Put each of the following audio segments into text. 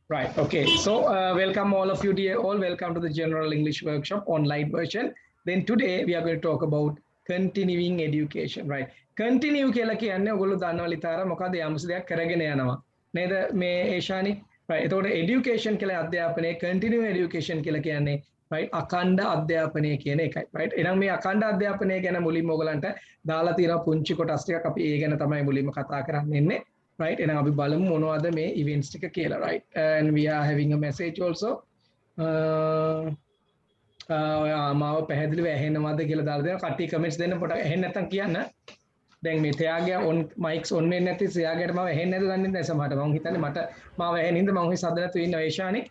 Right. Okay. So, welcome all of you, dear all. Welcome to the General English Workshop online version. Then today we are going to talk about continuing education. Right. Continue කියලා කියන්නේ ඔයගොල්ලෝ දන්නවා ලිතාර මොකද යම්සි දෙයක් කරගෙන යනවා. නේද මේ ඒෂානි? right. එතකොට education කියලා අධ්‍යාපනයේ continuing education කියලා කියන්නේ right අඛණ්ඩ අධ්‍යාපනය කියන එකයි. right. එහෙනම් මේ අඛණ්ඩ අධ්‍යාපනය ගැන මුලින්ම ඔයගලන්ට දාලා තියෙනවා පුංචි කොටස් ටිකක් අපි ඒ ගැන තමයි මුලින්ම කතා කරන්න ඉන්නේ. right එහෙනම් අපි බලමු මොනවද මේ events ටික කියලා right and we are having a message also මාව පැහැදිලිව ඇහෙනවද කියලා දාලා දෙනවා කට්ටිය කමෙන්ට්ස් දෙන්න පොඩක් ඇහෙන්නේ නැත්නම් කියන්න දැන් මේ තයාගේ on mics on වෙන්නේ නැති සයාගේට මාව ඇහෙන්නේ නැද්ද දන්නේ නැහැ සමහරට මම හිතන්නේ මට මාව ඇහෙන හින්දා මම ඔහි සද්ද නැතුව ඉන්නවා ඒෂානි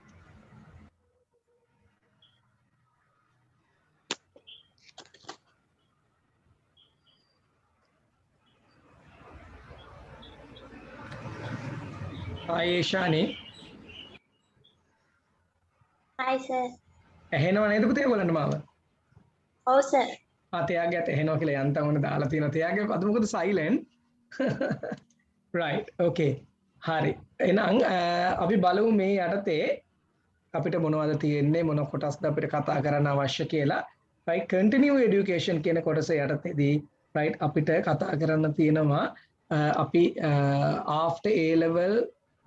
Hi ඒෂානි Hi sir. ඇහෙනව නේද පුතේ ඔයගලන්ට මාව ඔව් sir. තයාගේට ඇහෙනවා කියලා යන්තම් ඔන්න දාලා තියෙනවා තයාගේ අද මොකද silent right okay හරි එහෙනම් අපි බලමු මේ යටතේ අපිට මොනවද තියෙන්නේ මොන කොටස්ද අපිට කතා කරන්න අවශ්‍ය කියලා right continue education කියන කොටස යටතේදී right අපිට කතා කරන්න තියෙනවා අපි after A level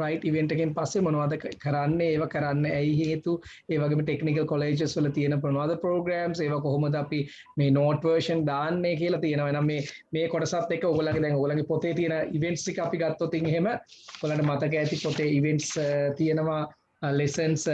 right event එකෙන් පස්සේ මොනවද කරන්නේ ඒව කරන්න ඇයි හේතු ඒ වගේම technical colleges වල තියෙන මොනවද programs ඒව කොහොමද අපි මේ note version දාන්නේ කියලා තියෙනවා එහෙනම් මේ කොටසත් එක්ක ඔයගොල්ලන්ගේ දැන් ඔයගොල්ලන්ගේ පොතේ තියෙන events ටික අපි ගත්තොත් එහෙම ඔයගොල්ලන්ට මතක ඇති පොතේ events තියෙනවා lessons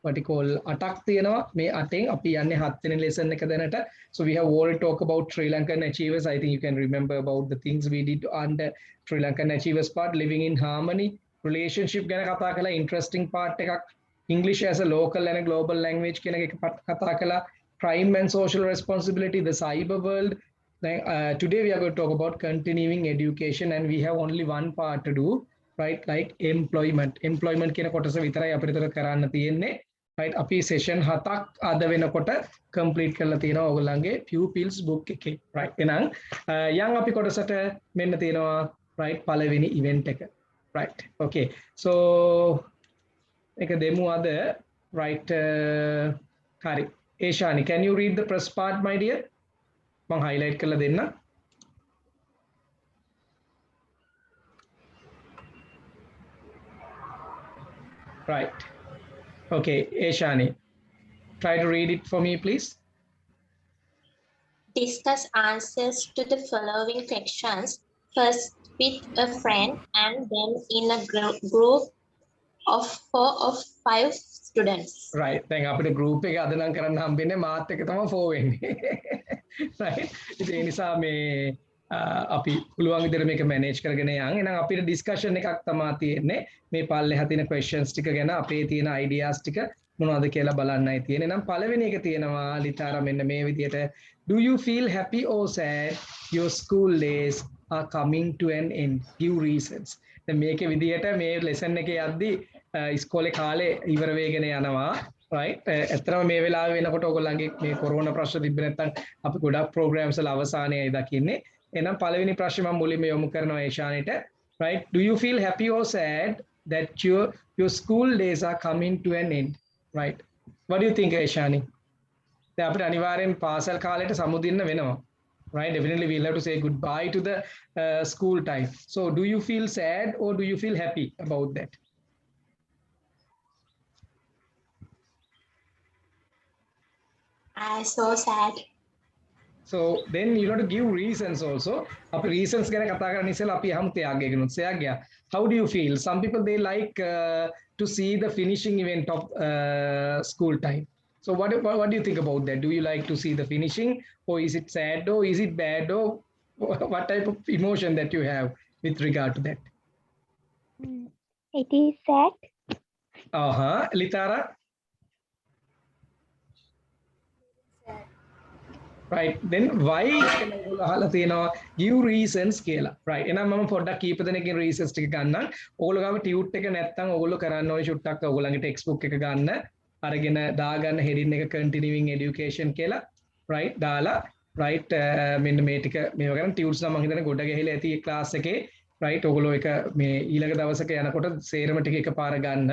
what you call 8ක් තියෙනවා මේ 8න් අපි යන්නේ 7 වෙනි lesson එක දැනට so we have already talked about Sri Lankan achievers I think you can remember about the things we did under Sri Lankan achievers part living in harmony relationship ගැන කතා කළා interesting part එකක් English as a local and a global language කියන එක කතා කළා crime and social responsibility the cyber world today we are going to talk about continuing education and we have only one part to do right like employment කියන කොටස විතරයි අපිට කරන්න තියෙන්නේ right අපි session 7ක් අද වෙනකොට complete කරලා තියෙනවා ඔයගොල්ලන්ගේ pupils book එකේ right එහෙනම් යන් අපි කොටසට මෙන්න තියෙනවා right පළවෙනි event එක right okay so එක දෙමු අද right හරි ඒෂානි can you read the first part my dear මම highlight කරලා දෙන්න right okay Eshani try to read it for me please Discuss answers to the following questions first with a friend and then in a group of 4 or 5 students. right දැන් අපිට group එක අද නම් කරන්න හම්බෙන්නේ මාත් එක තමයි 4 වෙන්නේ right ඉතින් ඒ නිසා මේ අපි පුළුවන් විදිහට මේක මැනේජ් කරගෙන යන්න. එහෙනම් අපිට ඩිස්කෂන් එකක් තමයි තියෙන්නේ. මේ පල්ලෙහා තියෙන questions ටික ගැන අපේ තියෙන ideas ටික මොනවද කියලා බලන්නයි තියෙන්නේ. එහෙනම් පළවෙනි එක තියෙනවා ලිතාර මෙන්න මේ විදිහට do you feel happy or sad your school days are coming to an end give reasons. දැන් මේකේ විදිහට මේ lesson එකේ යද්දි ඉස්කෝලේ කාලේ ඉවර වෙගෙන යනවා. right ඇත්තටම මේ වෙලාවේ වෙනකොට ඔයගොල්ලන්ගේ මේ කොරෝනා ප්‍රශ්න තිබ්බ නැත්නම් අපි ගොඩක් programs වල අවසානයයි දකින්නේ. එහෙනම් පළවෙනි ප්‍රශ්නේ මම මුලින්ම යොමු කරනවා ඒෂානිට right do you feel happy or sad that your school days are coming to an end right what do you think ඒෂානි දැන් අපිට අනිවාර්යෙන් පාසල් කාලයට සමුදින්න වෙනවා right definitely we'll have to say goodbye to the school time so do you feel sad or do you feel happy about that I so sad. So then you got to give reasons also. Up reasons ගැන කතා කරන්න ඉස්සෙල්ලා අපි අහමු තයාගේ ගනුත්. තයාගේ how do you feel? Some people they like to see the finishing event of school time. So what do you think about that? Do you like to see the finishing or is it sad or is it bad or what type of emotion that you have with regard to that? It is sad. Litara? right then why අහලා තියෙනවා give reasons කියලා right එහෙනම් මම පොඩ්ඩක් කීප දෙනෙක්ගේ reasons ටික ගන්නම් ඕගොල්ලෝ ගාව ටියුට් එක නැත්තම් ඕගොල්ලෝ කරන්න ඕනේ ෂුට්ටක් ඕගොල්ලන්ගේ ටෙක්ස්ට් බුක් එක ගන්න අරගෙන දාගන්න heading එක continuing education කියලා right දාලා right මෙන්න මේ ටික මේව කරන් ටියුට්ස් නම් මම හිතන්නේ ගොඩ ගැහිලා ඇති ක්ලාස් එකේ right ඔයගොල්ලෝ එක මේ ඊළඟ දවසක යනකොට සේරම ටික එකපාර ගන්න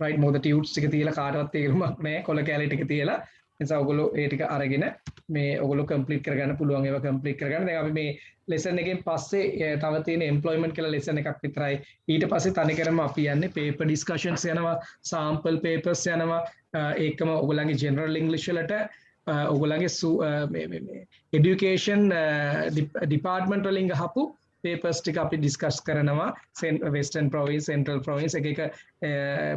right මොකද ටියුට්ස් ටික තියලා කාටවත් තේරුමක් නැහැ කොල කැලේ ටික තියලා නිසා ඔයගොල්ලෝ ඒ ටික අරගෙන මේ ඔයගොල්ලෝ කම්ප්ලීට් කරගන්න පුළුවන් ඒවා කම්ප්ලීට් කරගන්න දැන් අපි මේ ලෙසන් එකෙන් පස්සේ තව තියෙන එම්ප්ලොයිමන්ට් කියලා ලෙසන් එකක් විතරයි ඊට පස්සේ තනිකරම අපි යන්නේ පේපර් ඩිස්කෂන්ස් යනවා සාම්පල් පේපර්ස් යනවා ඒකම ඔයගොල්ලන්ගේ ජෙනරල් ඉංග්‍රීසි වලට ඔයගොල්ලන්ගේ එඩියුකේෂන් ඩිපාර්ට්මන්ට් වලින් ගහපු papers ටික අපි ඩිස්කස් කරනවා වෙස්ටර්න් ප්‍රොවින්ස් සෙන්ට්‍රල් ප්‍රොවින්ස් එක එක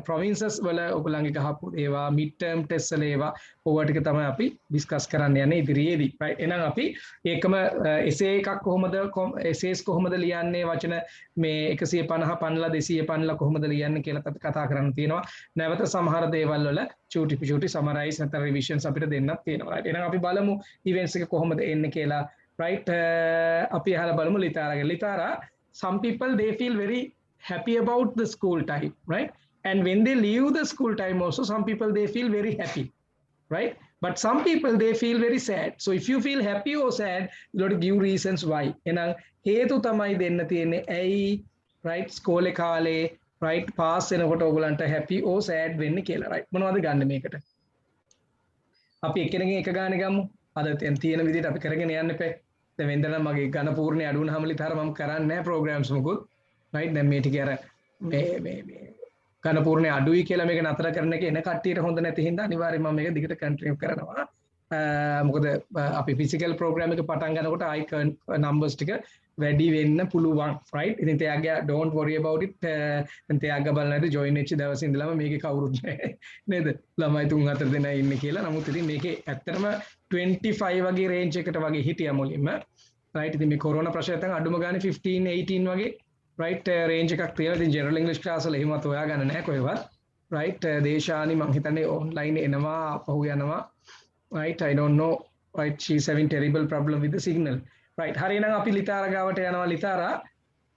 ප්‍රොවින්සස් වල ඔයගොල්ලන්ගේ ගහපු ඒවා මිඩ් ටර්ම් ටෙස්ට් වල ඒවා ඕවා ටික තමයි අපි ඩිස්කස් කරන්න යන්නේ ඉදිරියේදී right එහෙනම් අපි ඒකම එසේ එකක් කොහොමද එසේස් කොහොමද ලියන්නේ වචන මේ 150 පන්ලා 200 පන්ලා කොහොමද ලියන්නේ කියලා අපි කතා කරන්න තියෙනවා නැවත සමහර දේවල් වල චූටි සමරයිස් නැත්නම් රිවිෂන්ස් අපිට දෙන්නත් තියෙනවා right එහෙනම් අපි බලමු ඉවෙන්ට්ස් එක කොහොමද එන්නේ කියලා right api ahala balamu litara some people they feel very happy about the school time right and when they leave the school time also some people they feel very happy right but some people they feel very sad so if you feel happy or sad you have to give reasons why එහෙනම් හේතු තමයි දෙන්න තියෙන්නේ ඇයි right school එක කාලේ right pass වෙනකොට ඔයගලන්ට happy or sad වෙන්නේ කියලා right මොනවද ගන්න මේකට අපි එක්කෙනකින් එක ගානේ ගමු අද තියෙන විදිහට අපි කරගෙන යන්න එපා දැන් වෙනදනම් මගේ ඝන පූර්ණේ අඩු වුණාම ලිතර මම කරන්නේ නැහැ ප්‍රෝග්‍රෑම්ස් මොකුත් රයිට් දැන් මේ ටික අර මේ ඝන පූර්ණේ අඩුයි කියලා මේක නතර කරන එක එන කට්ටියට හොඳ නැති හින්දා අනිවාර්යයෙන් මම මේක දිගට කන්ටිනියු කරනවා මොකද අපි ෆිසිකල් ප්‍රෝග්‍රෑම් එක පටන් ගන්නකොට ආයි නම්බර්ස් ටික වැඩි වෙන්න පුළුවන් right ඉතින් තයාගේ don't worry about it දැන් තයාගේ බලන්නද join වෙච්ච දවසේ ඉඳලම මේකේ කවුරුත් නැහැ නේද ළමයි 3-4 දෙනා ඉන්නේ කියලා නමුත් ඉතින් මේකේ ඇත්තටම 25 වගේ රේන්ජ් එකට වගේ හිටියා මුලින්ම right ඉතින් මේ කොරෝනා ප්‍රශ්නයෙන් දැන් අඩුම ගානේ 15 18 වගේ right රේන්ජ් එකක් තියෙනවා ඉතින් ජෙනරල් ඉංග්‍රීසි ක්ලාස් වල එහෙමත් හොයාගන්න නැහැ කොහෙවත් right දේශානි මං හිතන්නේ online එනවා අපහු යනවා right I don't know right she's having terrible problem with the signal right hari එහෙනම් අපි ලිතාරා ගාවට යනවා ලිතාරා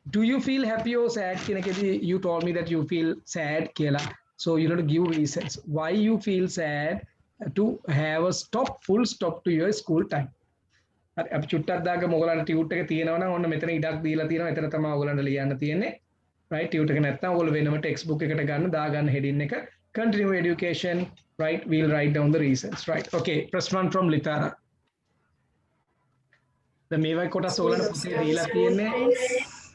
do you feel happy or sad කියන එකේදී you told me that you feel sad කියලා so you have to give reasons why you feel sad to have a full stop to your school time හරි අපි චුට්ටක් දාගමු ඔයගලන්ට tute එක තියෙනවා නම් ඔන්න මෙතන ඉඩක් දීලා තියෙනවා එතන තමයි ඔයගලන්ට ලියන්න තියෙන්නේ right ටියුට් එක නැත්නම් ඔයගොල්ලෝ වෙනම ටෙක්ස්ට් බුක් එකට ගන්න දාගන්න heading එක continue education right we'll write down the reasons right okay press one from litara the මේවා කොටස් ඔයගලන්ට පුතේ දීලා තියෙන්නේ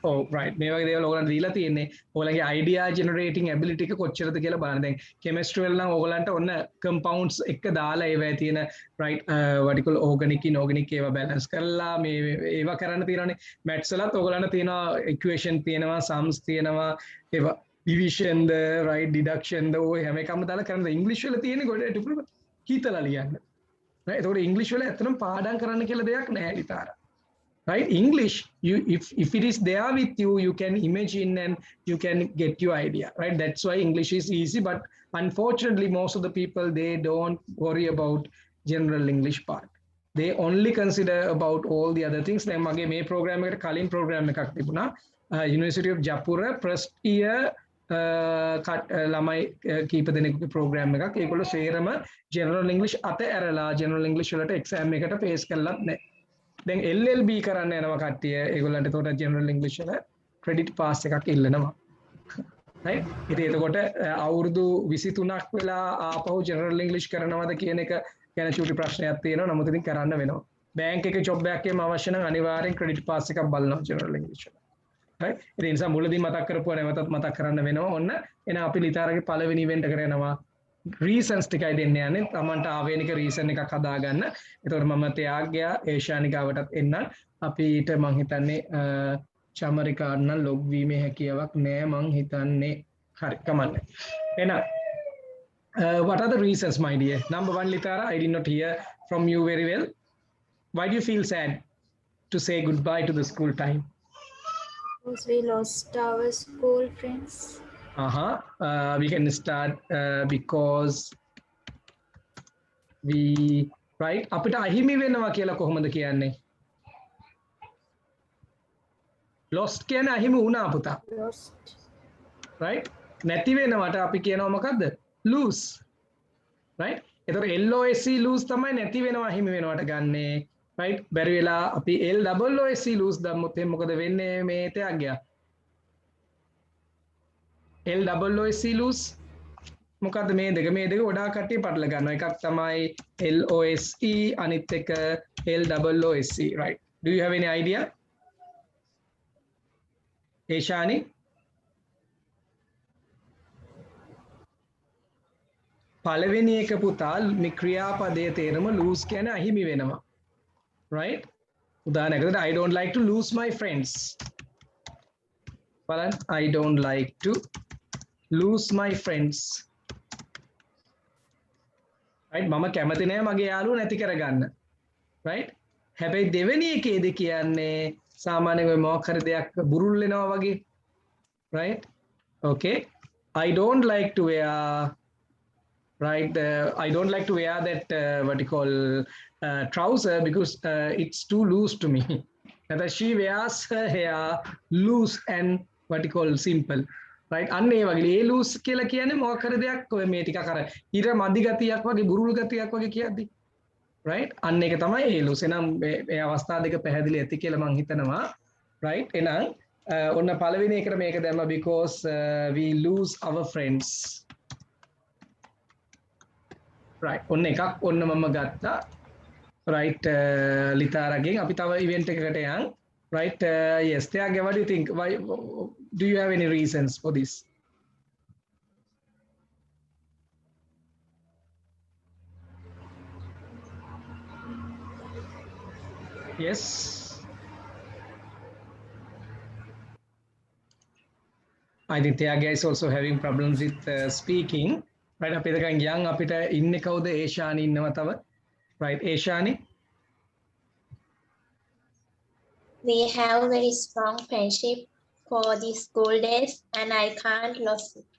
oh right මේ වගේ දේවල් ඔයගලන්ට දීලා තියෙන්නේ ඔයගලගේ idea generating ability එක කොච්චරද කියලා බලන්න දැන් chemistry වල නම් ඔයගලන්ට ඔන්න compounds එක දාලා ඒවා තියෙන right what you call organic inorganic ඒවා balance කරලා මේ ඒවා කරන්න තියෙනවානේ maths වලත් ඔයගලන්ට තියෙනවා equation තියෙනවා sums තියෙනවා ඒවා division the right deduction the ඔය හැම එකම දාලා කරන්න english වල තියෙන්නේ ගොඩට හිතලා ලියන්න right ඒතකොට english වල ඇත්තටම පාඩම් කරන්න කියලා දෙයක් නැහැ විතර right english you if it is there with you you can imagine and you can get your idea right that's why english is easy but unfortunately most of the people they don't worry about general english part they only consider about all the other things දැන් මගේ මේ program එකට කලින් program එකක් තිබුණා University of Japura first year ළමයි කීප දෙනෙකුගේ program එකක් ඒගොල්ලෝ සේරම general english අත ඇරලා general english වලට exam එකට face කළත් නැහැ දැන් LLB කරන්න යනවා කට්ටිය ඒගොල්ලන්ට එතකොට general english වල credit pass එකක් ඉල්ලනවා right ඉතින් එතකොට අවුරුදු 23ක් වෙලා ආපහු general english කරනවද කියන එක ගැන චූටි ප්‍රශ්නයක් තියෙනවා නමුත් ඉතින් කරන්න වෙනවා බැංක් එකේ job එකක් එකම අවශ්‍ය නම් අනිවාර්යෙන් credit pass එකක් බලනවා general english වල right ඉතින් ඒ නිසා මුලදී මතක් කරපුවා නැවතත් මතක් කරන්න වෙනවා ඔන්න එහෙනම් අපි ලිතාරගේ පළවෙනි event එක කරනවා reasons ටිකයි දෙන්න යන්නේ තමන්ට ආවේනික reason එකක් හදාගන්න. ඒතකොට මම ත්‍යාග්‍යා ඒෂානිකාවටත් එන්න අපිට මං හිතන්නේ චමරිකාට නම් log වීමේ හැකියාවක් නෑ මං හිතන්නේ. හරි කමන්නේ. එහෙනම් what are the reasons my dear? Number 1 Litara I did not hear from you very well. Why do you feel sad to say goodbye to the school time? Because we lost our school friends. We can start because we right අපිට අහිමි වෙනවා කියලා කොහොමද කියන්නේ lost කියන්නේ අහිමි වුණා පුතා Lost. right නැති වෙනවට අපි කියනවා මොකද්ද lose right ඒතර LOSE lose තමයි නැති වෙනවා අහිමි වෙනවට ගන්නෙ right බැරි වෙලා අපි LOSE lose දැම්මොත් එහෙනම් මොකද වෙන්නේ මේ තෑග්ගය LOOC loose මොකද්ද මේ දෙක ගොඩාක් කට්ටිය පටල ගන්නවා එකක් තමයි LOSE අනිත් එක LOOC right do you have any idea ඒෂානි පළවෙනි එක පුතා මේ ක්‍රියාපදයේ තේරුම lose කියන්නේ අහිමි වෙනවා right උදාහරණයකට I don't like to lose my friends බලන්න I don't like to lose my friends right මම කැමති නෑ මගේ යාළුවෝ නැති කරගන්න right හැබැයි දෙවෙනි එකේදී කියන්නේ සාමාන්‍යයෙන් ඔය මොකක් හරි දෙයක් බුරුල් වෙනවා වගේ right okay I don't like to wear right I don't like to wear that what you call trouser because it's too loose to me that she wears her hair loose and what you call simple right අන්න ඒ වගේ ඒ loose කියලා කියන්නේ මොකක් හරි දෙයක් ඔය මේ ටිකක් අර ඉර මදි ගතියක් වගේ බුරුල් ගතියක් වගේ කියද්දි right අන්න ඒක තමයි ඒ loose එනම් මේ අවස්ථා දෙක පැහැදිලි ඇති කියලා මම හිතනවා right එහෙනම් ඔන්න පළවෙනි එකට මේක දැම්මා because we lose our friends right ඔන්න එකක් ඔන්න මම ගත්තා right ලිතාරගෙන් අපි තව event එකකට යන් right yes Tyagya what do you think why do you have any reasons for this yes I think Tyagya is also having problems with speaking right අපි දෙකන් යන් අපිට ඉන්නේ කවුද ඒෂානි ඉන්නවා තව right ඒෂානි We have very strong friendship for the school days and I can't lose it.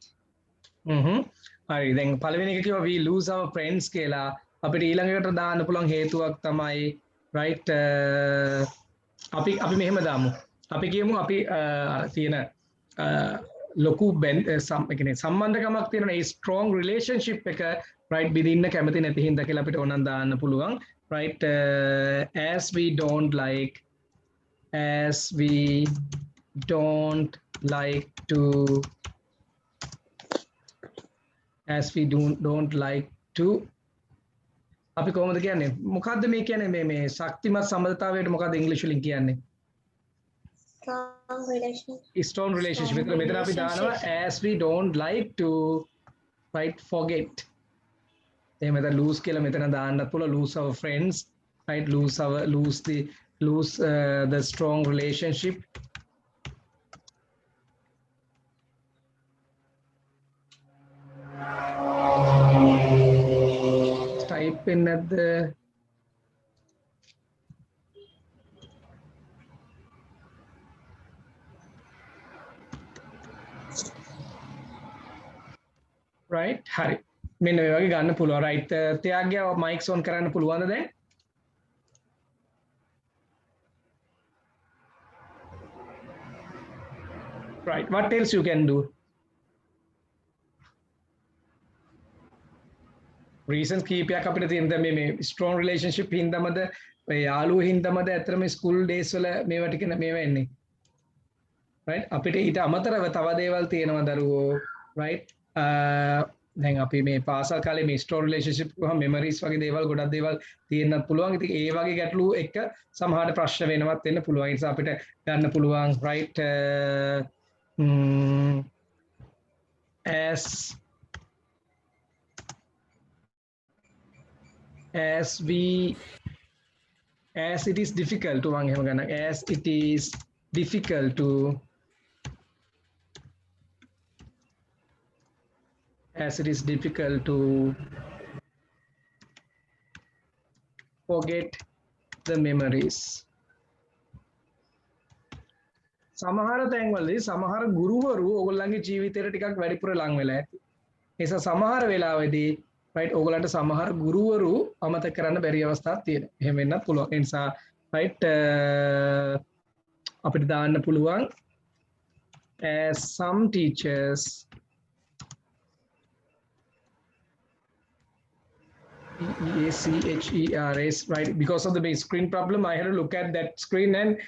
හරි දැන් පළවෙනි එක කිව්වා we lose our friends කියලා අපිට ඊළඟකට දාන්න පුළුවන් හේතුවක් තමයි right අපි මෙහෙම දාමු අපි කියමු අපි අර තියෙන ලොකු සම්බන්ධකමක් තියෙන ඒ strong relationship එක right බිඳින්න කැමති නැති හින්දා කියලා අපිට ඕනනම් දාන්න පුළුවන් right as we don't like don't like to අපි කොහොමද කියන්නේ මොකද්ද මේ කියන්නේ මේ ශක්තිමත් සම්බන්ධතාවයට මොකද්ද ඉංග්‍රීසි වලින් කියන්නේ strong relationship මෙතන අපි දානවා as we don't like to right forget එහෙම නැත්නම් lose කියලා මෙතන දාන්නත් පුළුවන් lose our friends right lose the strong relationship type in at the right හරි මෙන්න මේ වගේ ගන්න පුළුවන් right Tyagya mics on කරන්න පුළුවන්ද දැන් right what else you can do reasons කීපයක් අපිට තියෙන දැන් මේ strong relationship හින්දාමද ඔය යාළුවෝ හින්දාමද ඇත්තටම school days වල මේවා ටික මේවා එන්නේ right අපිට ඊට අමතරව තව දේවල් තියෙනවා දරුවෝ right දැන් අපි මේ පාසල් කාලේ මේ strong relationship වහ memories වගේ දේවල් ගොඩක් දේවල් තියෙන්නත් පුළුවන්. ඉතින් ඒ වගේ ගැටලු එක සමහරට ප්‍රශ්න වෙනවත් වෙන්න පුළුවන්. ඒ නිසා අපිට ගන්න පුළුවන් right as it is difficult to මම එහෙම ගන්න as it is difficult to forget the memories සමහර තැන්වලදී සමහර ගුරුවරු ඕගොල්ලන්ගේ ජීවිතේට ටිකක් වැඩිපුර ලං වෙලා ඇති. ඒ නිසා සමහර වෙලාවෙදී right ඕගොල්ලන්ට සමහර ගුරුවරු අමතක කරන්න බැරි අවස්ථාවක් තියෙනවා. එහෙම වෙන්නත් පුළුවන්. ඒ නිසා right අපිට දාන්න පුළුවන් as some teachers EACHERS, right? Because of the base screen problem, I had to look at that screen and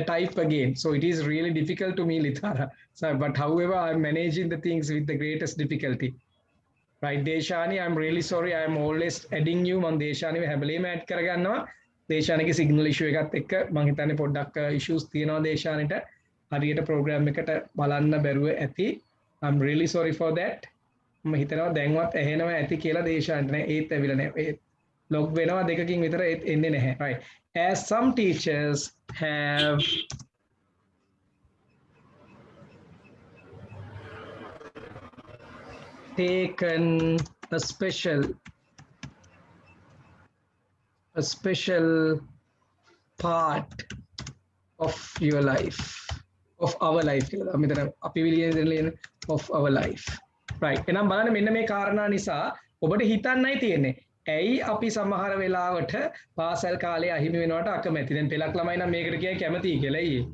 type again. So it is really difficult to me, Litara. So, but however, I'm managing the things with the greatest difficulty. Right, Deshani, I'm really sorry. I'm always adding you. Man, Deshani, we have add කරගන්නවා. දේශානික signal issue එකත් එක්ක මම හිතන්නේ පොඩ්ඩක් issues තියෙනවා දේශානිට. හරියට program එකට බලන්න බැරුව ඇති. I'm really sorry for that. මම හිතනවා දැන්වත් ඇහෙනවා ඇති කියලා දේශාන්ට නෑ ඒත් ඇවිල්ලා නෑ ඒ log වෙනවා දෙකකින් විතර ඒත් එන්නේ නැහැ right as some teachers have taken a special part of your life of our life කියලා මෙතන අපි විලියන of our life right එහෙනම් බලන්න මෙන්න මේ කාරණා නිසා ඔබට හිතන්නයි තියෙන්නේ ඇයි අපි සමහර වෙලාවට පාසල් කාලේ අහිමි වෙනවට අකමැති දැන් පෙලක් ළමයි නම් මේකට කියයි කැමතියි කියලා අයියේ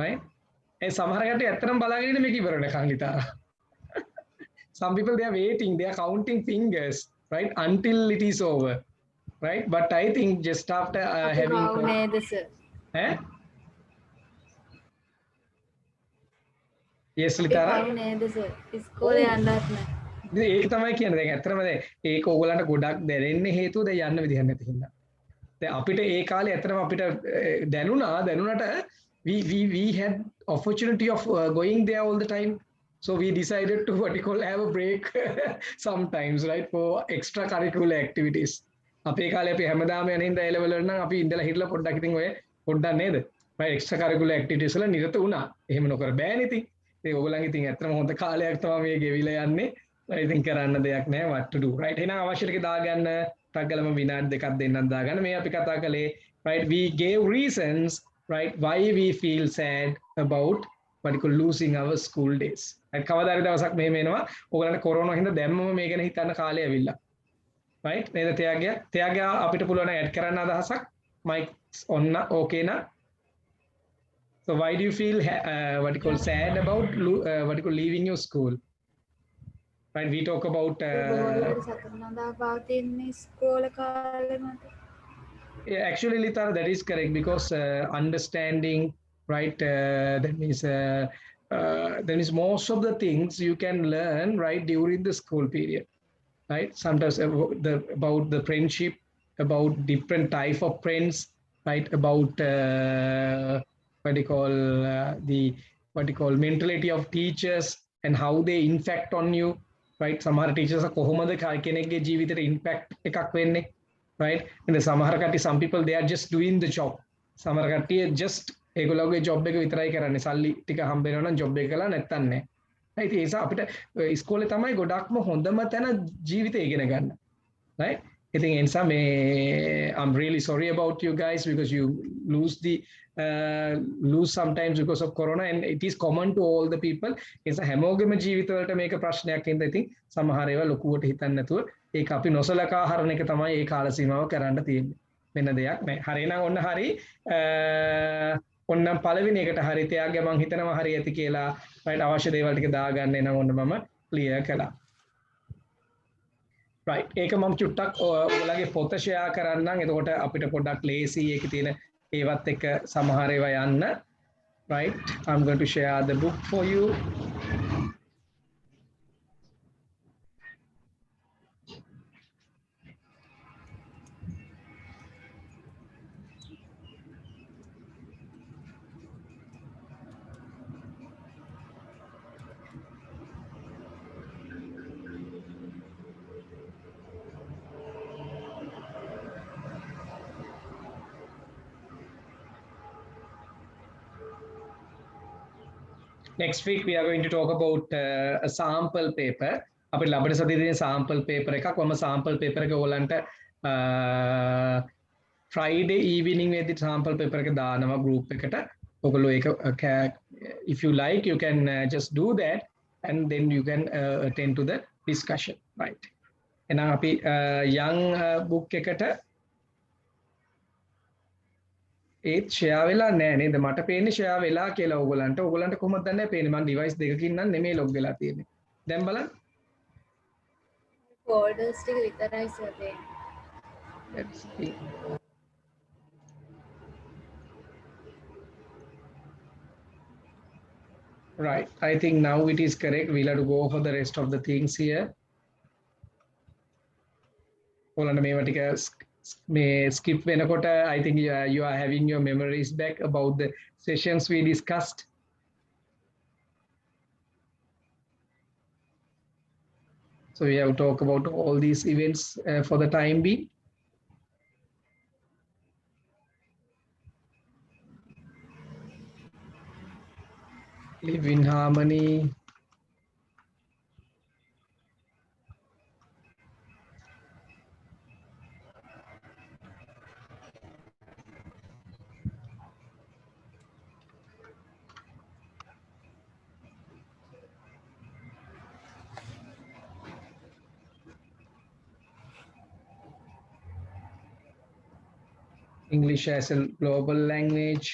right ඒ සමහර කට්ටිය ඇත්තටම බලාගෙන ඉන්නේ මේක ඉවර වෙනකන් හිතාලා some people they are waiting they are counting fingers right until it is over right but I think just after having eh yes Litara ඉස්කෝලේ යන්නත් නැහැ ඒක තමයි කියන්නේ දැන් ඇත්තටම දැන් ඒක ඕගලන්ට ගොඩක් දැනෙන්නේ හේතුව දැන් යන්න විදිහක් නැති හින්දා දැන් අපිට ඒ කාලේ ඇත්තටම අපිට දැනුණට we had opportunity of going there all the time so we decided to what you call have a break sometimes right for extracurricular activities අපේ කාලේ අපි හැමදාම යන හින්දා A level වල නම් අපි ඉඳලා හිටලා පොඩ්ඩක් ඉතින් ඔය පොඩ්ඩක් නේද right extracurricular activities වල නිරත වුණා එහෙම නොකර බෑනේ ඉතින් ඒ ඕගලන්ගේ ඉතින් ඇත්තටම හොඳ කාලයක් තමයි මේ ගෙවිලා යන්නේ I think කරන්න දෙයක් නැහැ what to do right එහෙනම් අවශ්‍ය ටික දාගන්න ටග්ගලම විනාඩි දෙකක් දෙන්නත් දාගන්න මේ අපි කතා කළේ right we gave reasons right why we feel sad about what you call losing our school days right කවදාරි දවසක් මෙහෙම එනවා ඕගලන්ට කොරෝනා හින්දා දැම්මම මේ ගැන හිතන්න කාලය ඇවිල්ලා right නේද තයාගය අපිට පුළුවන් ඇඩ් කරන්න අදහසක් mic on okay na so why do you feel what you call sad about what you call leaving your school right we talk about yeah, actually Litara that is correct because understanding right that means most of the things you can learn right during the school period right sometimes about the friendship about different type of friends right about what you call mentality of teachers and how they impact on you right සමහර teachers කොහොමද කෙනෙක්ගේ ජීවිතේට impact එකක් වෙන්නේ right and සමහර කට්ටිය some people they are just doing the job සමහර කට්ටිය just ඒගොල්ලෝගේ job එක විතරයි කරන්නේ සල්ලි ටික හම්බ වෙනවා නම් job එක කළා නැත්තම් නෑ right ඒ නිසා අපිට ඉස්කෝලේ තමයි ගොඩක්ම හොඳම තැන ජීවිතය ඉගෙන ගන්න right ඉතින් ඒ නිසා මේ I'm really sorry about you guys because you lose sometimes because of corona and it is common to all the people ඒ නිසා හැමෝගෙම ජීවිතවලට මේක ප්‍රශ්නයක් වෙනද ඉතින් සමහර ඒවා ලොකුවට හිතන්න නැතුව ඒක අපි නොසලකා හරන එක තමයි ඒ කාල සීමාව කරන්න තියෙන්නේ වෙන දෙයක් නෑ හරිනම් ඔන්න හරි ඔන්නම් පළවෙනි එකට හරි තයාගේ මං හිතනවා හරි ඇති කියලා right අවශ්‍ය දේවල් ටික දාගන්න එනම් ඔන්න මම ක්ලියර් කළා right ඒක මම චුට්ටක් ඔයාලගේ පොත ෂෙයා කරන්නම් එතකොට අපිට පොඩ්ඩක් ලේසි ඒකේ තියෙන ඒවත් එක්ක සමහර ඒවා යන්න right I'm going to share the book for you Next week we are going to talk about a sample paper. අපි ලබන සතියේ තියෙන sample paper එකක් මම sample paper එක ඔයගලන්ට Friday evening වෙද්දි sample paper එක දානවා group එකට. ඔයගොල්ලෝ ඒක if you like you can just do that and then you can attend to the discussion right. එහෙනම් අපි young book එකට ඒත් ෂෙයා වෙලා නැහැ නේද මට පේන්නේ ෂෙයා වෙලා කියලා ඕගලන්ට කොහොමද දන්නේ පේන්නේ මම ඩිවයිස් දෙකකින් නම් නෙමෙයි ලොග් වෙලා තියෙන්නේ දැන් බලන්න folders ටික විතරයි සර් දෙන්නේ. Let's see. Right. I think now it is correct. We'll have to go for the rest of the things here. ඔයාලට මේවා ටික මේ skip වෙනකොට I think you are having your memories back about the sessions we discussed. So we have talked about all these events for the time being. Live in harmony. English as a global language.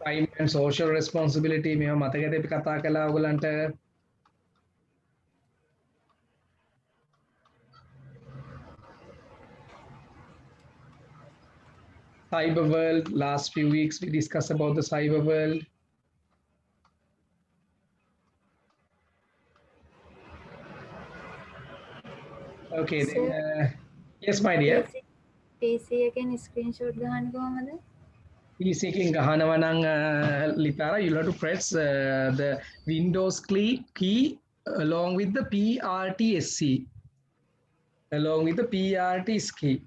Time and social responsibility. මේවා මතකද අපි කතා කළා ඔයගලන්ට? Cyber world. Last few weeks we discussed about the cyber world. Okay. Then, yes, my dear. PC එකෙන් screenshot ගන්න කොහමද? PC එකෙන් ගහනවා නම් ලිතාරා you'll have to press the Windows key along with the PRTSC. Along with the PRTS key.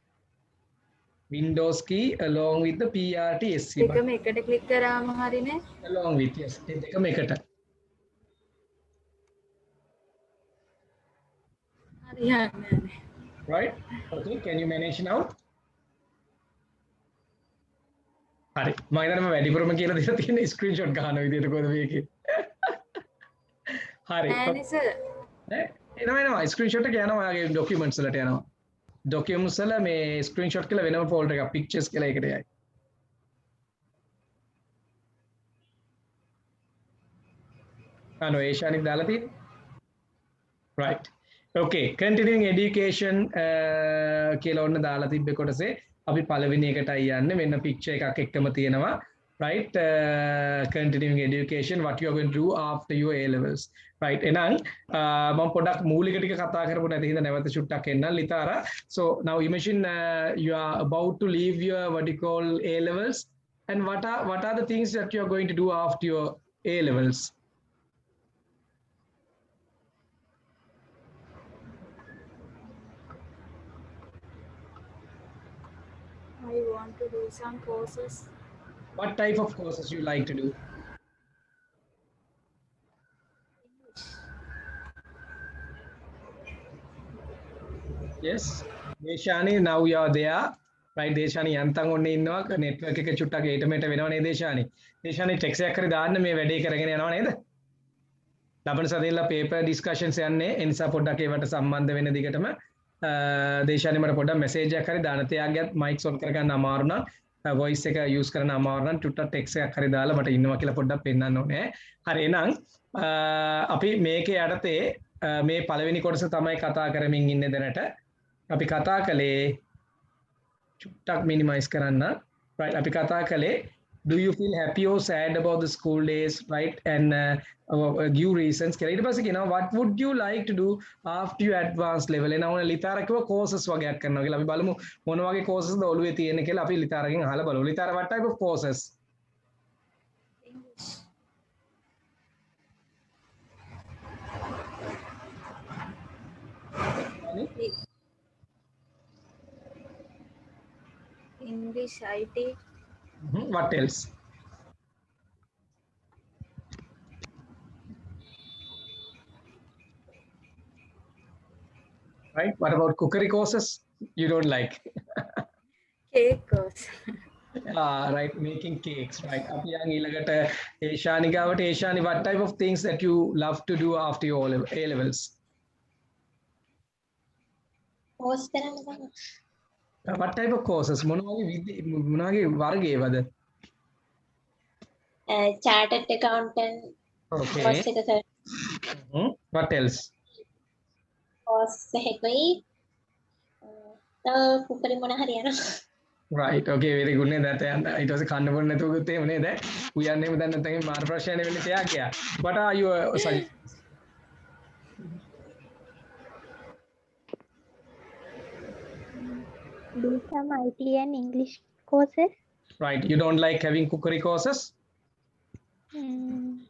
Windows key along with the PRTSC. දෙකම එකට click කරාම හරිනේ. Along with, yes. දෙකම එකට. හරියන්නේ නැහැ. Right? Okay, can you manage now? හරි. මම හිතන්නේ මම වැඩිපුරම කියලා දෙලා තියෙන ස්ක්‍රීන්ෂොට් ගන්න විදියට කොහොමද මේකේ. හරි. නෑනේ සර්. එනවා ස්ක්‍රීන්ෂොට් එක යනවා ඔයාගේ ડોකියුමන්ට්ස් වලට යනවා. ડોකියුමන්ට්ස් වල මේ ස්ක්‍රීන්ෂොට් කියලා වෙනම ෆෝල්ඩර් එකක් පික්චර්ස් කියලා එකට යයි. ඒෂානික් දාලා තියෙන්නේ. Right. Okay, continuing education කියලා ඔන්න දාලා තිබ්බේ කොටසේ අපි පළවෙනි එකටයි යන්නේ. මෙන්න picture එකක් එක්කම තියෙනවා. Right, continuing education, what you are going to do after your A levels. Right, එහෙනම් මම පොඩක් මූලික ටික කතා කරපො නැති හින්දා නැවත චුට්ටක් එන්නම් ලිතාරා. So now imagine you are about to leave your what you call A levels, and what are the things that you are going to do after your A levels? I want to do some courses. What type of courses you like to do? Yes, Deshani, now you are there. Right, Deshani යන්තම් ඔන්න ඉන්නවා network එක චුට්ටක් ඒට මෙට වෙනව නේද Deshani? Deshani text එකක් හරි දාන්න මේ වැඩේ කරගෙන යනවා නේද? ලබන සතියේලා paper discussions යන්නේ ඒ නිසා පොඩ්ඩක් ඒවට සම්බන්ධ වෙන දිගටම Deshani මට පොඩ්ඩක් message එකක් හරි දාන්න. එයාගේත් mics on කරගන්න අමාරු නම් voice එක use කරන්න අමාරු නම් චුට්ටක් text එකක් හරි දාලා මට ඉන්නවා කියලා පොඩ්ඩක් පෙන්නන්න ඕනේ. හරි එහෙනම් අපි මේකේ යටතේ මේ පළවෙනි කොටස තමයි කතා කරමින් ඉන්නේ දැනට. අපි කතා කළේ චුට්ටක් minimize කරන්න. Right, අපි කතා කළේ do you feel happy or sad about the school days, right, and give reasons කියලා. ඊට පස්සේ කියනවා what would you like to do after you advanced level. එනවා ඕන ලිතාරා කිව්වා courses වගේක් කරනවා කියලා. අපි බලමු මොන වගේ courses ද ඔළුවේ තියෙන්නේ කියලා අපි ලිතාරගෙන් අහලා බලමු. ලිතාරා what type of courses? English, IT. What else? Right, what about cookery courses? You don't like? Cake course. Right, making cakes, right. අපි යන් ඊළඟට ඒෂානි ගාවට ඒෂානි what type of things that you love to do after your A levels? Course කරන්න බෑ. What type of courses? මොනවගේ වර්ගයේවද? chartered accountant Okay. course එක කර What else? course එකකුයි තව උපරි මොන හරි යනවා. Right. Okay. Very good. That it was a kind of one that we are named than the thing. What are your suggestions? Do some IT and English courses. Right. You don't like having cookery courses? Mm,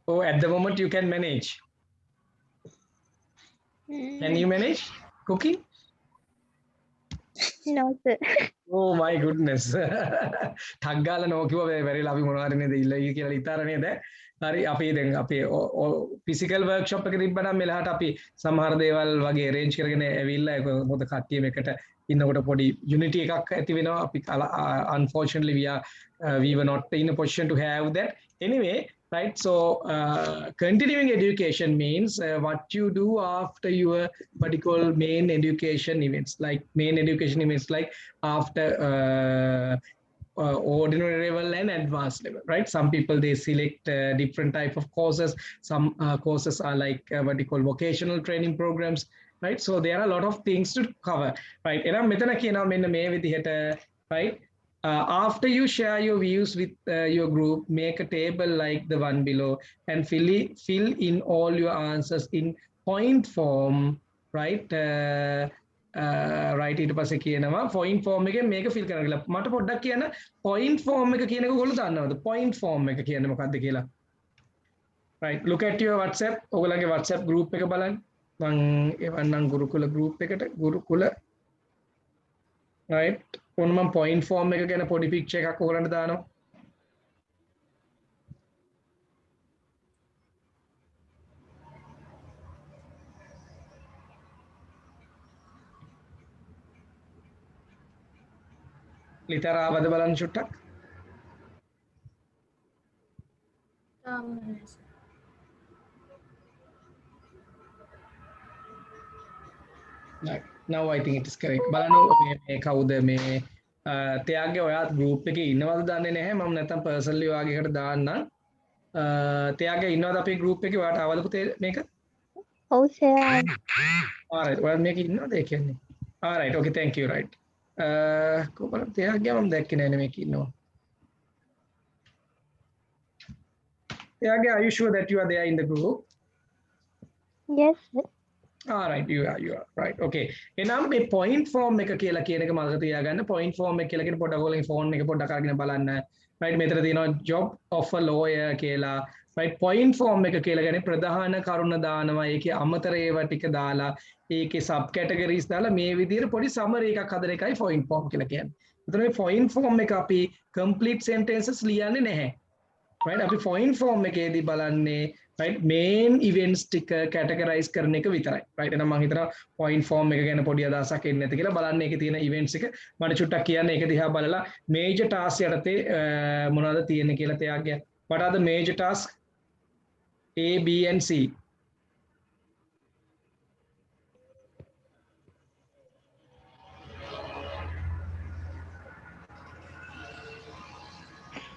Oh, at the moment you can manage. Can you manage cooking? no, sir. Oh my goodness. ටග්ගාල නෝකිව වැරි අපි මොනවාරනේද ඉල්ලයි කියලා ඉතාරනේද හරි අපි දැන් අපේ physical workshop එක තිබ්බනම් මෙලහට අපි සමහර දේවල් වගේ arrange කරගෙන ඇවිල්ලා ඒක මොකද කට්ටියම එකට ඉන්නකොට පොඩි unity එකක් ඇති වෙනවා අපි unfortunately we were not in a position to have that anyway. Right, so continuing education means what you do after your what you call main education events, like main education events, like after ordinary level and advanced level, right? Some people they select different type of courses. Some courses are like what you call vocational training programs, right? So there are a lot of things to cover, right? And I'm metana kiyana menna me vidihata, right? After you share your views with your group, make a table like the one below and fill in all your answers in point form, right? Right, ඊට පස්සේ කියනවා point form එකෙන් මේක fill කරන්න කියලා. මට පොඩ්ඩක් කියන්න point form එක කියන එක ඔයගොල්ලෝ දන්නවද? Point form එක කියන්නේ මොකක්ද කියලා? Right, look at your WhatsApp. ඔයගොල්ලන්ගේ WhatsApp group එක බලන්න. මම එවන්නම් ගුරුකුල group එකට ගුරුකුල right. ඔන්න මම point form එක ගැන පොඩි picture එකක් ඔයගලන්ට දානවා. ලිතරාවද බලන්න චුට්ටක්. Right. Now I think it is correct. බලන්න මේ කවුද මේ තයාගේ ඔයාත් group එකේ ඉන්නවද දන්නේ නැහැ. මම නැත්තම් personally ඔයාගේ එකට දාන්නම්. තයාගේ ඉන්නවද අපේ group එකේ ඔයාට ආවද පුතේ මේක? Oh, sir. Alright. ඔයාලා මේක ඉන්නවද ඒ කියන්නේ? Alright. Okay, thank you. Right. කොහොමද තයාගේ මම දැක්කේ නැහැ මේක ඉන්නවා. තයාගේ are you sure that you are there in the group? Yes, sir. All right, you are right. Okay. එනම් මේ point form එක කියලා කියන එක මතක තියාගන්න. Point form එක කියලා කියන පොඩක් ඔයගොල්ලෝ phone එක පොඩ්ඩක් අරගෙන බලන්න. Right, මෙතන තියෙනවා job of a lawyer කියලා. Right, point form එක කියලා කියන්නේ ප්‍රධාන කරුණ දානවා. ඒකේ අමතර ඒවා ටික දාලා ඒකේ sub categories දාලා මේ විදිහට පොඩි summary එකක් හදන එකයි point form කියලා කියන්නේ. එතන මේ point form එක අපි complete sentences ලියන්නේ නැහැ. Right, අපි point form එකේදී බලන්නේ right main events ටික categorize කරන එක විතරයි. right, එහෙනම් මම හිතනවා point form එක ගැන පොඩි අදහසක් එන්නේ නැති කියලා බලන්න ඒකේ තියෙන events එක මට චුට්ටක් කියන්න ඒක දිහා බලලා major task යටතේ මොනවද තියෙන්නේ කියලා තයාගේ what are the major tasks A B and C?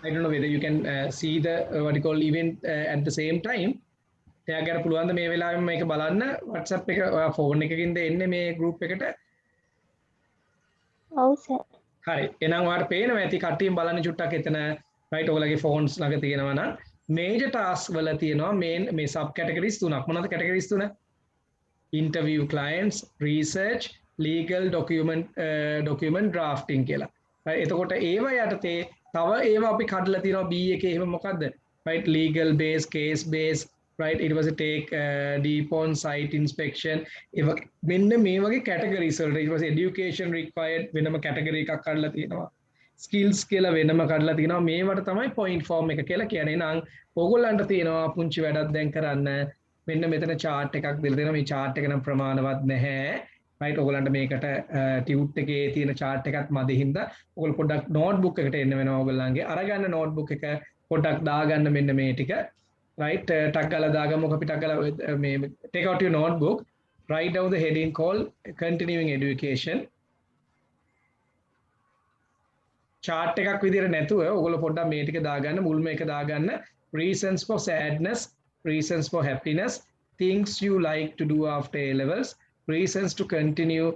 I don't know whether you can see the what you call event at the same time. එයාට පුළුවන් ද මේ වෙලාවෙම මේක බලන්න WhatsApp එක ඔයා ෆෝන් එකකින්ද එන්නේ මේ group එකට? Oh, sir. හරි. එහෙනම් ඔයාලට පේනවා ඇති කට්ටියම බලන්න චුට්ටක් එතන right ඔයගලගේ phones ළඟ තියෙනවා නම් major task වල තියෙනවා main මේ sub categories තුනක්. මොනවද categories තුන? Interview clients, research, legal document drafting කියලා. right එතකොට ඒවා යටතේ තව ඒවා අපි කඩලා තියෙනවා B එකේ එහෙම මොකද්ද? right legal base, case base, right it was a take deep on site inspection මෙන්න මේ වගේ categories වලට it was education required වෙනම category එකක් කඩලා තියෙනවා skills කියලා වෙනම කඩලා තියෙනවා මේවට තමයි point form එක කියලා කියන්නේ නම් ඕගොල්ලන්ට තියෙනවා පුංචි වැඩක් දැන් කරන්න මෙන්න මෙතන chart එකක් දෙලා දෙනවා මේ chart එක නම් ප්‍රමාණවත් නැහැ right ඔයගොල්ලන්ට මේකට tute එකේ තියෙන chart එකත් මදි හින්දා ඔයගොල්ලෝ පොඩ්ඩක් notebook එකට එන්න වෙනවා ඔයගොල්ලන්ගේ අරගන්න notebook එක පොඩ්ඩක් දාගන්න මෙන්න මේ ටික right ටක් ගාලා දාගමු අපි ටක් ගාලා මේ take out your notebook write down the heading called continuing education chart එකක් විදිහට නැතුව ඔයගොල්ලෝ පොඩ්ඩක් මේ ටික දාගන්න මුල්ම එක දාගන්න reasons for sadness, reasons for happiness, things you like to do after A levels, reasons to continue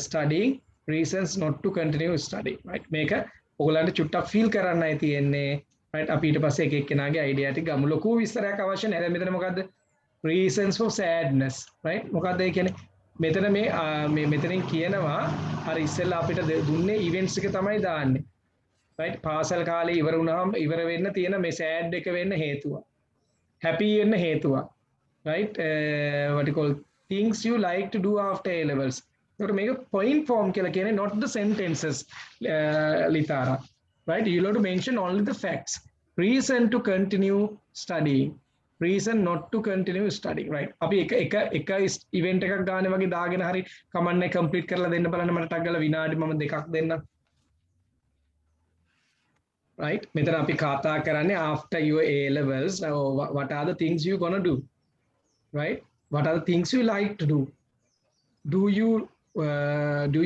studying, reasons not to continue studying, right? මේක ඔයගොල්ලන්ට චුට්ටක් feel කරන්නයි තියෙන්නේ, right? අපි ඊට පස්සේ එක එක්කෙනාගේ idea ටික ගමු. ලොකු විස්තරයක් අවශ්‍ය නැහැ. දැන් මෙතන මොකද්ද? reasons for sadness, right? මොකද්ද ඒ කියන්නේ? මෙතන මේ මෙතනින් කියනවා අර ඉස්සෙල්ලා අපිට දුන්නේ events එක තමයි දාන්නේ. right? පාසල් කාලේ ඉවර වුණාම ඉවර වෙන්න තියෙන මේ sad එක වෙන්න හේතුව. happy වෙන්න හේතුව. right? What you call things you like to do after A levels. ඒකට මේක point form කියලා කියන්නේ not the sentences Litara. Right? You have to mention only the facts. Reason to continue studying. Reason not to continue studying, right? අපි එක event එකක් ගන්න වගේ දාගෙන හරි කමන්නේ complete කරලා දෙන්න බලන්න මට ටක් ගාලා විනාඩි මම දෙකක් දෙන්න. Right? මෙතන අපි කතා කරන්නේ after your A levels, what are the things you gonna do? Right? What are the things you like to do? Do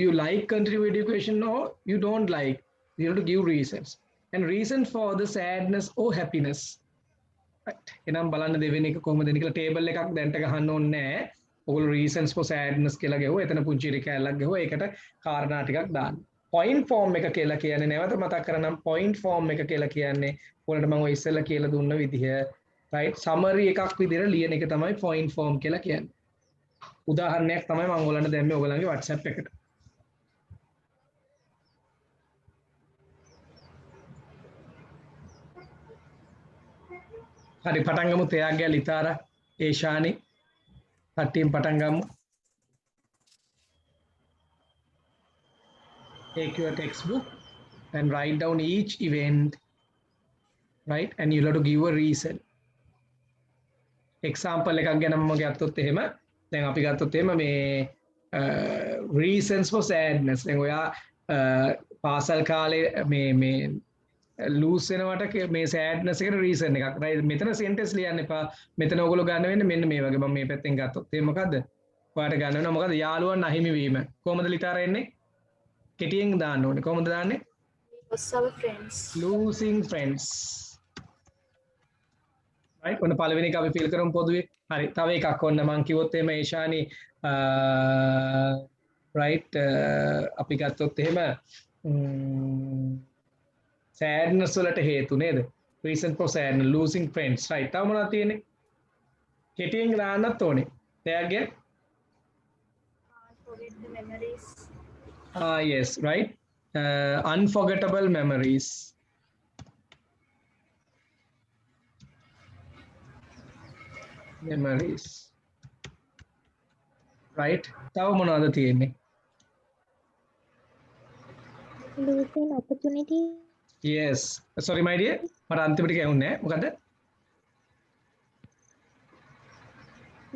you like continue education or you don't like? You have to give reasons. And reason for the sadness or happiness. එනම් බලන්න දෙවෙනි එක කොහොමද දෙන්නේ කියලා table එකක් දැන්ට ගහන්න ඕනේ නැහැ. ඔයගොල්ලෝ reasons for sadness කියලා ගෙවුවා. එතන පුංචි රිකැලක් ගෙවුවා. ඒකට කාරණා ටිකක් දාන්න. point form එක කියලා කියන්නේ නැවත මතක් කරනම් point form එක කියලා කියන්නේ ඔයාලට මම ඔය ඉස්සෙල්ලා කියලා දුන්න විදිහ right summary එකක් විදිහට ලියන එක තමයි point form කියලා කියන්නේ. උදාහරණයක් තමයි මම ඔයාලන්ට දැම්මේ ඔයගලගේ WhatsApp එකට. හරි පටන් ගමු තයාග්ගේ ලිතාර ඒෂානි කට්ටියෙන් පටන් ගමු. Take your textbook and write down each event, right? And you'll have to give a reason. Example එකක් ගැන මම ගත්තොත් එහෙම දැන් අපි ගත්තොත් එහෙම මේ reasons for sadness. දැන් ඔයා පාසල් කාලේ මේ lose වෙනවට මේ sadness එකට reason එකක්. right? මෙතන sentence ලියන්න එපා. මෙතන ඔයගොල්ලෝ ගන්න වෙන්නේ මෙන්න මේ වගේ. මම මේ පැත්තෙන් ගත්තොත් එහෙම මොකද්ද? ඔයාලට ගන්න වෙනවා මොකද්ද? යාළුවන් අහිමි වීම. කොහොමද ලිතාර එන්නේ? කෙටියෙන් දාන්න ඕනේ. කොහොමද දාන්නේ? Loss our friends. Losing friends. right? ඔන්න පළවෙනි එක අපි ෆිල් කරමු පොදුවේ. හරි. තව එකක් ඔන්න මම කිව්වොත් එහෙම ඒෂානි right අපි ගත්තොත් එහෙම sadness වලට හේතු නේද? reason for sadness, losing friends. right. තව මොනවද තියෙන්නේ? කෙටියෙන් දාන්නත් ඕනේ. එයාගේ Forget the memories. yes, right. Unforgettable memories. Memories. Right. තව මොනවද තියෙන්නේ? Losing opportunity. Yes. Sorry my dear. මට අන්තිමට කියුන්නේ නැහැ. මොකද?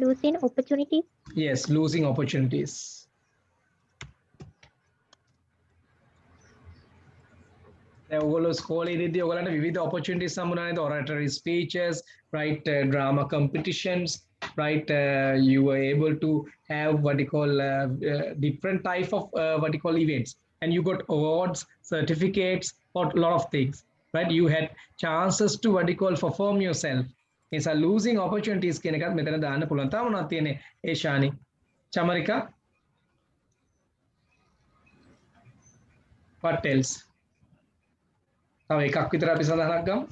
Losing opportunity. Yes, losing opportunities. ඔයගොල්ලෝ ස්කෝලේ ඉඳිද්දී ඔයගලන්ට විවිධ opportunities හම්බුනා නේද? oratory speeches, right? Drama competitions, right? You were able to have what you call different type of what you call events, and you got awards, certificates, or a lot of things, right? You had chances to what you call perform yourself. It's a losing opportunities කියන එකත් මෙතන දාන්න පුළුවන්. තව මොනවද තියෙන්නේ? ඒෂානි, චමරිකා, what else? තව එකක් විතර අපි සඳහනක් ගමු.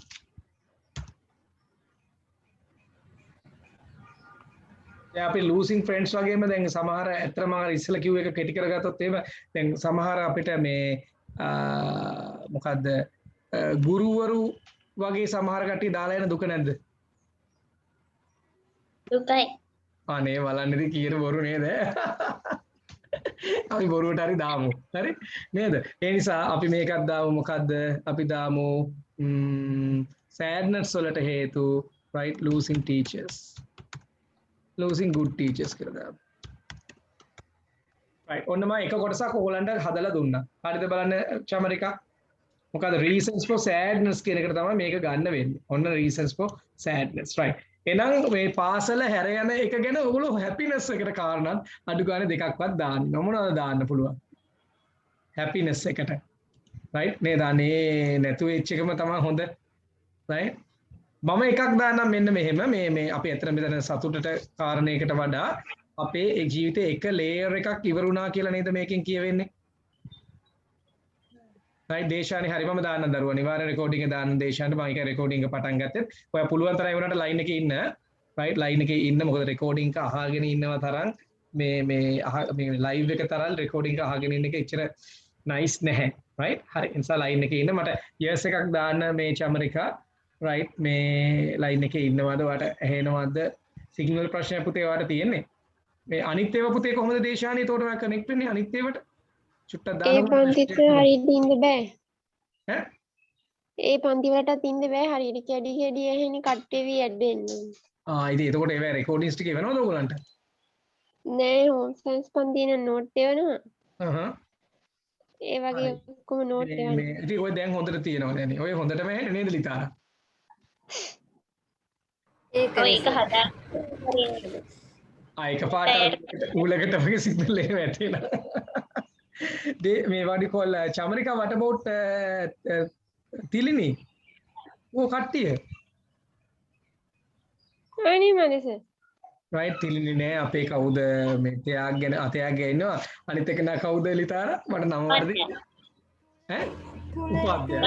දැන් අපි losing friends වගේම දැන් සමහර ඇත්තටම අර ඉස්සෙල්ලා කිව්ව එක කෙටි කරගත්තොත් එහෙම දැන් සමහර අපිට මේ මොකද්ද ගුරුවරු වගේ සමහර කට්ටිය දාලා යන දුක නැද්ද? දුකයි. අනේ බලන්න ඉතින් කීර බොරු නේද? අපි බොරුවට හරි දාමු. හරි? නේද? ඒ නිසා අපි මේකක් දාමු මොකද්ද? අපි දාමු sadness වලට හේතු, right? Losing teachers. Losing good teachers කියලා දාමු. right. ඔන්න මම එක කොටසක් ඕගලන්ට හදලා දුන්නා. හරිද බලන්න චමරිකා? මොකද reasons for sadness කියන එකට තමයි මේක ගන්න වෙන්නේ. ඔන්න reasons for sadness, right? එහෙනම් මේ පාසල හැර යන එක ගැන ඔයගොල්ලෝ happiness එකට කාරණා අඩු ගානේ දෙකක්වත් දාන්න. මොනවද දාන්න පුළුවන්? happiness එකට. right නේද අනේ නැතුව වෙච්ච එකම තමයි හොඳ right මම එකක් දාන්නම් මෙන්න මෙහෙම මේ අපි ඇත්තට මෙතන සතුටට කාරණයකට වඩා අපේ ඒ ජීවිතේ එක ලේයර් එකක් ඉවරුණා කියලා නේද මේකෙන් කියවෙන්නේ right දේශානි හරි මම දාන්න දරුවා අනිවාර්ය රෙකෝඩින් එක දාන්න දේශාන්ට මම ඒක රෙකෝඩින් එක පටන් ගත්තත් ඔයා පුළුවන් තරම් ඒකට ලයින් එකේ ඉන්න right ලයින් එකේ ඉන්න මොකද රෙකෝඩින් එක අහගෙන ඉන්නවා තරම් මේ ලයිව් එක තරම් රෙකෝඩින් එක අහගෙන ඉන්න එක එච්චර නයිස් නැහැ right හරි ඒ නිසා ලයින් එකේ ඉන්න මට යස් එකක් දාන්න මේ චමරිකා right මේ ලයින් එකේ ඉන්නවද ඔයාට ඇහෙනවද සිග්නල් ප්‍රශ්නයක් පුතේ ඔයාට තියෙන්නේ මේ අනිත් ඒවා පුතේ කොහොමද දේශානි එතකොට ඔයා කනෙක්ට් වෙන්නේ අනිත් ඒවට චුට්ටක් දාන්න ඒ පන්තිත් හරියට ඉන්න බෑ. ඈ ඒ පන්ති වලටත් ඉන්න බෑ හරියට කැඩි කැඩි ඇහෙන්නේ කට් වෙවි ඇඩ් වෙන්නේ. ඉතින් එතකොට ඒවා රෙකෝඩින්ස් ටික වෙනවද ඔයගලන්ට නෑ හෝම් සයන්ස් පන්තියේ නම් නෝට් එවනවා. ඒ වගේ ඔක්කොම නෝට් එවනවා. ඉතින් ඔය දැන් හොඳට තියෙනවද නේ ඔය හොඳටම ඇහෙන්නේ නේද ලිතාරා ඒක ඒක හදා ඒක පාට ඌලකට වගේ සිග්නල් එක වැටෙනවා මේ වඩි කොල් චමරිකා what about තිලිනි ඕ කට්ටිය අනේ මනස right තිලිනි නෑ අපේ කවුද මේ තයාග් ගැන අතයාගේ ඉන්නවා අනිත් එක නා කවුද ලිතාරා මට නම වර්ධි ඈ උපාධ්‍යය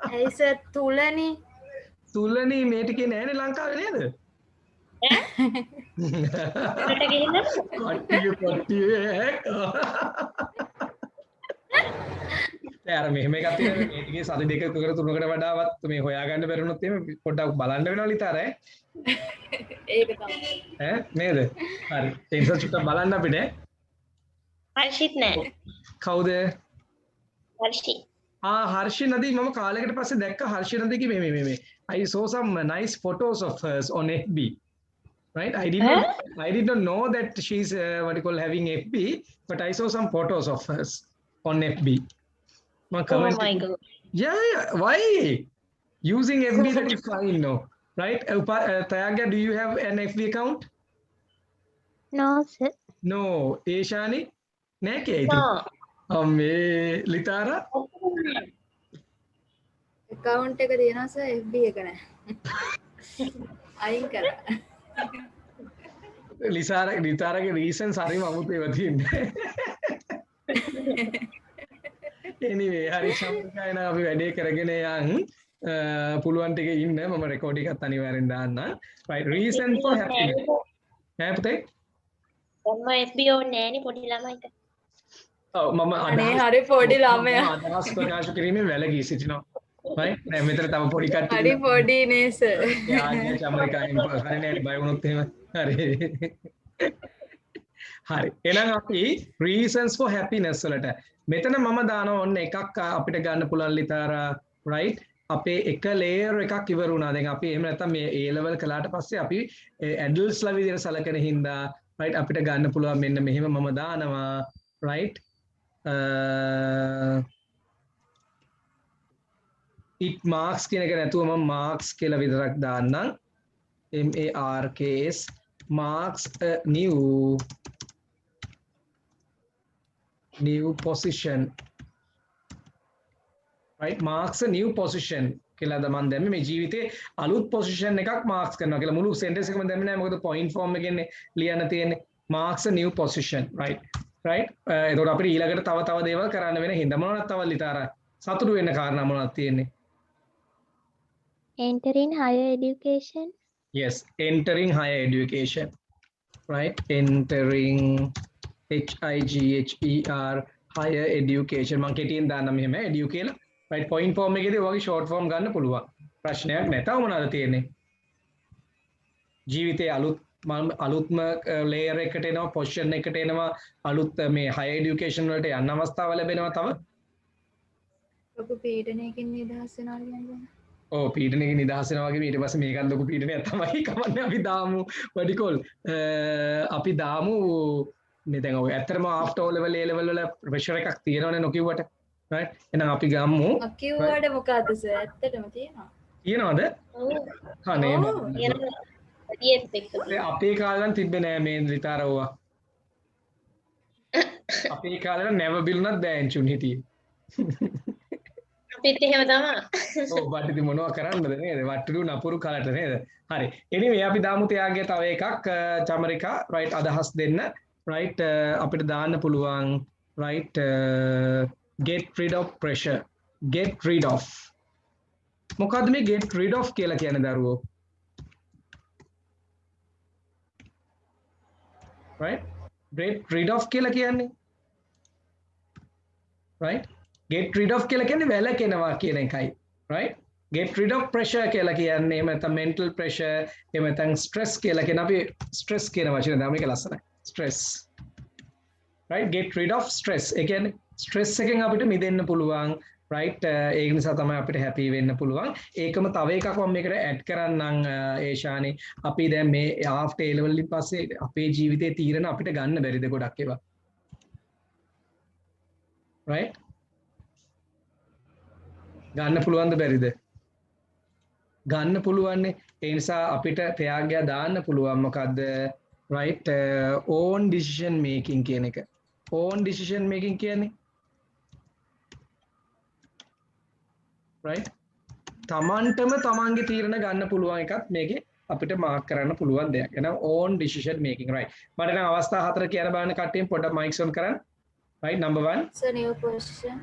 ඇයි සර් තුලනි තුලනි මේ ටිකේ නෑනේ ලංකාවේ නේද රට ගිහින් කට්ටිය අර මෙහෙම එකක් තියෙනවා මේ ටිකේ සති දෙකකට තුනකට වඩාවත් මේ හොයාගන්න බැරිුණොත් එහෙම පොඩ්ඩක් බලන්න වෙනවා ලිතාරා ඒක තමයි ඈ නේද හරි ඒ නිසා චුට්ටක් බලන්න අපිට හර්ෂිත් නෑ කවුද හර්ෂි හර්ෂි නදී මම කාලයකට පස්සේ දැක්ක හර්ෂි නදීගේ මේ I saw some nice photos of hers on FB right I did not know that she's what you call having FB but I saw some photos of hers on FB oh my god yeah why using FB that is fine no right Tayaga do you have an FB account No, sir. no Eshani nake no අම්මේ ලිතාරා account එක තියෙනවා sir FB එක නෑ අයින් කරා ලිතාරගේ reasons හරිම අමුතු ඒවා තියෙන්නේ anyway හරි චම්පිකා එන අපි වැඩේ කරගෙන යන් පුළුවන් ටික ඉන්න මම රෙකෝඩ් එකත් අනිවාර්යෙන් දාන්න right reason for happiness ඈ පුතේ මම FB ඕනේ නෑනේ පොඩි ළමයිට ඔව් මම අනේ හරි පොඩි ළමයා අදහස් ප්‍රකාශ කිරීමෙන් වැළකී සිටිනවා right දැන් මෙතන තව පොඩි කට්ටිය හරි පොඩි නේ සර් යාන්නේ චමරිකායින් හරි නෑ බය වුණොත් එහෙම හරි හරි එහෙනම් අපි reasons for happiness වලට මෙතන මම දානවා ඔන්න එකක් අපිට ගන්න පුළුවන් ලිතාරා right අපේ එක layer එකක් ඉවර වුණා දැන් අපි එහෙම නැත්නම් මේ A level කළාට පස්සේ අපි adults ලා විදිහට සලකන හින්දා right අපිට ගන්න පුළුවන් මෙන්න මෙහෙම මම දානවා right it marks කියන එක නැතුව මම marks කියලා විතරක් දාන්නම් MARKS marks a new position right marks a new position කියලා මම දැම්මේ මේ ජීවිතේ අලුත් position එකක් marks කරනවා කියලා මුළු sentence එකම දැම්මේ නැහැ මොකද point form එකෙන්නේ ලියන්න තියෙන්නේ marks a new position right එතකොට අපිට ඊළඟට තව දේවල් කරන්න වෙන හින්දා මොනවද තව ලිතාරා සතුටු වෙන්න කාරණා මොනවද තියෙන්නේ Entering higher education. yes entering higher education right entering HIGHER higher education මම කෙටියෙන් දාන්නම් මෙහෙම edu කියලා right point form එකේදී ඔයගේ short form ගන්න පුළුවන් ප්‍රශ්නයක් නැතව මොනවද තියෙන්නේ ජීවිතේ අලුත්ම layer එකට එනවා position එකට එනවා අලුත් මේ higher education වලට යන්න අවස්ථාව ලැබෙනවා තව ලොකු පීඩනයකින් නිදහස් වෙනවා කියන්නේ ඕ පීඩනයකින් නිදහස් වෙනවා වගේ ඊට පස්සේ මේකත් ලොකු පීඩනයක් තමයි කවන්නේ අපි දාමු වැඩිකොල් අපි දාමු මේ දැන් ඔය ඇත්තටම after level A level වල pressure එකක් තියෙනවනේ නොකියුවට right එහෙනම් අපි ගමු කිව්වට මොකද්ද සර් ඇත්තටම තියෙනවද අනේ තියෙනවා අපේ කාලේ නම් තිබ්බේ නෑ මේ ලිතාරවවා අපේ කාලේ නම් never bill උනත් දැන් චුන් හිටියේ අපිත් එහෙම තමයි. ඔව් බට් ඉතින් මොනවා කරන්නද නේද? වට්ටු නපුරු කලට නේද? හරි. anyway අපි දාමු එයාගේ තව එකක් චමරිකා right අදහස් දෙන්න. right අපිට දාන්න පුළුවන් right get rid of pressure. Get rid of. මොකද්ද මේ get rid of කියලා කියන්නේ දරුවෝ? right get rid of කියලා කියන්නේ right get rid of කියලා කියන්නේ වැළකෙනවා කියන එකයි right get rid of pressure කියලා කියන්නේ එහෙම නැත්නම් mental pressure එහෙම නැත්නම් stress කියලා කියන අපි stress කියන වචනේ දාමු ඒක ලස්සනයි stress right get rid of stress ඒ කියන්නේ stress එකෙන් අපිට මිදෙන්න පුළුවන් right ඒක නිසා තමයි අපිට happy වෙන්න පුළුවන් ඒකම තව එකක් මම මේකට add කරන්නම් ඒෂානි අපි දැන් මේ after A level ඉන් පස්සේ අපේ ජීවිතේ තීරණ අපිට ගන්න බැරිද ගොඩක් ඒවා right ගන්න පුළුවන්ද බැරිද ගන්න පුළුවන්නේ ඒ නිසා අපිට ත්‍යාගය දාන්න පුළුවන් මොකද්ද right own decision making කියන එක own decision making කියන්නේ right තමන්ටම තමන්ගේ තීරණ ගන්න පුළුවන් එකත් මේකේ අපිට මාක් කරන්න පුළුවන් දෙයක්. එහෙනම් own decision making right. මට නම් අවස්ථා හතර කියන බලන්න කට්ටියන් පොඩ්ඩක් mics on කරන්න. right number 1 So new position,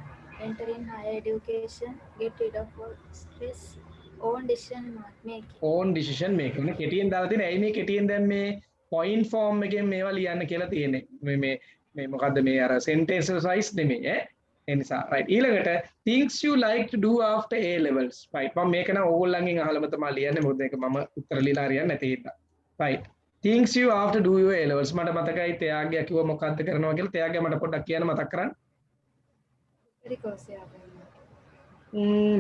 enter in higher education, get rid of all stress, own decision making. own decision making. නේ කෙටියෙන් දාලා තියෙන. ඇයි මේ කෙටියෙන් දැන් මේ point form එකෙන් මේවා ලියන්න කියලා තියෙන්නේ. මේ මොකද්ද මේ අර sentence exercise නෙමෙයි ඈ. ඒ නිසා right ඊළඟට things you like to do after A levels right මම මේක නම් ඕගොල්ලන්ගෙන් අහලම තමයි ලියන්නේ මොකද ඒක මම උත්තර ලියලා හරියන්නේ නැති හින්දා right things you after do your A levels මට මතකයි ත්‍යාගය කිව්ව මොකද්ද කරනවා කියලා ත්‍යාගය මට පොඩ්ඩක් කියන්න මතක් කරන්න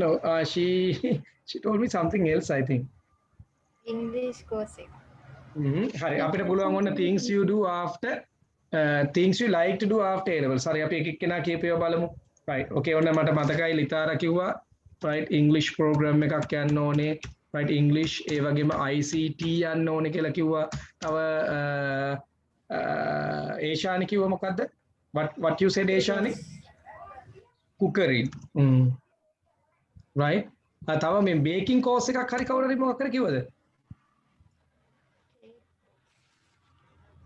no she told me something else I think English course එක හරි අපිට පුළුවන් ඔන්න things you do after things you like to do after A levels හරි අපි එක එක්කෙනා කියපේව බලමු right okay ඔන්න මට මතකයි ලිතාරා කිව්වා right English program එකක් යන්න ඕනේ right English ඒ වගේම ICT යන්න ඕනේ කියලා කිව්වා තව ඒෂානි කිව්වා මොකද්ද what you said ඒෂානි cookery right තව මේ baking course එකක් හරි කවුරු හරි මොකක් හරි කිව්වද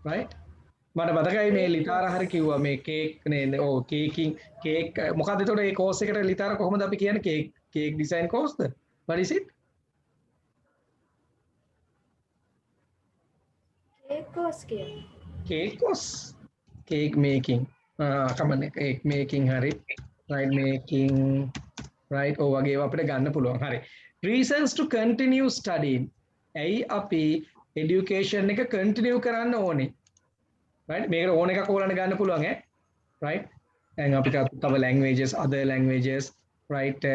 right මට මතකයි මේ ලිතාරා හරි කිව්වා මේ කේක් නේද ඔව් කේකින් කේක් මොකද්ද එතකොට මේ කෝස් එකට ලිතාරා කොහොමද අපි කියන්නේ කේක් ඩිසයින් කෝස්ද what is it cake course කියන්නේ cake course cake making කමන්නේ cake making හරි right making right ඔය වගේ ඒවා අපිට ගන්න පුළුවන් හරි reasons to continue studying ඇයි අපි education එක continue කරන්න ඕනේ right මේකට ඕන එකක් ඕගොල්ලන්ට ගන්න පුළුවන් ඈ right දැන් අපිට තව languages other languages right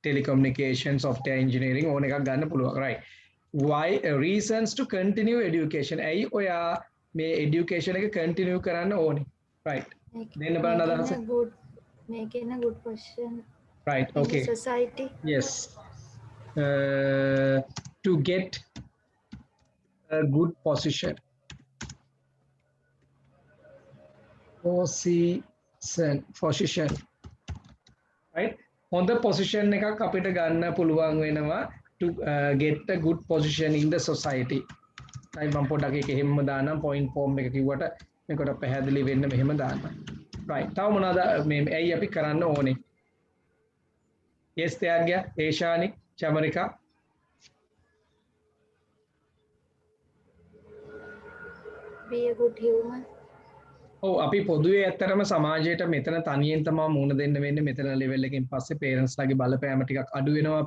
telecommunication software engineering ඕන එකක් ගන්න පුළුවන් right why reasons to continue education ඇයි ඔයා මේ education එක continue කරන්න ඕනේ right දෙන්න බලන්න අදහස making a good position right okay in society yes to get a good position position right හොඳ position එකක් අපිට ගන්න පුළුවන් වෙනවා to get a good position in the society right මම පොඩ්ඩක් ඒක එහෙම දානම් point form එක කිව්වට මේකට පැහැදිලි වෙන්න මෙහෙම දාන්න right තව මොනවාද මේ ඇයි අපි කරන්න ඕනේ yes ත්‍යාග්‍ය ඒෂානි චමරිකා be a good human ඔව් අපි පොදුවේ ඇත්තටම සමාජයට මෙතන තනියෙන් තමයි මුණ දෙන්න වෙන්නේ මෙතන ලෙවල් එකකින් පස්සේ පේරන්ට්ස් ලාගේ බලපෑම ටිකක් අඩු වෙනවා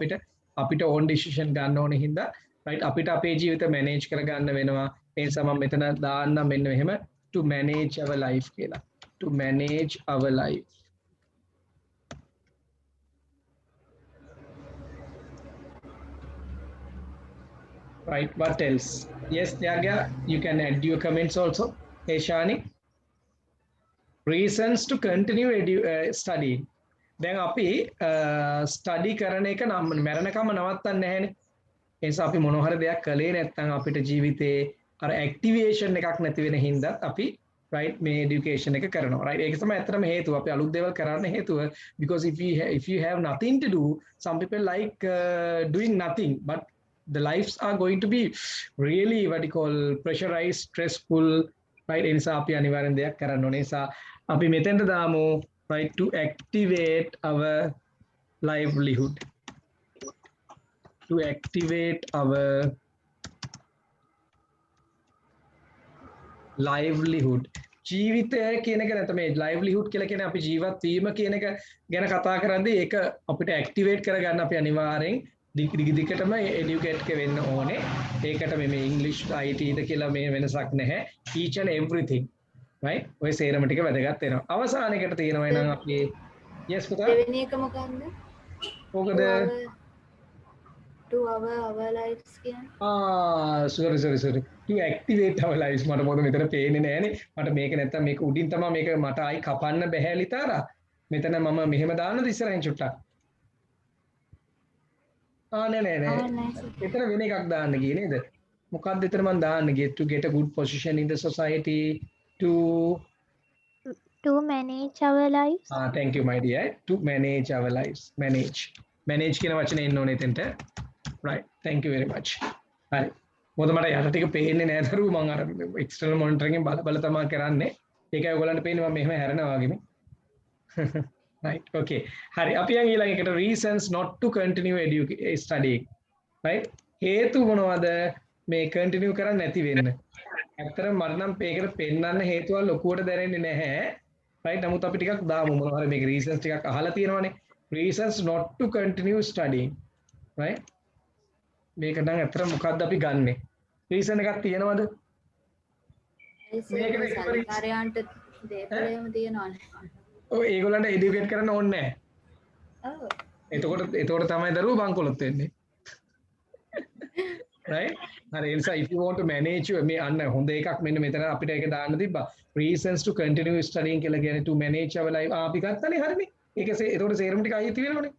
අපිට ඕන් ඩිසිෂන් ගන්න ඕනේ හින්දා රයිට් අපිට අපේ ජීවිත මැනේජ් කරගන්න වෙනවා ඒ නිසා මම මෙතන දාන්නම් මෙන්න මෙහෙම to manage our life කියලා to manage our life right what else yes Tyagya you can add your comments also Eshani reasons to continue study දැන් අපි ස්ටඩි කරන එක නම් මරණකම නවත්තන්නේ නැහැනේ ඒ නිසා අපි මොන හරි දෙයක් කළේ නැත්නම් අපිට ජීවිතේ අර ඇක්ටිවේෂන් එකක් නැති වෙන හින්දා අපි right මේ education එක කරනවා right ඒක තමයි ඇත්තටම හේතුව අපි අලුත් දේවල් කරන්න හේතුව because if you have nothing to do some people like doing nothing but the lives are going to be really what you call pressurized stressful right ඒ නිසා අපි අනිවාර්යෙන් දෙයක් කරන්න ඕනේ නිසා අපි මෙතෙන්ට දාමු right to activate our livelihood to activate our livelihood ජීවිතය කියන එක නැත්නම් මේ livelihood කියලා කියන්නේ අපි ජීවත් වීම කියන එක ගැන කතා කරද්දී ඒක අපිට ඇක්ටිවේට් කරගන්න අපි අනිවාර්යෙන් දිගටම එඩියුකේට් එක වෙන්න ඕනේ. ඒකට මේ ඉංග්‍රීසි IT ද කියලා මේ වෙනසක් නැහැ. each and everything right ඔය සේරම ටික වැදගත් වෙනවා. අවසානයකට තියෙනවා නම් අපි yes පුතා දෙවෙනි එක මොකක්ද? මොකද to our lives කියන්නේ sorry to activate our lives මට මොකද මෙතන පේන්නේ නැහනේ මට මේක නැත්තම් මේක උඩින් තමයි මේක මට ආයි කපන්න බැහැලි තාරා මෙතන මම මෙහෙම දාන්නද ඉස්සරහින් චුට්ටක් නෑ එතන වෙන එකක් දාන්න ගියේ නේද මොකක්ද එතන මම දාන්න ගියේ to get a good position in the society To manage our lives. thank you my dear to manage our lives manage කියන වචනේ එන්න ඕනේ එතෙන්ට right thank you very much හරි මොකද මට යට ටික පේන්නේ නැහැ දරුවෝ මම අර එක්ස්ටර්නල් මොනිටරින් එකෙන් බල තමයි කරන්නේ ඒකයි ඔයගොල්ලන්ට පේන්නේ මම මෙහෙම හැරෙනවා වගේනේ right okay hari අපි යන් ඊළඟ එකට reasons not to continue studying right හේතු මොනවද මේ continue කරන්න නැති වෙන්න ඇත්තටම මට නම් මේකට පෙන්නන්න හේතුවල් ලොකුවට දැනෙන්නේ නැහැ right නමුත් අපි ටිකක් දාමු මොනවා හරි මේක reasons ටිකක් අහලා තියෙනවානේ reasons not to continue studying right මේක නම් ඇත්තට මොකද්ද අපි ගන්නෙ reason එකක් තියෙනවද මේක සල්කාරයන්ට දේපලයම තියෙනවනේ ඔය ඒගොල්ලන්ට එඩියුකේට් කරන්න ඕනේ ඔව් එතකොට තමයි දරුවෝ බංකොලොත් වෙන්නේ right හරි ඒ නිසා if you want to manage මේ අන්න හොඳ එකක් මෙන්න මෙතන අපිට ඒක දාන්න තිබ්බා reasons to continue studying කියලා කියන්නේ to manage our life අපි ගත්තනේ හරිනේ ඒක ඒතකොට සේරම ටික අයිති වෙනවනේ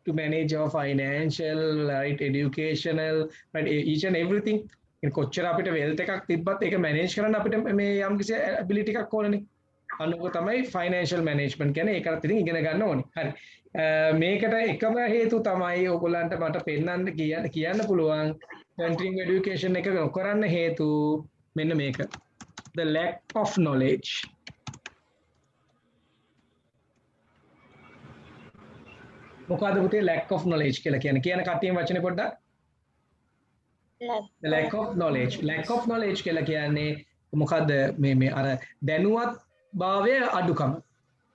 to manage our financial right educational right each and everything in කොච්චර අපිට wealth එකක් තිබ්බත් ඒක manage කරන්න අපිට මේ යම් කිසි ability එකක් ඕනනේ අනුක තමයි financial management කියන්නේ ඒකත් ඉතින් ඉගෙන ගන්න ඕනේ හරි මේකට එකම හේතු තමයි ඔයගොල්ලන්ට මට පෙන්නන්න කියන්න පුළුවන් continuing education එක කරන්න හේතු මෙන්න මේක the lack of knowledge මොකද්ද පුතේ lack of knowledge කියලා කියන්නේ කියන කට්ටියම වචනේ පොඩ්ඩක් the lack of knowledge කියලා කියන්නේ මොකද්ද මේ අර දැනුවත් භාවය අඩුකම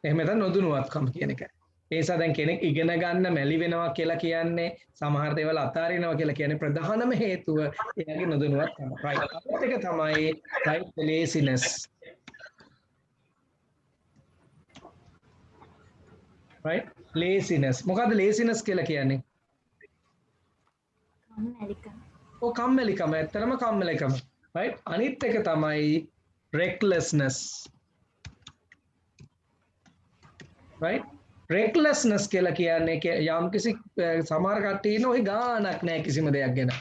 එහෙම නැත්නම් නොදැනුවත්කම කියන එක ඒ නිසා දැන් කෙනෙක් ඉගෙන ගන්න මැලි වෙනවා කියලා කියන්නේ සමහර දේවල් අතාරිනවා කියලා කියන්නේ ප්‍රධානම හේතුව එයාගේ නොදැනුවත්කම right ඒක තමයි right laziness right laziness මොකද්ද laziness කියලා කියන්නේ කම්මැලිකම ඇත්තටම කම්මැලිකම right අනිත් එක තමයි recklessness right recklessness කියලා කියන්නේ යම්කිසි සමහර කට්ටිය ඉන්න ඔය ගානක් නැහැ කිසිම දෙයක් ගැන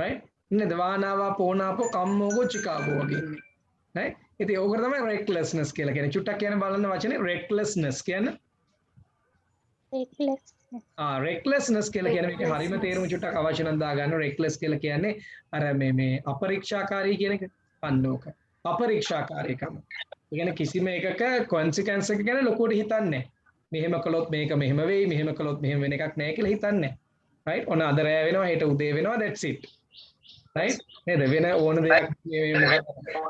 right නේද වානාවා පෝනාපෝ කම්මෝගෝ චිකාගෝ වගේ right ඉතින් ඕකට තමයි recklessness කියලා කියන්නේ චුට්ටක් කියන බලන්න වචනේ recklessness කියන්නේ recklessness කියලා කියන්නේ මේක හරිම තේරුම චුට්ටක් අවශ්‍ය නම් දාගන්න reckless කියලා කියන්නේ අර මේ අපරීක්ෂාකාරී කියන එක පන්නෝක අපරීක්ෂාකාරීකම. ඒ කියන්නේ කිසිම එකක consequence එක ගැන ලොකුවට හිතන්නේ නැහැ. මෙහෙම කළොත් මේක මෙහෙම වෙයි මෙහෙම කළොත් මෙහෙම වෙන එකක් නැහැ කියලා හිතන්නේ නැහැ. right ඔන්න අද රැ වෙනවා හෙට උදේ වෙනවා that's it. right නේද වෙන ඕන දෙයක් මේ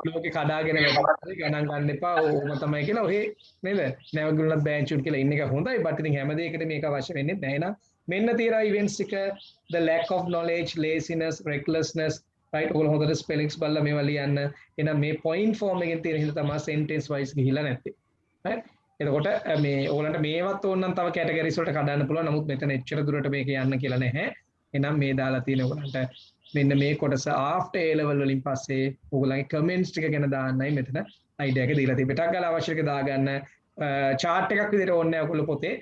ලෝකේ කඩාගෙන වැටෙන්නේ ගණන් ගන්න එපා ඕම තමයි කියලා ඔහේ නේද නැවගුණත් බෑන්චුන් කියලා ඉන්න එක හොඳයි but ඉතින් හැම දෙයකට මේක අවශ්‍ය වෙන්නේ නැහැ නේද මෙන්න තියෙනවා events එක the lack of knowledge laziness recklessness right ඔයගොල්ලෝ හොඳට spellings බලලා මේවා ලියන්න එහෙනම් මේ point form එකෙන් තියෙන හින්දා තමයි sentence wise ගිහිලා නැත්තේ right එතකොට මේ ඕගොල්ලන්ට මේවත් ඕන නම් තව categories වලට කඩන්න පුළුවන් නමුත් මෙතන එච්චර දුරට මේක යන්න කියලා නැහැ එහෙනම් මේ දාලා තියෙන ඔයගොල්ලන්ට මෙන්න මේ කොටස after A level වලින් පස්සේ ඔයගොල්ලන්ගේ comments ටික ගැන දාන්නයි මෙතන idea එක දීලා තියෙන්නේ. ටක් ගාලා අවශ්‍ය එක දාගන්න chart එකක් විදිහට ඕනේ නැහැ ඔයගොල්ලෝ පොතේ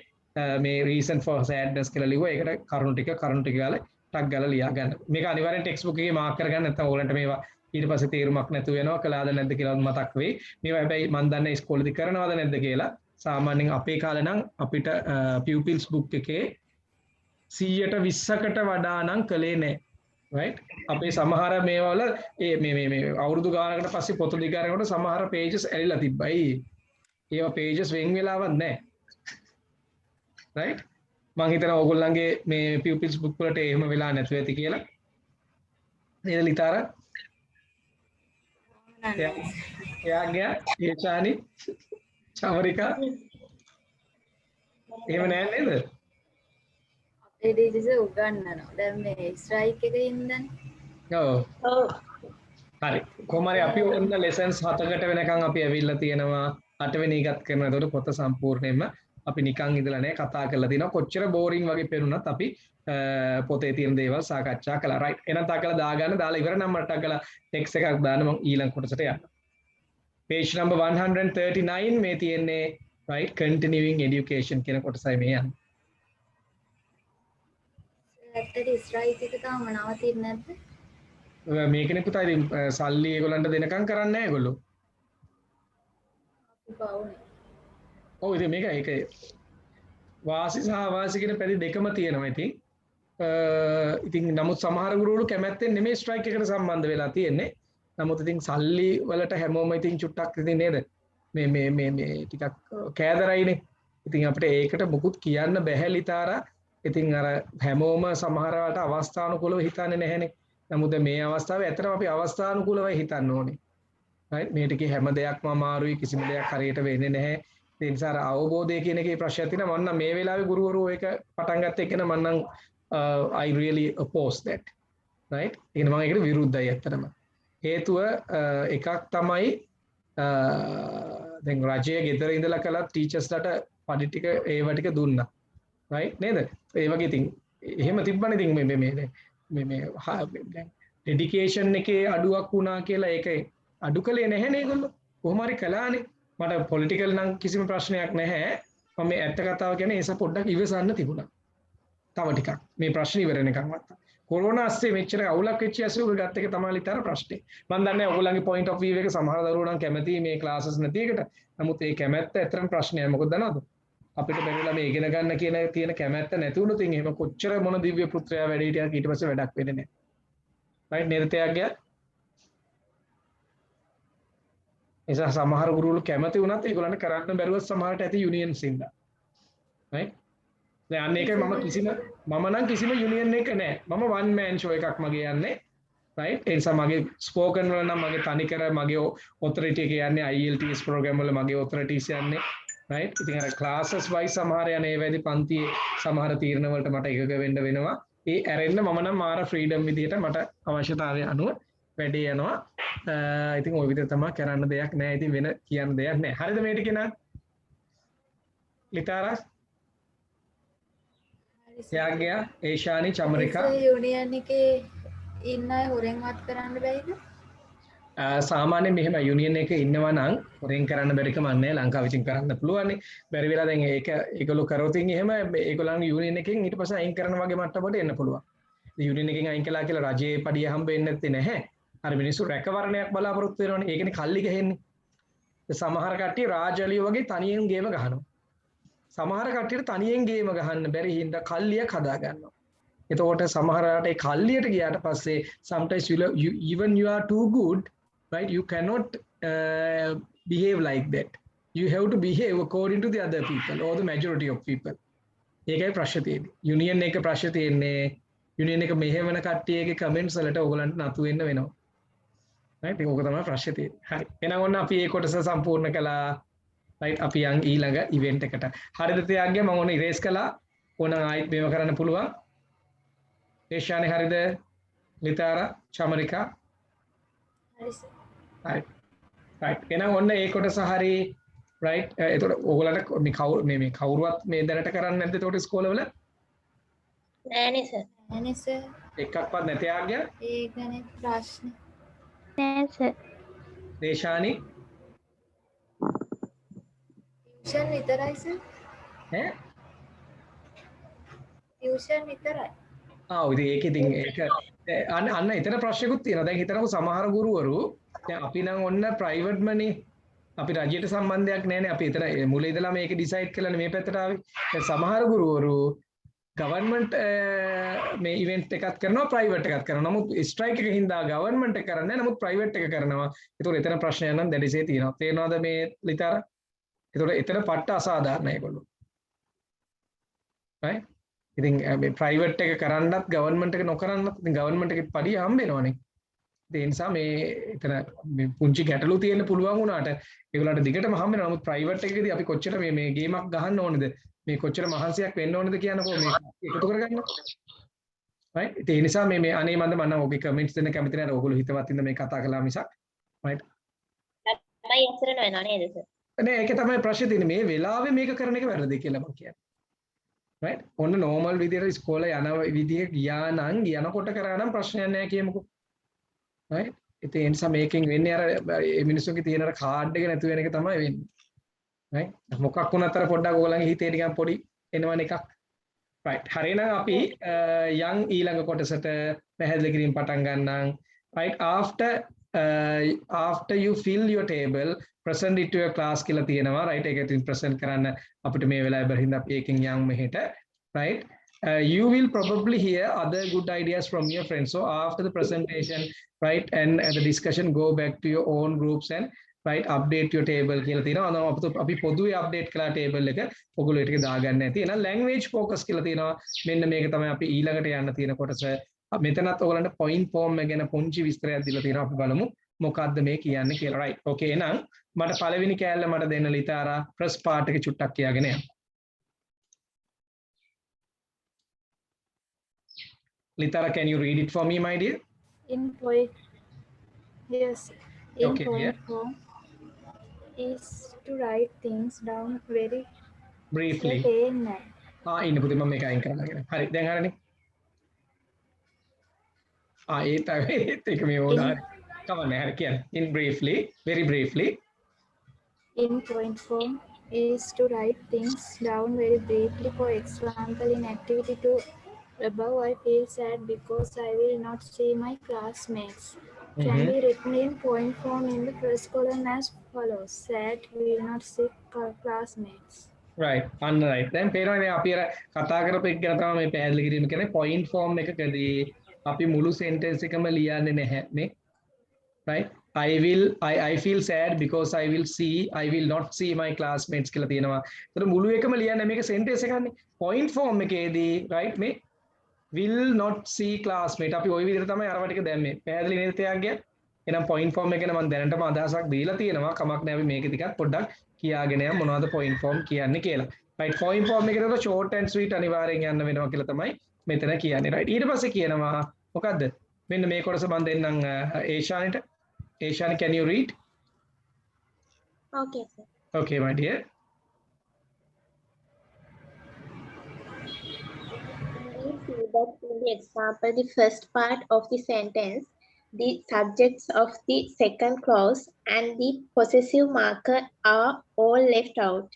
මේ reason for sadness කියලා ලිව්වා. ඒකට කරුණු ටික ගාලා ටක් ගාලා ලියා ගන්න. මේක අනිවාර්යෙන් text book එකේ mark කරගන්න නැත්නම් ඔයගොල්ලන්ට මේවා ඊට පස්සේ තේරුමක් නැතු වෙනවා කළාද නැද්ද කියලා මතක් වෙයි. මේවා හැබැයි මම දන්නේ ඉස්කෝලේදී කරනවද නැද්ද කියලා. සාමාන්‍යයෙන් අපේ කාලේ නම් අපිට pupils book එකේ 120කට වඩා නම් කළේ නැහැ. right? අපේ සමහර මේවා වල මේ අවුරුදු ගානකට පස්සේ පොත දිගාරනකොට සමහර pages ඇරිලා තිබ්බයි. ඒවා pages වෙන් වෙලාවක් නැහැ. right? මං හිතනවා ඕගොල්ලන්ගේ මේ pupils book වලට එහෙම වෙලා නැතුව ඇති කියලා. නේද ලිතාර? එයාගේ ඒචානි චමරිකා එහෙම නෑ නේද? අපේ ඩීජේ උගන්වනවා. දැන් මේ ස්ට්‍රයික් එකේ ඉඳන්. ඔව්. ඔව්. හරි. කොහමරි අපි ඔන්න lessons 7කට වෙනකන් අපි ඇවිල්ලා තියෙනවා. 8 වෙනි එකත් කරනවා. ඒකට පොත සම්පූර්ණයෙන්ම අපි නිකන් ඉඳලා නෑ කතා කරලා දිනවා. කොච්චර බෝරින් වගේ පේනුණත් අපි පොතේ තියෙන දේවල් සාකච්ඡා කළා. right. එහෙනම් තාකලා දාගන්න දාලා ඉවර නම් මට තාකලා text එකක් දාන්න මම ඊළඟ කොටසට යන්න. page number 139 මේ තියෙන්නේ right continuing education කියන කොටසයි මේ යන්නේ. ඇත්තට ස්ට්‍රයික් එක තාම නවතින්නේ නැද්ද? මේකනේ පුතා ඉතින් සල්ලි ඒගොල්ලන්ට දෙනකම් කරන්නේ නැහැ ඒගොල්ලෝ. අපි බවුනේ. ඔව් ඉතින් මේක ඒක වාසි සහ අවාසි කියන පැති දෙකම තියෙනවා ඉතින්. ඉතින් නමුත් සමහර ගුරුවරු කැමැත්තෙන් නෙමෙයි ස්ට්‍රයික් එකට සම්බන්ධ වෙලා තියෙන්නේ. නමුත් ඉතින් සල්ලි වලට හැමෝම ඉතින් චුට්ටක් ඉතින් නේද? මේ ටිකක් කෑදරයිනේ. ඉතින් අපිට ඒකට මුකුත් කියන්න බැහැ ලිතාරා. ඉතින් අර හැමෝම සමහරවට අවස්ථානුකූලව හිතන්නේ නැහැනේ. නමුත් මේ අවස්ථාවේ ඇත්තටම අපි අවස්ථානුකූලවයි හිතන්න ඕනේ. right මේ ටිකේ හැම දෙයක්ම අමාරුයි කිසිම දෙයක් හරියට වෙන්නේ නැහැ. ඒ නිසා අර අවබෝධය කියන එකේ ප්‍රශ්නයක් තියෙනවා. මම නම් මේ වෙලාවේ ගුරුවරු ඒක පටන් ගත්ත එක නම් මම නම් I really oppose that. right? ඒ කියන්නේ මම ඒකට විරුද්ධයි ඇත්තටම. හේතුව එකක් තමයි දැන් රජයේ ගෙදර ඉඳලා කළා ටීචර්ස්ලාට පඩි ටික ඒව ටික දුන්නා. right නේද? ඒ වගේ ඉතින් එහෙම තිබ්බනේ ඉතින් මේ ඩෙඩිකේෂන් එකේ අඩුවක් වුණා කියලා ඒක අඩු කළේ නැහැ නේ ඒගොල්ලෝ. කොහොම හරි කළානේ. මට පොලිටිකල් නම් කිසිම ප්‍රශ්නයක් නැහැ. මම මේ ඇත්ත කතාව කියන්නේ ඒස පොඩ්ඩක් ඉවසන්න තිබුණා. තව ටිකක් මේ ප්‍රශ්න ඉවර වෙනකන් වත්තා. කොරෝනා ඇස්සේ මෙච්චර අවුලක් වෙච්ච ඇස්සේ ඔය ගත්ත එක තමයි ලිතර ප්‍රශ්නේ. මම දන්නේ ඔයගොල්ලන්ගේ point of view එක සමහර දරුවෝ නම් කැමති මේ classes නැති එකට. නමුත් ඒ කැමැත්ත ඇත්තටම ප්‍රශ්නයක්. මොකද දන්නවද? අපිට බැරිලා මේ ඉගෙන ගන්න කියන තියෙන කැමැත්ත නැති වුණොත් එහෙම කොච්චර මොන දිව්‍ය පුත්‍රයා වැඩ හිටියක් ඊට පස්සේ වැඩක් වෙන්නේ නැහැ. right නේද තෑග්ගය? නිසා සමහර ගුරුවරු කැමති වුණත් ඒගොල්ලන්ට කරන්න බැරුව සමහරට ඇති යුනියන්ස් ඉඳලා. right? දැන් අන්න ඒකයි මම නම් කිසිම යුනියන් එක නැහැ. මම one man show එකක් මගේ යන්නේ. right? ඒ නිසා මගේ ස්පෝකන් වල නම් මගේ තනිකර මගේ ඔතොරිටි එක යන්නේ IELTS ප්‍රෝග්‍රෑම් වල මගේ ඔතොරිටිස් යන්නේ. right? ඉතින් අර classes wise සමහර යන ඒ වැඩි පන්තියේ සමහර තීරණ වලට මට එකග වෙන්න වෙනවා. ඒ ඇරෙන්න මම නම් මාර ෆ්‍රීඩම් විදියට මට අවශ්‍යතාවය අනුව වැඩේ යනවා. ඉතින් ওই විදිහට තමයි කරන්න දෙයක් නැහැ. ඉතින් වෙන කියන්න දෙයක් නැහැ. හරිද මේ ටික නා? ලිතාරා ත්‍යාගය ඒෂානි චමරිකා යුනියන් එකේ ඉන්න අය හොරෙන්වත් කරන්න බැයිද? සාමාන්‍යයෙන් මෙහෙම යුනියන් එකේ ඉන්නවා නම් හොරෙන් කරන්න බැරි කමක් නැහැ. ලංකාවේ ඉතින් කරන්න පුළුවන්. බැරි වෙලා දැන් ඒගොල්ලෝ කරොත් එහෙම ඒගොල්ලන් යුනියන් එකෙන් ඊට පස්සේ අයින් කරන වගේ මට්ටමකට එන්න පුළුවන්. යුනියන් එකෙන් අයින් කළා කියලා රජයේ පඩිය හම්බ වෙන්නේ නැත්තේ නැහැ. අර මිනිස්සු රැකවරණයක් බලාපොරොත්තු වෙනවනේ. ඒකනේ කල්ලි ගහන්නේ. සමහර කට්ටිය රාජලිය වගේ තනියෙන් ගේම ගහනවා. සමහර කට්ටියට තනියෙන් ගේම ගහන්න බැරි හින්දා කල්ලියක් හදා ගන්නවා. එතකොට සමහරකට ඒ කල්ලියට ගියාට පස්සේ sometimes even you are too good, right? You cannot behave like that. You have to behave according to the other people or the majority of people. ඒකයි ප්‍රශ්නේ තියෙන්නේ. යුනියන් එක ප්‍රශ්නේ තියෙන්නේ. යුනියන් එක මෙහෙවන කට්ටියගේ කමෙන්ට්ස් වලට ඕගලන්ට නතු වෙන්න වෙනවා. right? ඒක තමයි ප්‍රශ්නේ තියෙන්නේ. හරි. එහෙනම් ඔන්න අපි මේ කොටස සම්පූර්ණ කළා. right? අපි යන් ඊළඟ ඉවෙන්ට් එකට. හරිද තියාග්ගේ මම ඔන්න ඉරේස් කළා. ඕනනම් ආයිත් මේව කරන්න පුළුවන්. ඒෂානේ හරිද? ලිතාරා චමරිකා හරි සර්. right. right. එහෙනම් ඔන්න ඒ කොටස හරි right. එතකොට ඕගලන්ට මේ කවුරුවත් මේ දැනට කරන්නේ නැද්ද එතකොට ඉස්කෝලවල? නෑනේ සර්. නෑනේ සර්. එකක්වත් නැති ආග්‍ය? ඒකනේ ප්‍රශ්නේ. නෑ සර්. දේශානි ටියුෂන් විතරයි සර්. ඈ? ටියුෂන් විතරයි. ඉතින් ඒක අන්න එතන ප්‍රශ්නකුත් තියෙනවා. දැන් හිතනකො සමහර ගුරුවරු දැන් අපි නම් ඔන්න ප්‍රයිවට් මනේ අපි රජයට සම්බන්ධයක් නැහැනේ. අපි එතන මුල ඉඳලා මේක ඩිසයිඩ් කරලානේ මේ පැත්තට ආවේ. දැන් සමහර ගුරුවරු ගවර්න්මන්ට් මේ ඉවෙන්ට් එකක් කරනවා ප්‍රයිවට් එකක් කරනවා. නමුත් ස්ට්‍රයික් එක හින්දා ගවර්න්මන්ට් එක කරන්නේ නැහැ. නමුත් ප්‍රයිවට් එක කරනවා. ඒතකොට එතන ප්‍රශ්නයක් නම් දැඩිසේ තියෙනවා. තේරෙනවද මේ ලිතාර? ඒතකොට එතන පට්ට අසාධාරණයි ඒගොල්ලෝ. right? ඉතින් මේ ප්‍රයිවට් එක කරන්නත් ගවර්න්මන්ට් එක නොකරන්නත් ඉතින් ගවර්න්මන්ට් එකේ පඩිය හම්බ වෙනවනේ. ඒ නිසා මේ එතන මේ පුංචි ගැටලු තියෙන්න පුළුවන් වුණාට ඒගොල්ලන්ට දිගටම හම්බ වෙනවා. නමුත් ප්‍රයිවට් එකකදී අපි කොච්චර මේ ගේමක් ගහන්න ඕනේද? මේ කොච්චර මහන්සියක් වෙන්න ඕනේද කියනකො මේ එකතු කරගන්න. right? ඒ නිසා මේ අනේ මම ඔබේ කමෙන්ට්ස් දෙන්න කැමති නැහැ. ඔයගොල්ලෝ හිතවත් ඉඳ මේ කතා කළා මිසක්. right? තමයි අසරණ වෙනව නේද සර්? නේ ඒක තමයි ප්‍රශ්නේ තියෙන්නේ. මේ වෙලාවේ මේක කරන එක වැරදි කියලා මම කියන්නේ. right? ඔන්න normal විදියට ඉස්කෝලේ යන විදිය ගියා නම් යනකොට කරා නම් ප්‍රශ්නයක් නැහැ කියමුකෝ. right? ඒ නිසා මේකෙන් වෙන්නේ අර මේ මිනිස්සුන්ගේ තියෙන අර කාඩ් එක නැති වෙන එක තමයි වෙන්නේ. right? මොකක් වුණත් අර පොඩ්ඩක් ඔයගොල්ලන්ගේ හිතේ නිකන් පොඩි එනවන එකක්. right? හරිනම් අපි යන් ඊළඟ කොටසට පැහැදිලි කිරීම පටන් ගන්නම්. right? after you fill your table present it to your class කියලා තියෙනවා. right? ඒක ඉතින් present කරන්න අපිට මේ වෙලාවේ බැරිඳ අපි ඒකෙන් යන් මෙහෙට. right? You will probably hear other good ideas from your friends. So after the presentation, right, and the discussion, go back to your own groups and right update your table කියලා තියෙනවා. අපි පොදුවේ update කළා table එක. ඔයගොල්ලෝ ඒක දාගන්න ඇති. එහෙනම් language focus කියලා තියෙනවා. මෙන්න මේක තමයි අපි ඊළඟට යන්න තියෙන කොටස. මෙතනත් ඔයගලන්ට point form එක ගැන පුංචි විස්තරයක් දීලා තියෙනවා. අපි බලමු මොකක්ද මේ කියන්නේ කියලා. right. okay එහෙනම් මට පළවෙනි කෑල්ල මට දෙන්න ලිතාරා first part එක චුට්ටක් කියාගෙන යන්න. Litara, can you read it for me, my dear? In point, yes. In Okay, point yeah. form is to write things down very Briefly. slowly. ඉන්න පුතේ මම මේක අයින් කරලාගෙන. හරි. දැන් හරිනේ. ඒ තමයි ඒක මේ ඕදාර. Come on, හරි කියන්න. In briefly, very briefly. In point form is to write things down very briefly. For example, in activity 2 above, I feel sad because I will not see my classmates. Can be written in point form in the first column as follows. Sad, will not see classmates. Right. අන්න right. දැන් පේනවනේ අපි අර කතා කරපු එක ගැන තමයි මේ පැහැදිලි කිරීම කියන්නේ point form එකකදී අපි මුළු sentence එකම ලියන්නේ නැහැ නේ. Right? I feel sad because I will not see my classmates කියලා තියෙනවා. ඒතර මුළු එකම ලියන්නේ මේක sentence එකක්නේ. point form එකේදී right මේ will not see classmate අපි ওই විදිහට තමයි අරව ටික දැම්මේ. පැහැදිලි නේද තේයන්ගේ? එහෙනම් point form එක ගැන මම දැනටම අදහසක් දීලා තියෙනවා. කමක් නැහැ අපි මේක ටිකක් පොඩ්ඩක් කියාගෙන යමු මොනවද point form කියන්නේ කියලා. right point form එකේදී short and sweet අනිවාර්යෙන් යන්න වෙනවා කියලා තමයි මෙතන කියන්නේ. right ඊට පස්සේ කියනවා මොකද්ද? මෙන්න මේ කොටස මම දෙන්නම් ඒෂානිට. ඒෂානි, can you read? Okay, sir. Okay, my dear. We see that in the example, the first part of the sentence, the subjects of the second clause and the possessive marker are all left out.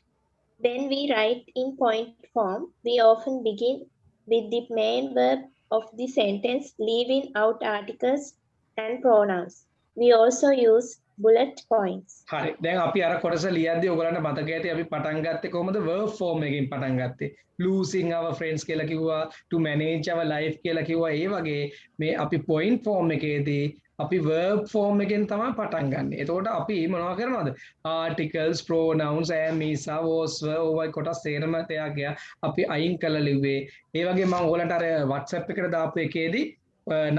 When we write in point form, we often begin with the main verb of the sentence, leaving out articles and pronouns. We also use bullet points. හරි. දැන් අපි අර කොටස ලියද්දී ඔයගලන්ට මතක ඇති අපි පටන් ගත්තේ කොහොමද? verb form එකකින් පටන් ගත්තේ. losing our friends කියලා කිව්වා, to manage our life කියලා කිව්වා. ඒ වගේ මේ අපි point form එකේදී අපි verb form එකෙන් තමයි පටන් ගන්නෙ. එතකොට අපි මොනවා කරනවද? articles, pronouns, am, is, was, were ඔය කොටස් තේරම තයාගියා අපි අයින් කරලා ලිව්වේ. ඒ වගේ මම ඔයගලන්ට අර WhatsApp එකට දාපු එකේදී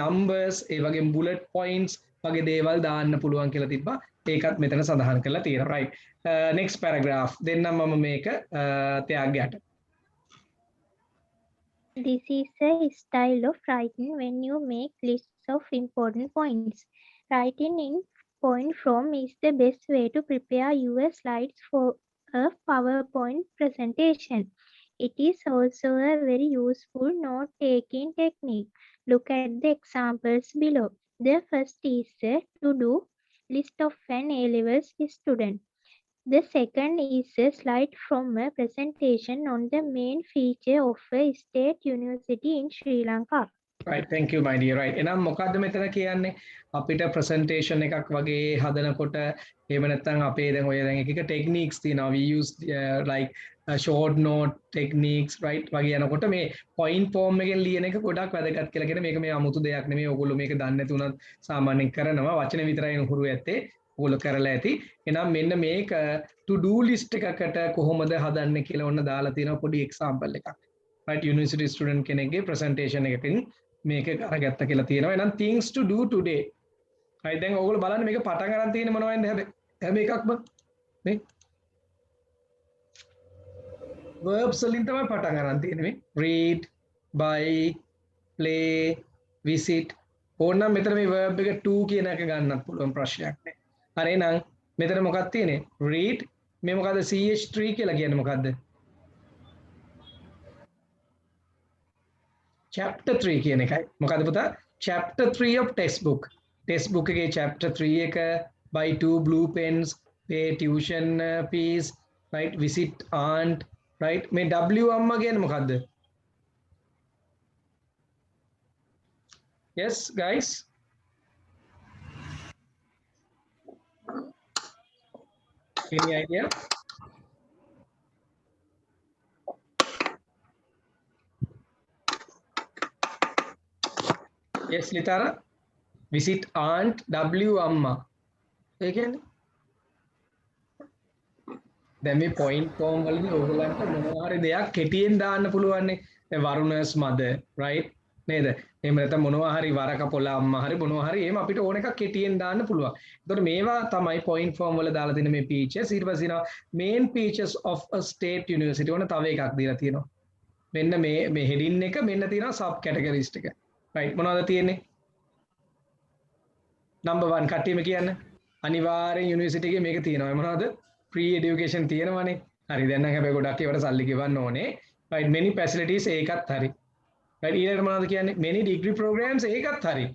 numbers ඒ වගේ bullet points වගේ දේවල් දාන්න පුළුවන් කියලා තිබ්බා. ඒකත් මෙතන සඳහන් කරලා තියෙනවා. right. next paragraph දෙන්නම් මම මේක තයාගයට. This is a style of writing when you make lists of important points. Writing in point form is the best way to prepare your slides for a PowerPoint presentation. It is also a very useful note-taking technique. Look at the examples below. The first is a to-do list of an A-levels student. The second is a slide from a presentation on the main feature of a state university in Sri Lanka. right, thank you my dear. Right, එහෙනම් මොකද්ද මෙතන කියන්නේ අපිට presentation එකක් වගේ හදනකොට එහෙම නැත්නම් අපේ දැන් ඔය දැන් එක techniques තියෙනවා we use like short note techniques right වගේ යනකොට මේ point form එකෙන් ලියන එක ගොඩක් වැදගත් කියලා කියන මේක මේ අමුතු දෙයක් නෙමෙයි ඕගොල්ලෝ මේක දන්නේ නැති උනත් සාමාන්‍යයෙන් කරනවා වචන විතරයි උහුරු ඇත්තේ ඕගොල්ලෝ කරලා ඇති එහෙනම් මෙන්න මේක to do list එකකට කොහොමද හදන්නේ කියලා ඔන්න දාලා තියෙනවා පොඩි example එකක් right university student කෙනෙක්ගේ presentation එකකින් මේක අරගත්ත කියලා තියෙනවා එහෙනම් things to do today right දැන් ඕගොල්ලෝ බලන්න මේක පටන් ගන්න තියෙන්නේ මොනවද හැම එකක්ම මේ verbs වලින් තමයි පටන් ගන්න තියෙන්නේ මේ read buy play visit ඕනනම් මෙතන මේ verb එක to කියන එක ගන්නත් පුළුවන් ප්‍රශ්නයක් නෑ හරි එහෙනම් මෙතන මොකක්ද තියෙන්නේ read මේ මොකද්ද ch3 කියලා කියන්නේ මොකද්ද chapter 3 කියන එකයි මොකද්ද පුතා chapter 3 of textbook එකේ chapter 3 එක buy 2 blue pens pay tuition fees right visit aunt right මේ w අම්මා කියන්නේ මොකද්ද yes guys any idea yes Litara visit aunt w amma ඒ කියන්නේ දැන් මේ point form වලදී ඕගොල්ලන්ට මොනවා හරි දෙයක් කෙටියෙන් දාන්න පුළුවන් නේ දැන් වරුණස් mother right නේද එහෙම නැත්නම් මොනවා හරි වරක පොළ අම්මා හරි මොනවා හරි එහෙම අපිට ඕන එකක් කෙටියෙන් දාන්න පුළුවන් එතකොට මේවා තමයි point form වල දාලා තියෙන මේ features ඊට පස්සේ ඉනවා main features of a state university ඕන තව එකක් දීලා තියෙනවා මෙන්න මේ heading එක මෙන්න තියෙනවා sub categories ටික right මොනවද තියෙන්නේ number 1 කට්ටියම කියන්න අනිවාර්යෙන් යුනිවර්සිටි එකේ මේක තියෙනවා මොනවද free education තියෙනවනේ හරි දැන් නම් හැබැයි ගොඩක් ඒවට සල්ලි ගෙවන්න ඕනේ right many facilities ඒකත් හරි right ඊළඟට මොනවද කියන්නේ many degree programs ඒකත් හරි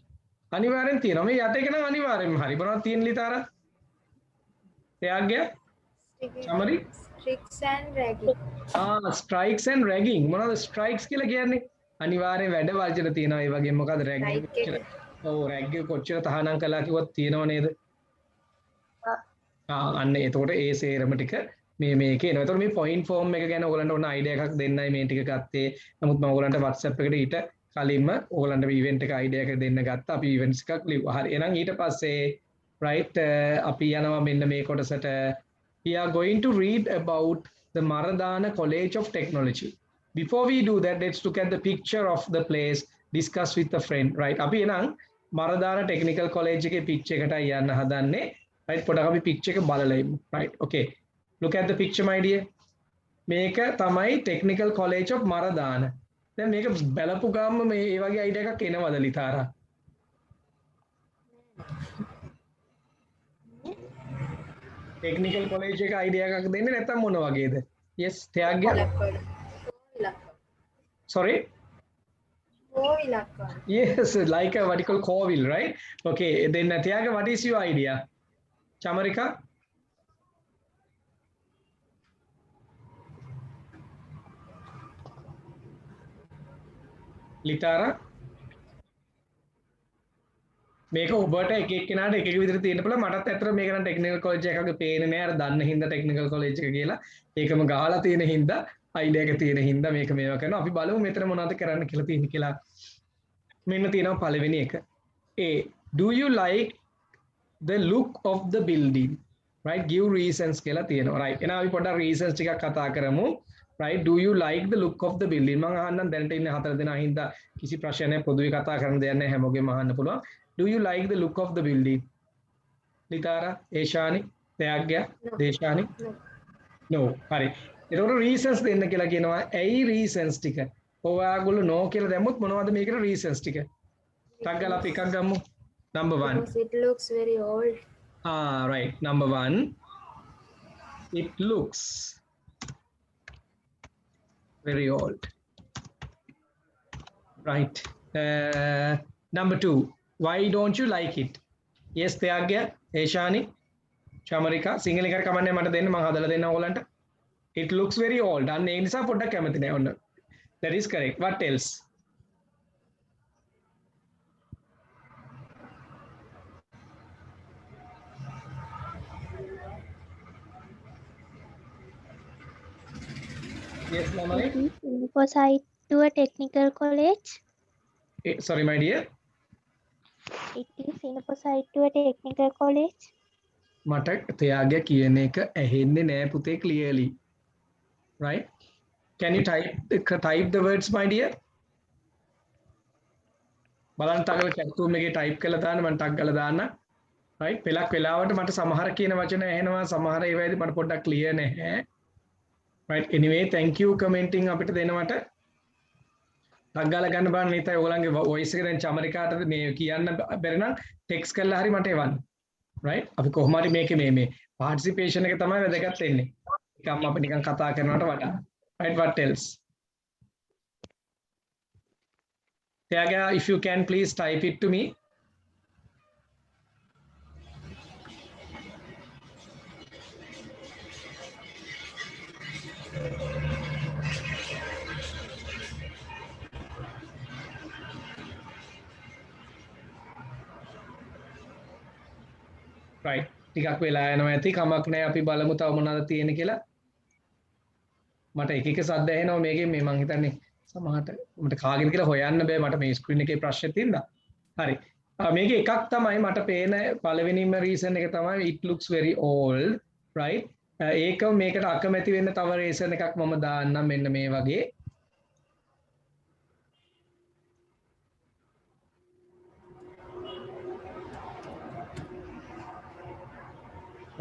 අනිවාර්යෙන් තියෙනවා මේ යට එක නම් අනිවාර්යෙන්ම හරි මොනවද තියෙන ලිතාර එයාග්ය summary strikes and ragging strikes and ragging මොනවද strikes කියලා කියන්නේ අනිවාර්යෙන් වැඩ වර්ජන තියෙනවා ඒ වගේම මොකද්ද ragging ඔව් රැග් එක කොච්චර තහනම් කළා කිව්වත් තියෙනව නේද අන්න එතකොට ඒ සේරම ටික මේකේ එනවා. එතකොට මේ point form එක ගැන ඔයගලන්ට ඕන idea එකක් දෙන්නයි මේ ටික ගත්තේ. නමුත් මම ඔයගලන්ට WhatsApp එකට ඊට කලින්ම ඔයගලන්ට event එක idea එකක් දෙන්න ගත්තා. අපි events එකක් ලිව්වා. හරි. එහෙනම් ඊට පස්සේ right අපි යනවා මෙන්න මේ කොටසට. We are going to read about the Maradana College of Technology. Before we do that, let's look at the picture of the place, discuss with a friend, right? අපි එහෙනම් Maradana Technical College එකේ picture එකටයි යන්න හදන්නේ. right පොඩක් අපි picture එක බලලා ඉමු. right okay. Look at the picture my dear. මේක තමයි Technical College of Maradana. දැන් මේක බලපු ගාම මේ ඒ වගේ idea එකක් එනවද ලිතාරා? Technical College එක idea එකක් දෙන්නේ නැත්නම් මොන වගේද? yes තයාග්ය. sorry? yes like a what you call Covil, right? okay then Tyaga, what is your idea? Chamarika? Litara? මේක ඔබට එක එක්කෙනාට එක එක විදිහට තියෙන්න පුළුවන් මටත් ඇත්තට මේක නම් ටෙක්නිකල් කොලෙජ් එකක පේන්නේ නෑ අර දන්න හින්දා ටෙක්නිකල් කොලෙජ් එක කියලා ඒකම ගහලා තියෙන හින්දා අයිඩියා එක තියෙන හින්දා මේක මේවා කරනවා අපි බලමු මෙතන මොනවද කරන්න කියලා තියෙන්නේ කියලා මෙන්න තියෙනවා පළවෙනි එක A do you like the look of the building right give reasons කියලා තියෙනවා right එහෙනම් අපි පොඩ්ඩක් reasons ටිකක් කතා කරමු right do you like the look of the building මම අහන්නම් දැනට ඉන්න හතර දෙනා හින්දා කිසි ප්‍රශ්නයක් පොදුවේ කතා කරන්න දෙයක් නැහැ හැමෝගෙම අහන්න පුළුවන් do you like the look of the building Litara Eshani Tayagya Deshani no හරි ඒතකොට reasons දෙන්න කියලා කියනවා ඇයි reasons ටික ඔයාගොල්ලෝ no කියලා දැම්මොත් මොනවද මේකට reasons ටික ටක් ගාලා අපි එකක් ගමු number 1 because it looks very old right number 1 it looks very old right number 2 why don't you like it yes Tayagya Eshani Chamarika single එකට කමන්නේ මට දෙන්න මම හදලා දෙන්න ඕගලන්ට it looks very old අන්න ඒ නිසා පොඩ්ඩක් කැමති නෑ ඔන්න that is correct what else Yes, Namali. It is in opposite to a technical college. Sorry, my dear. It is in opposite to a technical college. මට තයාගේ කියන එක ඇහෙන්නේ නෑ පුතේ clearly. Right? Can you type the words, my dear? බලන්න ටගල chat room එකේ type කරලා දාන්න මම ටග් කරලා දාන්න. Right? පෙලක් වෙලාවට මට සමහර කියන වචන ඇහෙනවා සමහර ඒවායිද මට පොඩ්ඩක් clear නැහැ. Right? Anyway, thank you commenting අපිට දෙනවට. ටග් ගාලා ගන්න බලන්න ඉතින් ඔයගොල්ලන්ගේ voice එක දැන් චමරිකාට මේ කියන්න බැරි නම් text කරලා හරි මට එවන්න. Right? අපි කොහොම හරි මේකේ මේ participation එක තමයි වැදගත් වෙන්නේ. නිකම් අපි නිකන් කතා කරනවට වඩා. Right? What else? Tiaga, if you can please type it to me. Right. ටිකක් වෙලා යනවා ඇති කමක් නැහැ අපි බලමු තව මොනවද තියෙන්නේ කියලා. මට එක එක සද්ද ඇහෙනවා මේකේ මේ මං හිතන්නේ සමහරට මට කාගෙන් කියලා හොයන්න බෑ මට මේ ස්ක්‍රීන් එකේ ප්‍රශ්නේ තියෙනවා. හරි. මේකේ එකක් තමයි මට පේන පළවෙනිම රීසන් එක තමයි it looks very old, right? ඒක මේකට අකමැති වෙන්න තව රීසන් එකක් මම දාන්නම් මෙන්න මේ වගේ.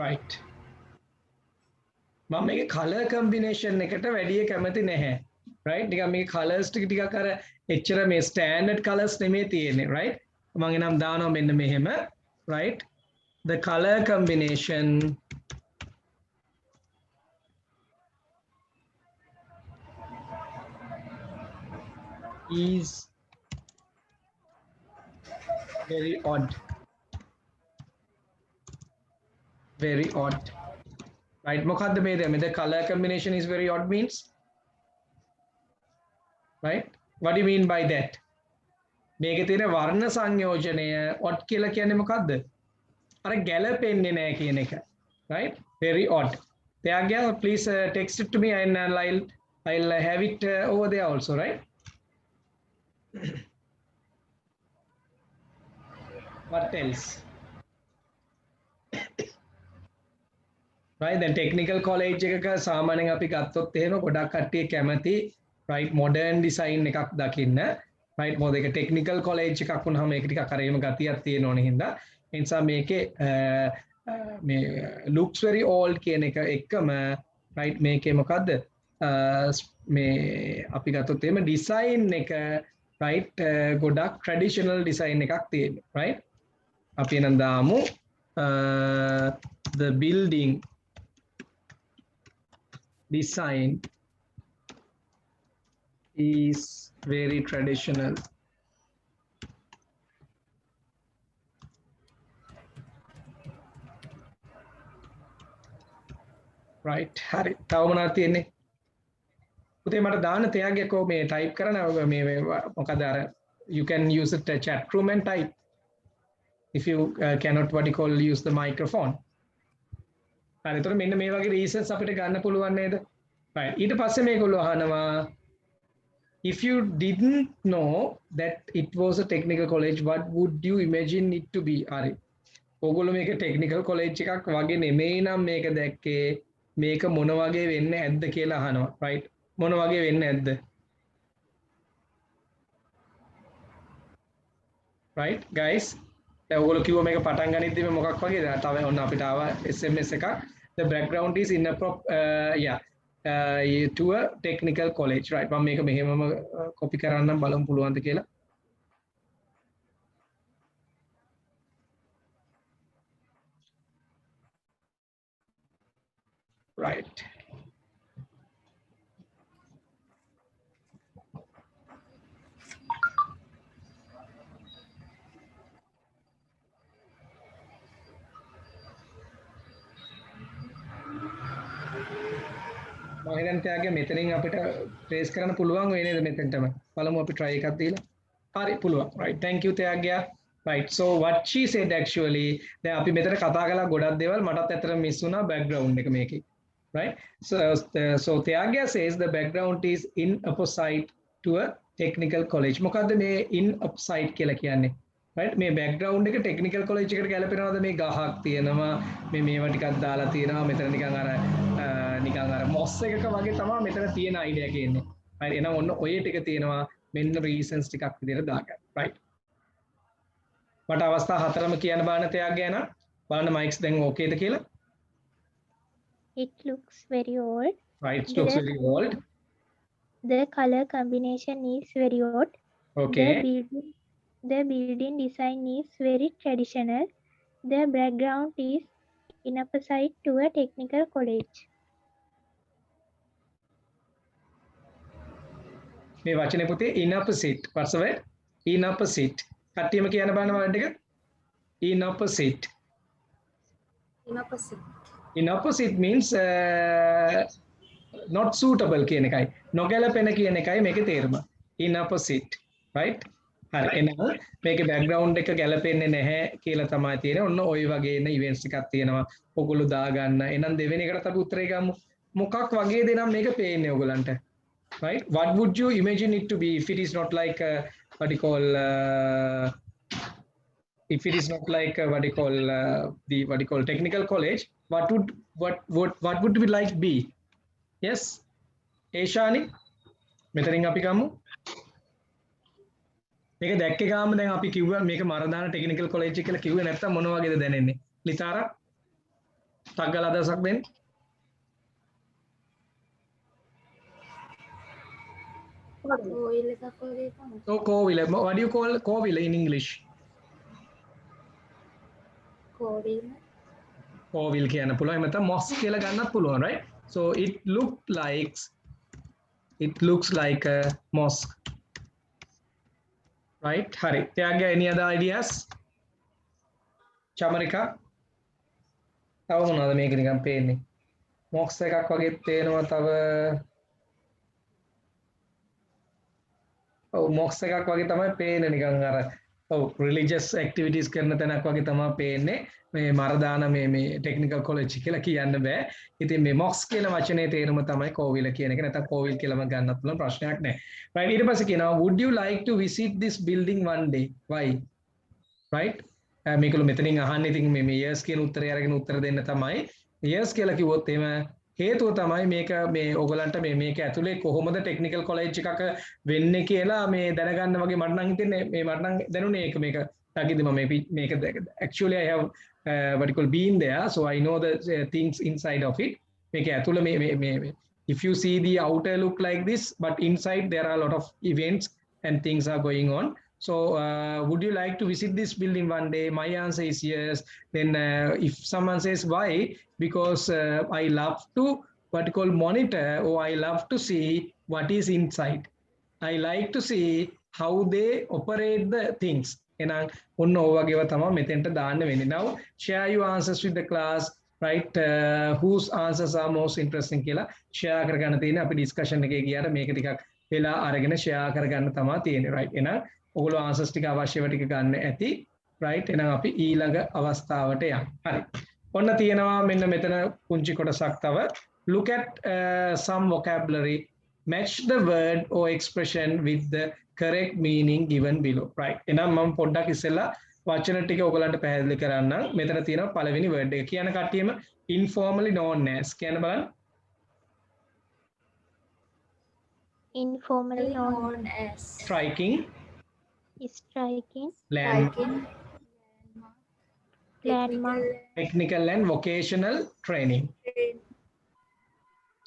Right. මම මේකේ color combination එකට වැඩිය කැමති නැහැ. Right? නිකන් මේකේ colors ටිකක් අර එච්චර මේ standard colors නෙමෙයි තියෙන්නේ, right? මම එනම් දානවා මෙන්න මෙහෙම, right? The color combination is very odd. Very odd. Right? මොකද්ද මේ දැන් the color combination is very odd means? Right? What do you mean by that? මේකේ තියෙන වර්ණ සංයෝජනය odd කියලා කියන්නේ මොකද්ද? අර ගැලපෙන්නේ නැහැ කියන එක. Right? Very odd. Tyagya, please text it to me and I'll have it over there also, right? What else? Right, then technical college එකක සාමාන්‍යයෙන් අපි ගත්තොත් එහෙම ගොඩක් කට්ටිය කැමති right modern design එකක් දකින්න right මොකද ඒක technical college එකක් වුණාම ඒක ටිකක් අර එහෙම ගතියක් තියෙන ඕනේ හින්දා ඒ නිසා මේකේ මේ looks very old කියන එක එකම right මේකේ මොකද්ද මේ අපි ගත්තොත් එහෙම design එක right ගොඩක් traditional design එකක් තියෙනවා right අපි එනම් දාමු the building design is very traditional. Right. හරි. තව මොනවද තියෙන්නේ? පුතේ මට දාන්න තෑග්ගයක්ව මේ type කරන්න මේ මොකද අර you can use it chat room and type if you cannot what you call use the microphone. හරි. එතකොට මෙන්න මේ වගේ reasons අපිට ගන්න පුළුවන් නේද? right. ඊට පස්සේ මේගොල්ලෝ අහනවා if you didn't know that it was a technical college what would you imagine it to be? හරි. ඕගොල්ලෝ මේක technical college එකක් වගේ නෙමෙයි නම් මේක දැක්කේ මේක මොන වගේ වෙන්න ඇද්ද කියලා අහනවා. right. මොන වගේ වෙන්න ඇද්ද? right guys දැන් ඔයගොල්ලෝ කිව්වා මේක පටන් ගනිද්දි මේ මොකක් වගේද? තව ඔන්න අපිට ආවා SMS එකක්. The background is inappropriate to a technical college. right. මම මේක මෙහෙමම copy කරන්නම් බලමු පුළුවන්ද කියලා. right. මම හිතන්නේ ත්‍යාගය මෙතනින් අපිට ට්‍රේස් කරන්න පුළුවන් වෙයි නේද මෙතෙන්ටම බලමු අපි try එකක් දීලා හරි පුළුවන් right thank you ත්‍යාගය right so what she said actually දැන් අපි මෙතන කතා කළා ගොඩක් දේවල් මටත් ඇත්තට මිස් වුණා background එක මේකේ right? So Tyagya says the background is in opposite to a technical college. මොකද්ද මේ in opposite කියලා කියන්නේ? right? මේ background එක technical college එකට ගැලපෙනවද? මේ ගහක් තියෙනවා, මේවා ටිකක් දාලා තියෙනවා, මෙතන නිකන් අර මොස් එකක වගේ තමයි මෙතන තියෙන idea එක එන්නේ. right? එහෙනම් ඔන්න ඔය ටික තියෙනවා මෙන්න reasons ටිකක් විදිහට දාගන්න. right? මට අවස්ථා හතරම කියන්න බලන්න Tyagya යන. බලන්න mics දැන් okayද කියලා? It looks very old. Right, it looks very old. The color combination is very odd. Okay. The building design is very traditional. The background is in opposite to a technical college. මේ වචනේ පුතේ in opposite. What's the word? In opposite. කට්ටියම කියන්න බලන්න word එක. In opposite. In opposite means not suitable කියන එකයි. නොගැලපෙන කියන එකයි මේකේ තේරුම. In opposite. Right? හරි. එහෙනම් මේකේ background එක ගැලපෙන්නේ නැහැ කියලා තමයි තියෙන්නේ. ඔන්න ওই වගේ එන events ටිකක් තියෙනවා. ඔයගොල්ලෝ දාගන්න. එහෙනම් දෙවෙනි එකකට අපි උත්තරේ ගමු. මොකක් වගේද නම් මේක පේන්නේ ඔයගලන්ට? Right? What would you imagine it to be if it is not like what you call if it is not like what you call technical college? What would we like be? Yes, Eshani, මෙතනින් අපි ගමු. මේක දැක්ක ගාම දැන් අපි කිව්වා මේක Maradana technical college එක කියලා කිව්වේ නැත්තම් මොන වගේද දැනෙන්නේ? ලිතාරා ටක් ගාලා අදහසක් දෙන්න. So Covil, what do you call Covil in English? Covil කියන්න පුළුවන්. එහෙම නැත්නම් mosque කියලා ගන්නත් පුළුවන්, right? So it looks like a mosque. Right? Hari. Tyagya, any other ideas? Chamarika? තව මොනවද මේක නිකන් පේන්නේ? mosque එකක් වගේ පේනවා තව. mosque එකක් වගේ තමයි පේන්නේ නිකන් අර religious activities කරන තැනක් වගේ තමයි පේන්නේ. මේ මරදාන මේ technical college කියලා කියන්න බෑ. ඉතින් මේ mosque කියන වචනේ තේරුම තමයි කෝවිල කියන එක. නැත්නම් කෝවිල් කියලාම ගන්නත් පුළුවන් ප්‍රශ්නයක් නැහැ. right ඊට පස්සේ කියනවා would you like to visit this building one day? Why? right? මේකළු මෙතනින් අහන්නේ ඉතින් මේ years කියන උත්තරය අරගෙන උත්තර දෙන්න තමයි. years කියලා කිව්වොත් එහෙම හේතුව තමයි මේක මේ ඔයගලන්ට මේක ඇතුලේ කොහොමද ටෙක්නිකල් කොලෙජ් එකක වෙන්නේ කියලා මේ දැනගන්න වගේ මට නම් හිතෙන්නේ මට නම් දැනුනේ මේක තාකිද මම මේක actually I have what you call been there, so I know the things inside of it. මේක ඇතුලේ මේ if you see the outer look like this, but inside there are a lot of events and things are going on. So would you like to visit this building one day? My answer is yes. Then if someone says why, because I love to what you call monitor, or I love to see what is inside. I like to see how they operate the things. එහෙනම් ඔන්න ඔය වගේව තමයි මෙතෙන්ට දාන්න වෙන්නේ. Now share your answers with the class, right? Whose answers are most interesting කියලා share කරගන්න තියෙන්නේ. අපි discussion එකේ ගියාට මේක ටිකක් වෙලා අරගෙන share කරගන්න තමයි තියෙන්නේ, right? එහෙනම් ඔයගොල්ලෝ answers ටික අවශ්‍යව ටික ගන්න ඇති, right? එහෙනම් අපි ඊළඟ අවස්ථාවට යමු. හරි. ඔන්න තියෙනවා මෙන්න මෙතන පුංචි කොටසක් තව. Look at some vocabulary. Match the word or expression with the correct meaning given below. Right. එහෙනම් මම පොඩ්ඩක් ඉස්සෙල්ලා වචන ටික ඔයගලන්ට පැහැදිලි කරන්නම්. මෙතන තියෙනවා පළවෙනි word එක. කියන කට්ටියම informally known as කියන්න බලන්න. Informally known as Striking. Landmark. Technical and vocational training.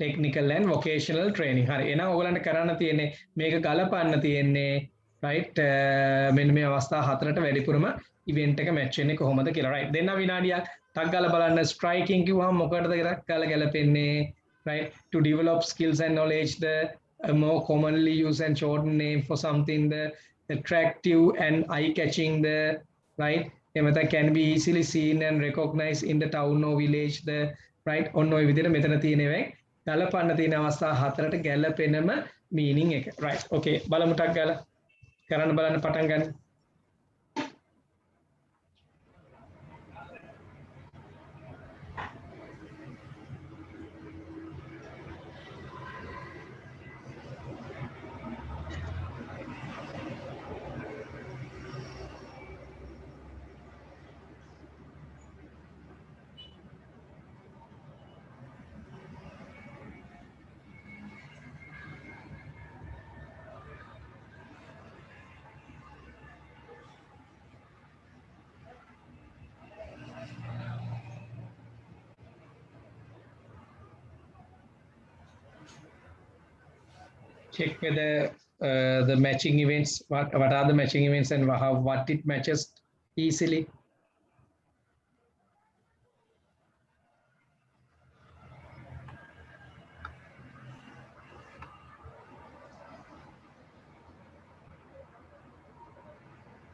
Technical and vocational training. හරි. එහෙනම් ඔයගලන්ට කරන්න තියෙන්නේ මේක ගලපන්න තියෙන්නේ right මෙන්න මේ අවස්ථා හතරට වැඩිපුරම event එක match වෙන්නේ කොහොමද කියලා. right. දෙන්න විනාඩියක් ටක් ගාලා බලන්න. striking කිව්වම මොකටද ගාලා ගැලපෙන්නේ? right. To develop skills and knowledge, the more commonly used and shortened name for something, the attractive and eye-catching, the right. එමෙතන can be easily seen and recognized in the town or village, the right. ඔන්න ඔය විදිහට මෙතන තියෙනවා ගලපන්න තියෙන අවස්ථා හතරට ගැලපෙනම meaning එක. right. okay. බලමු ටක් ගාලා කරන්න බලන්න පටන් ගන්න. check whether the matching events, what are the matching events and what it matches easily.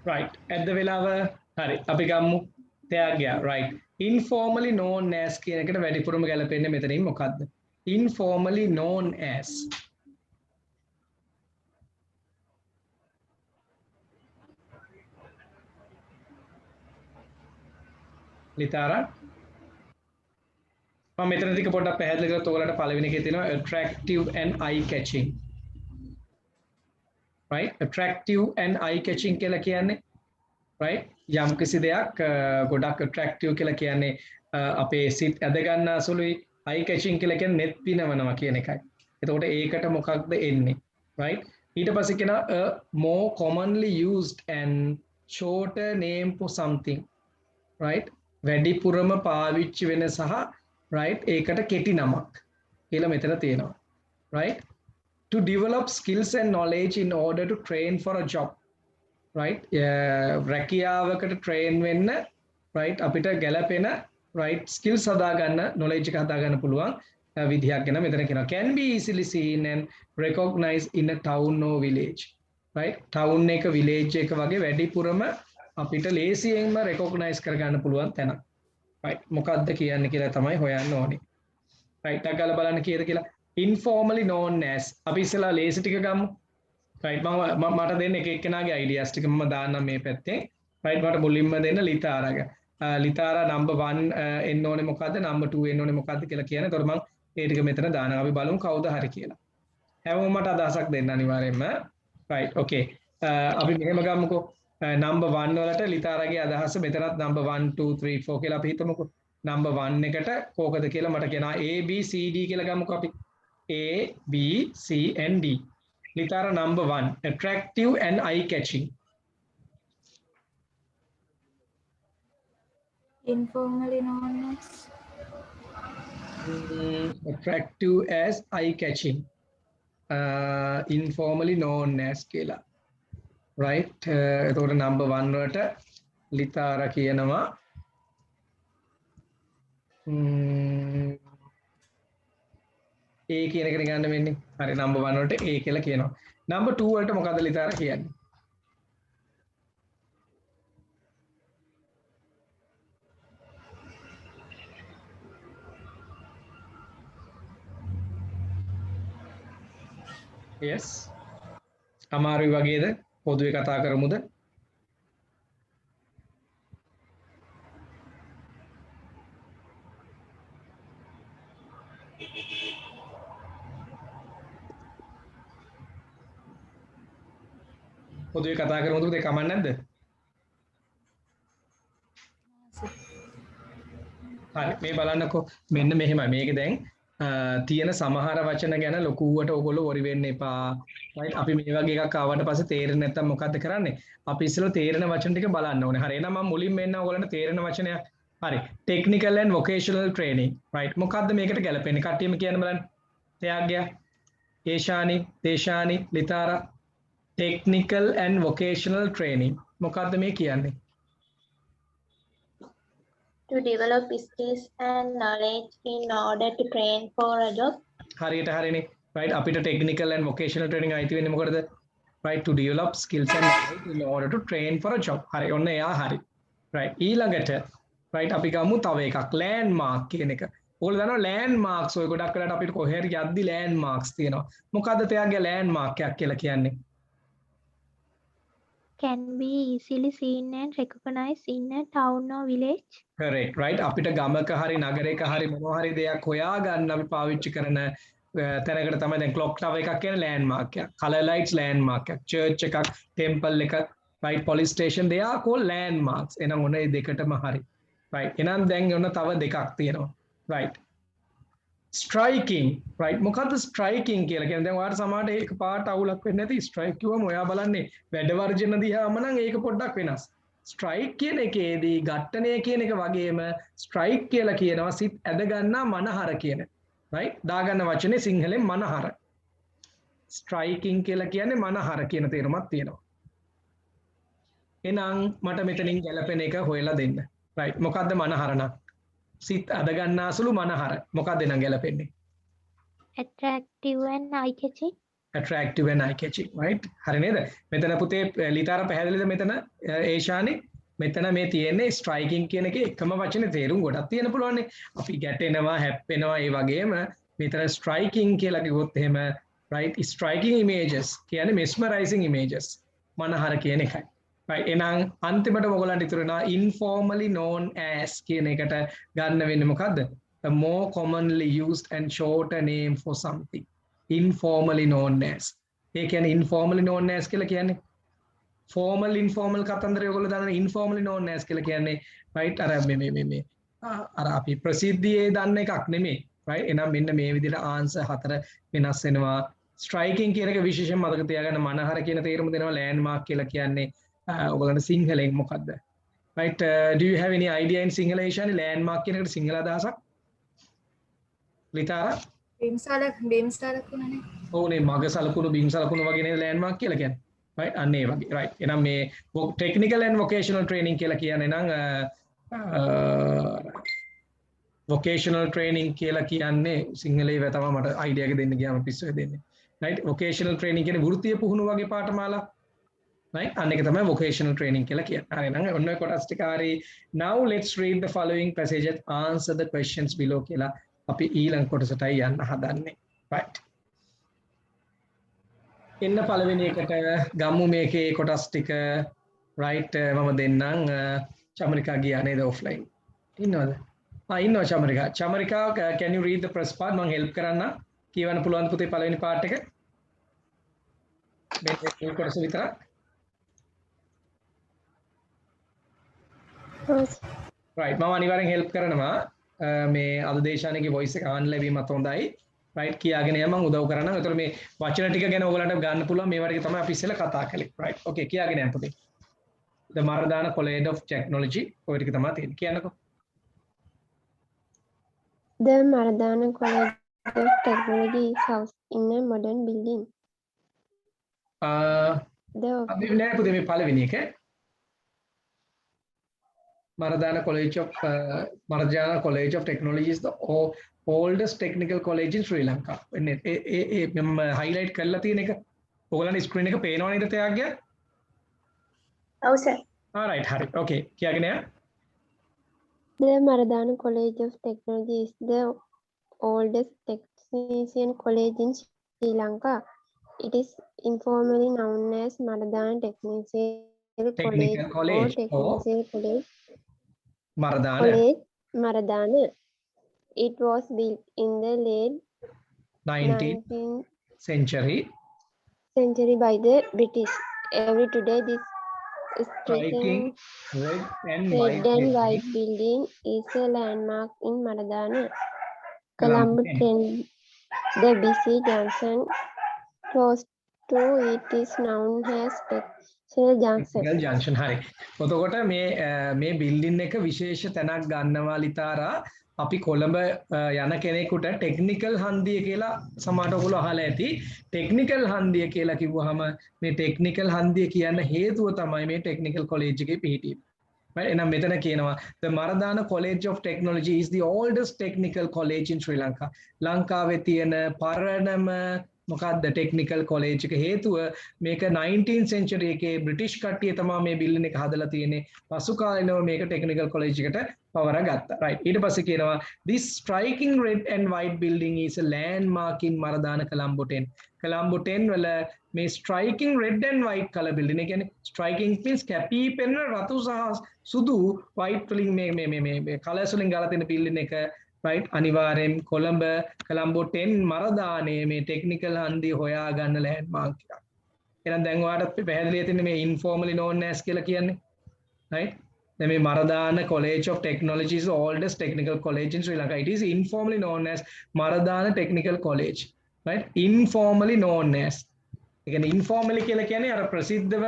Right, at the වෙලාව හරි අපි ගමු තෑග්ගය right informally known as කියන එකට වැඩිපුරම ගැලපෙන්නේ මෙතනින් මොකද්ද informally known as ලිතාරා මම මෙතනදී පොඩ්ඩක් පැහැදිලි කරලා ඔයාලට පළවෙනි එකේ තියෙනවා attractive and eye catching right attractive and eye catching කියලා කියන්නේ right යම් කිසි දෙයක් ගොඩක් attractive කියලා කියන්නේ අපේ සිත් ඇද ගන්න අසුළුයි eye catching කියලා කියන්නේ net පිනවනවා කියන එකයි. එතකොට ඒකට මොකක්ද එන්නේ right ඊට පස්සේ කියනවා a more commonly used and shorter name for something right වැඩිපුරම පාවිච්චි වෙන සහ right ඒකට කෙටි නමක් කියලා මෙතන තියෙනවා right to develop skills and knowledge in order to train for a job right රැකියාවකට train වෙන්න right අපිට ගැලපෙන right skills හදා ගන්න knowledge එක හදා ගන්න පුළුවන් විදිහක් ගැන මෙතන කියනවා can be easily seen and recognized in a town or village right town එක village එක වගේ වැඩිපුරම අපිට ලේසියෙන්ම recognize කරගන්න පුළුවන් තැන right මොකක්ද කියන්නේ කියලා තමයි හොයන්න ඕනේ right එක ගාලා බලන්න කීයද කියලා informally known as අපි ඉස්සලා ලේසි ටික ගමු right මට දෙන්න එක එක්කෙනාගේ ideas ටික මම දාන්නම් මේ පැත්තේ right මට මුලින්ම දෙන්න ලිතාරාගේ ලිතාරා number 1 එන්න ඕනේ මොකද්ද number 2 එන්න ඕනේ මොකද්ද කියලා කියන්නේ. එතකොට මම ඒ ටික මෙතන දානවා. අපි බලමු කවුද හරි කියලා. හැමෝම මට අදහසක් දෙන්න අනිවාර්යයෙන්ම. right okay. අපි මෙහෙම ගමුකෝ. number 1 වලට ලිතාරාගේ අදහස මෙතනත් number 1 2 3 4 කියලා අපි හිතමුකෝ. number 1 එකට කෝකද කියලා මට කියනවා A B C D කියලා ගමුකෝ අපි. A B C and D. Litara number 1 attractive and eye catching. Informally known as attractive as eye catching. Informally known as කියලා. right එතකොට number 1 වලට ලිතාරා කියනවා A කියන එකට ගන්න වෙන්නේ. හරි number 1 වලට A කියලා කියනවා. number 2 වලට මොකද්ද ලිතාරා කියන්නේ? yes. අමාරුයි වගේද? පොදුවේ කතා කරමුද? පොදුවේ කතා කරමුද ඒක කමක් නැද්ද? හරි මේ බලන්නකෝ මෙන්න මෙහෙමයි මේක දැන් තියෙන සමහර වචන ගැන ලොකුවට ඔයගොල්ලෝ worry වෙන්න එපා. right අපි මේ වගේ එකක් ආවට පස්සේ තේරෙන්නේ නැත්නම් මොකද්ද කරන්නේ? අපි ඉස්සෙල්ලා තේරෙන වචන ටික බලන්න ඕනේ. හරි එහෙනම් මම මුලින්ම එන්න ඔයගොල්ලන්ට තේරෙන වචනයක්. හරි technical and vocational training. right මොකද්ද මේකට ගැලපෙන්නේ? කට්ටියම කියන්න බලන්න. තයාග්ගය, ඒෂානි, දේශානි, ලිතාරා technical and vocational training. මොකද්ද මේ කියන්නේ? To develop skills and knowledge in order to train for a job. හරියට හරිනේ. right අපිට technical and vocational training අයිති වෙන්නේ මොකටද? right to develop skills and knowledge in order to train for a job. හරි ඔන්න එයා හරි. right ඊළඟට right අපි ගමු තව එකක් landmark කියන එක. ඔයගොල්ලෝ දන්නවා landmarks ඔය ගොඩක් වෙලාවට අපිට කොහේ හරි යද්දි landmarks තියෙනවා. මොකද්ද තයාගේ landmark එකක් කියලා කියන්නේ? Can be easily seen and recognized in a town or village. correct right අපිට ගමක හරි නගරයක හරි මොනවා හරි දෙයක් හොයා ගන්න අපි පාවිච්චි කරන තැනකට තමයි දැන් clock tower එකක් කියන landmark එක color lights landmark එක church එකක් temple එකක් right police station they are called landmarks එහෙනම් ඔන්න මේ දෙකටම හරි right එහෙනම් දැන් ඔන්න තව දෙකක් තියෙනවා right striking right මොකද්ද striking කියලා කියන්නේ දැන් ඔයාලට සමහරට ඒක පාට අවුලක් වෙන්නේ නැති strike කිව්වම ඔයා බලන්නේ වැඩ වර්ජන දිහාම නම් ඒක පොඩ්ඩක් වෙනස් strike කියන එකේදී ඝට්ටනය කියන එක වගේම strike කියලා කියනවා සිත් ඇද ගන්නා මනහර කියන right දාගන්න වචනේ සිංහලෙන් මනහර ස්ට්‍රයිකින් කියලා කියන්නේ මනහර කියන තේරුමක් තියෙනවා. එහෙනම් මට මෙතනින් ගැලපෙන එක හොයලා දෙන්න. right මොකද්ද මනහර නම්? සිත් අද ගන්නාසුළු මනහර. මොකද්ද නම් ගැලපෙන්නේ? attractive and eye-catching. attractive and eye catching right හරි නේද මෙතන පුතේ ලිතාර පැහැදිලිද මෙතන ඒෂානි මෙතන මේ තියෙන්නේ striking කියන එකේ එකම වචනේ තේරුම් ගොඩක් තියෙන පුළුවන් නේ අපි ගැටෙනවා හැප්පෙනවා ඒ වගේම මෙතන striking කියලා කිව්වොත් එහෙම right striking images කියන්නේ mesmerizing images මනහර කියන එකයි right එහෙනම් අන්තිමට ඔයගොල්ලන්ට ඉතුරු වෙනවා informally known as කියන එකට ගන්න වෙන්නේ මොකද්ද a more commonly used and shorter name for something informally known as ඒ කියන්නේ informally known as කියලා කියන්නේ formal informal කතන්දරය ඔයගොල්ලෝ දන්න informally known as කියලා කියන්නේ right අර මේ අර අපි ප්‍රසිද්ධියේ දන්න එකක් නෙමෙයි right එහෙනම් මෙන්න මේ විදිහට answer හතර වෙනස් වෙනවා striking කියන එක විශේෂයෙන් මතක තියාගන්න මනහර කියන තේරුම දෙනවා landmark කියලා කියන්නේ ඔයගොල්ලන්ට සිංහලෙන් මොකද්ද right do you have any idea in Sinhala Ishani landmark කියන එකට සිංහල අදහසක් ලිතාරා බීම් සලකුණනේ. ඕනේ මග සලකුණු බීම් සලකුණු වගේ නේද ලෑන්ඩ්මාර්ක් කියලා කියන්නේ. right අන්න ඒ වගේ. right. එහෙනම් මේ technical and vocational training කියලා කියන්නේ නම් vocational training කියලා කියන්නේ සිංහලයේ තමයි මට අයිඩියා එක දෙන්න ගියාම පිස්සුවේ දෙන්නේ. right. vocational training කියන්නේ වෘත්තීය පුහුණු වගේ පාඨමාලා. right. අන්න එක තමයි vocational training කියලා කියන්නේ. හරි නම් ඔන්න ඔය කොටස් ටික හරි. Now let's read the following passages answer the questions below කියලා අපි ඊළඟ කොටසටයි යන්න හදන්නේ. right. එන්න පළවෙනි එකට ගමු මේකේ කොටස් ටික right මම දෙන්නම් චමරිකා ගියා නේද offline. ඉන්නවද? ඉන්නවා චමරිකා. චමරිකා can you read the first part මම help කරන්න කියවන්න පුළුවන් පුතේ පළවෙනි part එක. මේ කොටස විතරක්. right මම අනිවාර්යෙන් help කරනවා. මේ අද දේශානයේ voice එක ආන් ලැබීමත් හොඳයි right කියාගෙන යමන් උදව් කරනවා. ඒතර මේ වචන ටික ගැන ඔයගලන්ට ගන්න පුළුවන් මේ වගේ තමයි අපි ඉස්සෙල්ලා කතා කළේ right okay කියාගෙන යන්න පුතේ. the Maradana College of Technology ඔය ටික තමයි තියෙන්නේ කියන්නකෝ. The Maradana College of Technology is housed in a modern building. අපි නෑ පුතේ මේ පළවෙනි එක Maradana College of Technology is the oldest technical college in Sri Lanka. මම highlight කරලා තියෙන එක ඔයගලන්ට screen එක පේනව නේද තයාග්ය? ඔව් සර්. alright හරි. okay කියාගෙන යන්න. The Maradana College of Technology is the oldest technician college in Sri Lanka. It is informally known as Maradana Technical College. Maradana. It was built in the late 19th century by the British. Every today, this striking red and white building is a landmark in Maradana. Colombo Trend, the busy junction close to it is known as Texel Junction. හරි. එතකොට මේ building එක විශේෂ තැනක් ගන්නවා ලිතාරා අපි කොළඹ යන කෙනෙකුට ටෙක්නිකල් හන්දිය කියලා සමහරට ඔයගොල්ලෝ අහලා ඇති. ටෙක්නිකල් හන්දිය කියලා කිව්වහම මේ ටෙක්නිකල් හන්දිය කියන්න හේතුව තමයි මේ ටෙක්නිකල් කොලෙජ් එකේ පිහිටීම. right එහෙනම් මෙතන කියනවා the Maradana College of Technology is the oldest technical college in Sri Lanka. ලංකාවේ තියෙන පරණම මොකක්ද ටෙක්නිකල් කොලෙජ් එක හේතුව මේක 19th century එකේ බ්‍රිටිෂ් කට්ටිය තමයි මේ බිල්ඩින් එක හදලා තියෙන්නේ. පසු කාලිනව මේක ටෙක්නිකල් කොලෙජ් එකට පවර ගත්තා. right ඊට පස්සේ කියනවා this striking red and white building is a landmark in Maradana Colombo 10. Colombo 10 වල මේ striking red and white color building ඒ කියන්නේ striking means කැපී පෙනෙන රතු සහ සුදු white වලින් මේ කලර්ස් වලින් ගාලා තියෙන බිල්ඩින් එක right අනිවාර්යෙන් කොළඹ 10 මරදානේ මේ ටෙක්නිකල් හන්දිය හොයා ගන්න ලෑන්ඩ්මාර්ක් එකක්. එහෙනම් දැන් ඔයාලට පැහැදිලි තියෙන්නේ මේ informally known as කියලා කියන්නේ. right දැන් මේ Maradana College of Technology is the oldest technical college in Sri Lanka. It is informally known as Maradana Technical College. right informally known as ඒ කියන්නේ informally කියලා කියන්නේ අර ප්‍රසිද්ධව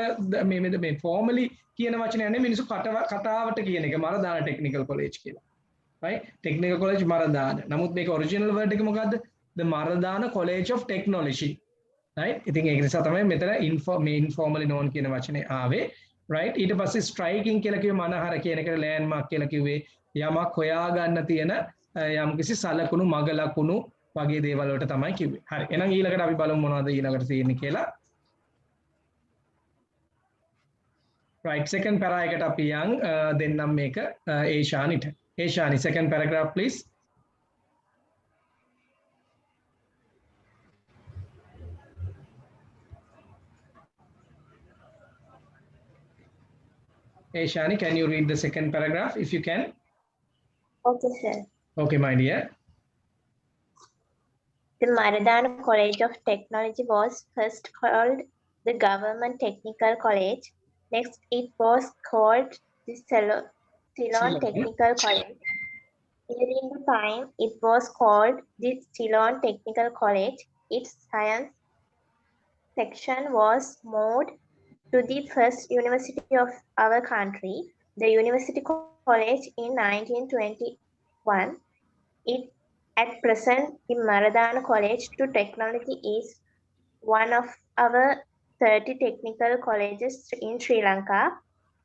මේ formally කියන වචනේ නෙමෙයි මිනිස්සු කතාවට කියන එක Maradana Technical College කියලා. right technical college Maradana නමුත් මේක original word එක මොකද්ද the Maradana College of Technology right ඉතින් ඒක නිසා තමයි මෙතන informally known කියන වචනේ ආවේ right ඊට පස්සේ striking කියලා කිව්වේ මනහර කියන එකට landmark කියලා කිව්වේ යමක් හොයා ගන්න තියෙන යම්කිසි සලකුණු මග ලකුණු වගේ දේවල් වලට තමයි කිව්වේ හරි එහෙනම් ඊළඟට අපි බලමු මොනවද ඊළඟට තියෙන්නේ කියලා right second para එකට අපි යන් දෙන්නම් මේක ඒෂානිට ඒෂානි second paragraph please Shani, can you read the second paragraph if you can? Okay, sir. Okay, my dear. The Maradana College of Technology was first called the Government Technical College. Next, it was called the Ceylon Technical College. During the time it was called the Ceylon Technical College, its science section was moved to the first university of our country, the University College in 1921. It at present, the Maradana College to Technology is one of our 30 technical colleges in Sri Lanka.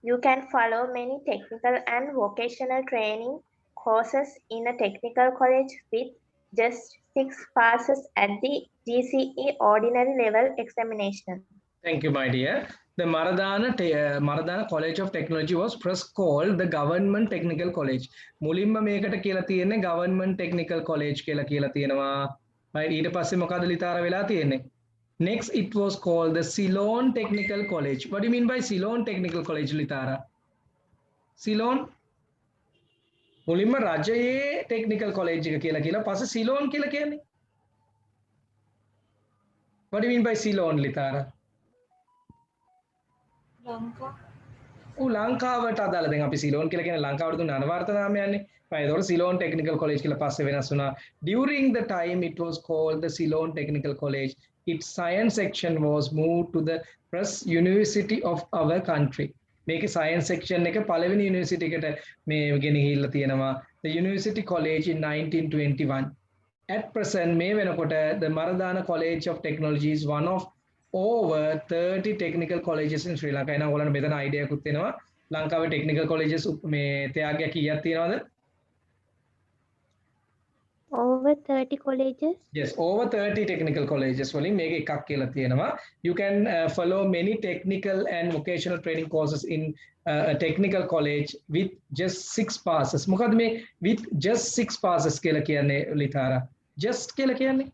You can follow many technical and vocational training courses in a technical college with just 6 passes at the GCE ordinary level examination. Thank you, my dear. The Maradana College of Technology was first called the Government Technical College. මුලින්ම මේකට කියලා තියෙන්නේ Government Technical College කියලා තියෙනවා. right ඊට පස්සේ මොකද ලිතාර වෙලා තියෙන්නේ? Next it was called the Ceylon Technical College. What do you mean by Ceylon Technical College ලිතාරා? Ceylon මුලින්ම රජයේ technical college එක කියලා පස්සේ Ceylon කියලා කියන්නේ. What do you mean by Ceylon ලිතාරා? Lanka ලංකාවට අදාළ දැන් අපි සිලෝන් කියලා කියන ලංකාවට දුන්න අනවර්ත නාමයන්නේ. ඒතකොට සිලෝන් ටෙක්නිකල් කොලෙජ් කියලා පස්සේ වෙනස් වුණා. During the time it was called the Ceylon Technical College. Its science section was moved to the first university of our country. මේකේ science section එක පළවෙනි යුනිවර්සිටි එකට මේ ගෙනහිල්ලා තියෙනවා. The University College in 1921. At present මේ වෙනකොට the Maradana College of Technology is one of over 30 technical colleges in Sri Lanka. එහෙනම් ඔයාලට මෙතන idea එකක් තියෙනවා. ලංකාවේ technical colleges මේ ත්‍යාගයක් කීයක් තියෙනවද? Over 30 colleges. Yes, over 30 technical colleges වලින් මේක එකක් කියලා තියෙනවා. You can follow many technical and vocational training courses in a technical college with just 6 passes. මොකද මේ with just 6 passes කියලා කියන්නේ ලිතාරා? Just කියලා කියන්නේ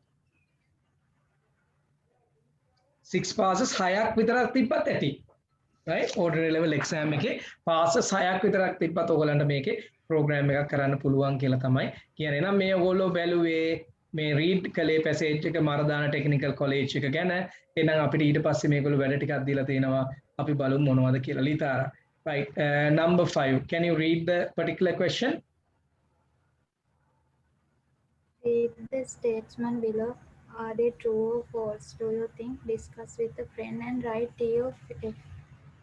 6 passes 6ක් විතරක් තිබ්බත් ඇති. right ordinary level exam එකේ passes 6ක් විතරක් තිබ්බත් ඔයගලන්ට මේකේ program එකක් කරන්න පුළුවන් කියලා තමයි කියන්නේ. එහෙනම් මේ ඔයගොල්ලෝ බැලුවේ මේ read කලේ passage එක Maradana Technical College එක ගැන. එහෙනම් අපිට ඊට පස්සේ මේගොල්ලෝ වැඩ ටිකක් දීලා තියෙනවා. අපි බලමු මොනවද කියලා ලිතාරා. right number 5, can you read the particular question? Read the statement below. Are they true or false? Do you think? Discuss with a friend and write T of F.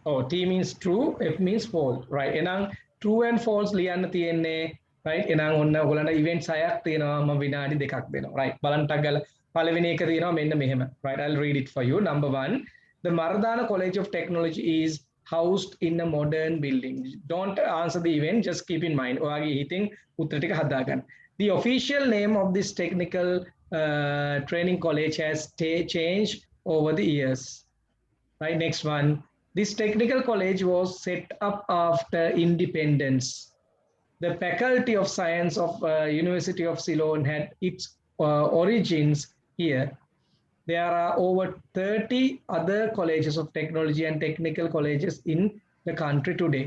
Oh, T means true, F means false. Right. එහෙනම් true and false ලියන්න තියෙන්නේ. right. එහෙනම් ඔන්න ඔයගොල්ලන්ට events 6ක් තියෙනවා. මම විනාඩි 2ක් දෙනවා. right. බලන්න ටක් ගාලා පළවෙනි එක තියෙනවා මෙන්න මෙහෙම. right. I'll read it for you. Number 1, the Maradana College of Technology is housed in a modern building. Don't answer the event, just keep in mind. ඔයාගේ හිතින් උත්තර ටික හදාගන්න. The official name of this technical training college has changed over the years. Right, next one. This technical college was set up after independence. The Faculty of Science of University of Ceylon had its origins here. There are over 30 other colleges of technology and technical colleges in the country today.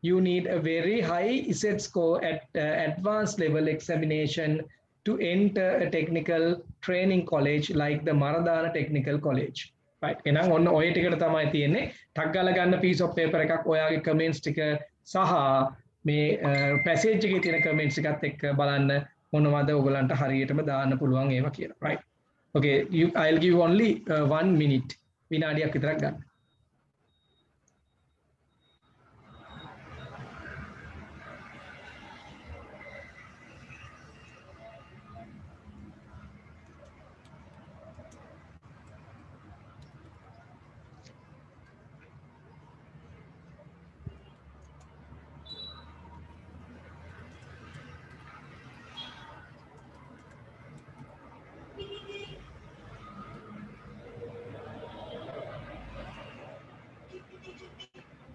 You need a very high ISET score at advanced level examination to enter a technical training college like the Maradana Technical College. Right. එහෙනම් ඔන්න ඔය ටිකට තමයි තියෙන්නේ. ටක් ගාලා ගන්න piece of paper එකක් ඔයාගේ comments ටික සහ මේ passage එකේ තියෙන comments එකත් එක්ක බලන්න මොනවද ඔයගලන්ට හරියටම දාන්න පුළුවන් ඒවා කියලා. Right. Okay, I'll give you only 1 minute. විනාඩියක් විතරක් ගන්න.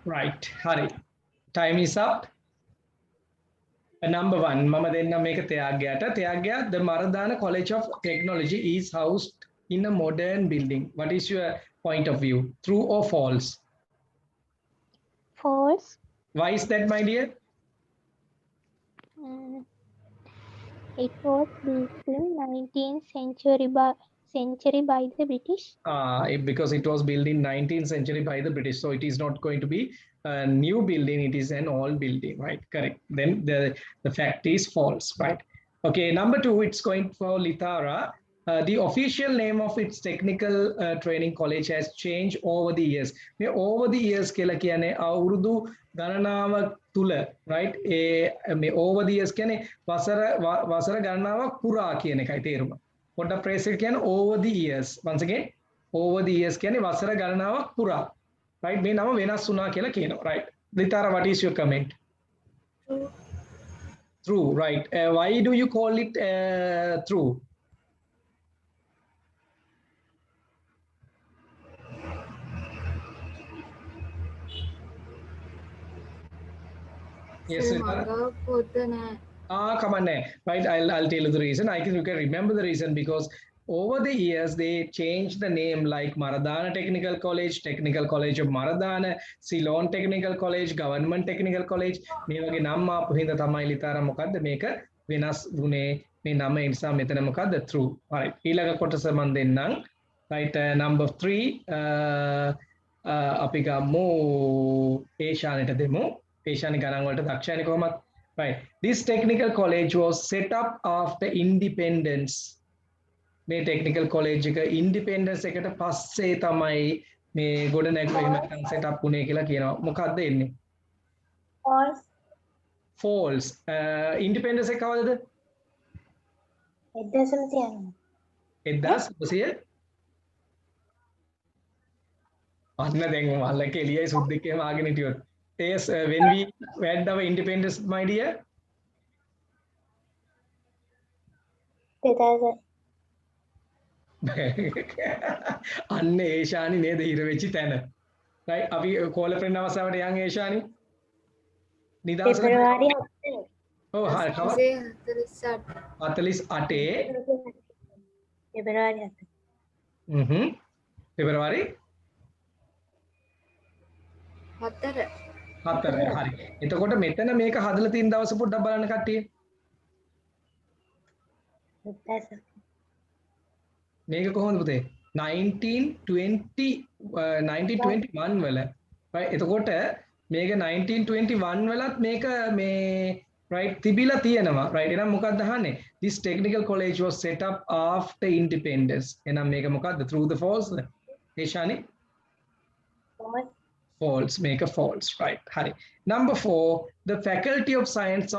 Right. Hari. Time is up. Number one, Mama Denna make a Tyagya. The Maradana College of Technology is housed in a modern building. What is your point of view? True or false? False. Why is that, my dear? It was built in 19th century by the British. Because it was built in 19th century by the British. So it is not going to be a new building. It is an old building, right? Correct. Then the fact is false, right? Okay, number two, it's going for Litara. The official name of its technical training college has changed over the years. Over the years, කියලා කියන්නේ අවුරුදු ගණනාවක් තුල, right? Over the years කියන්නේ වසර ගණනාවක් පුරා කියන එකයි තේරුම. පොඩ්ඩක් ප්‍රේස් එක කියන්නේ over the years. Once again, over the years කියන්නේ වසර ගණනාවක් පුරා. Right? මේ නම වෙනස් වුණා කියලා කියනවා. Right? Litara, what is your comment? True. True, right. Why do you call it true? Yes, Litara. Come on, right? I'll tell you the reason. I think you can remember the reason because over the years they changed the name like Maradana Technical College of Maradana, Ceylon Technical College, Government Technical College. මේ වගේ නම් ආපු හින්දා තමයි ලිතාර මොකද්ද මේක වෙනස් වුනේ මේ නම ඒ නිසා මෙතන මොකද්ද true. Right. ඊළඟ කොටස මම දෙන්නම්. Right, number 3 අපි ගමු ඒෂානෙට දෙමු. ඒෂානි ගණන් වලට දක්ෂයනේ කොහොමද? Right. This technical college was set up after independence. මේ technical college එක independence එකට පස්සේ තමයි මේ ගොඩ නැගුවේ එහෙම නැත්නම් set up වුණේ කියලා කියනවා. මොකක්ද එන්නේ? False. False. Independence එක කවදද? 1900. අන්න දැන් මල්ලක එළියයි සුද්දෙක් එහෙම ආගෙන හිටියොත්. Yes, when we had our independence, my dear? 2000. අන්න ඒෂානි නේද හිර වෙච්ච තැන. right? අපි කෝල ෆ්‍රෙන්ඩ් අවස්ථාවට යන් ඒෂානි. නිදහස February 7. ඔව් හරි කව 48 February 7. February 4. 4 හරි. එතකොට මෙතන මේක හදලා තියෙන දවස පොඩ්ඩක් බලන්න කට්ටිය. 2000. මේක කොහොමද පුතේ 1921 වල right එතකොට මේක 1921 වලත් මේක මේ right තිබිලා තියෙනවා right එහෙනම් මොකක්ද අහන්නේ this technical college was set up after independence එහෙනම් මේක මොකක්ද true the false ඒෂානි false make a false right hari number 4 the faculty of science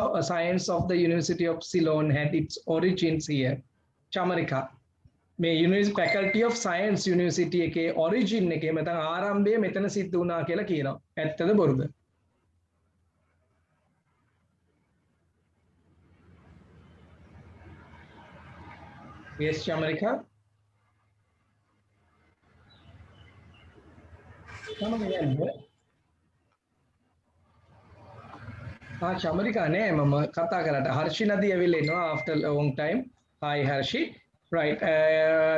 of the University of Ceylon had its origins here Chamarika මේ Faculty of Science University එකේ origin එකේ නැත්නම් ආරම්භය මෙතන සිද්ධ වුණා කියලා කියනවා. ඇත්තද බොරුද? Yes, Chamarika. Chamarika නෑ මම කතා කරලා හර්ෂි නදී ඇවිල්ලා ඉන්නවා after a long time. Hi Harshi. Right.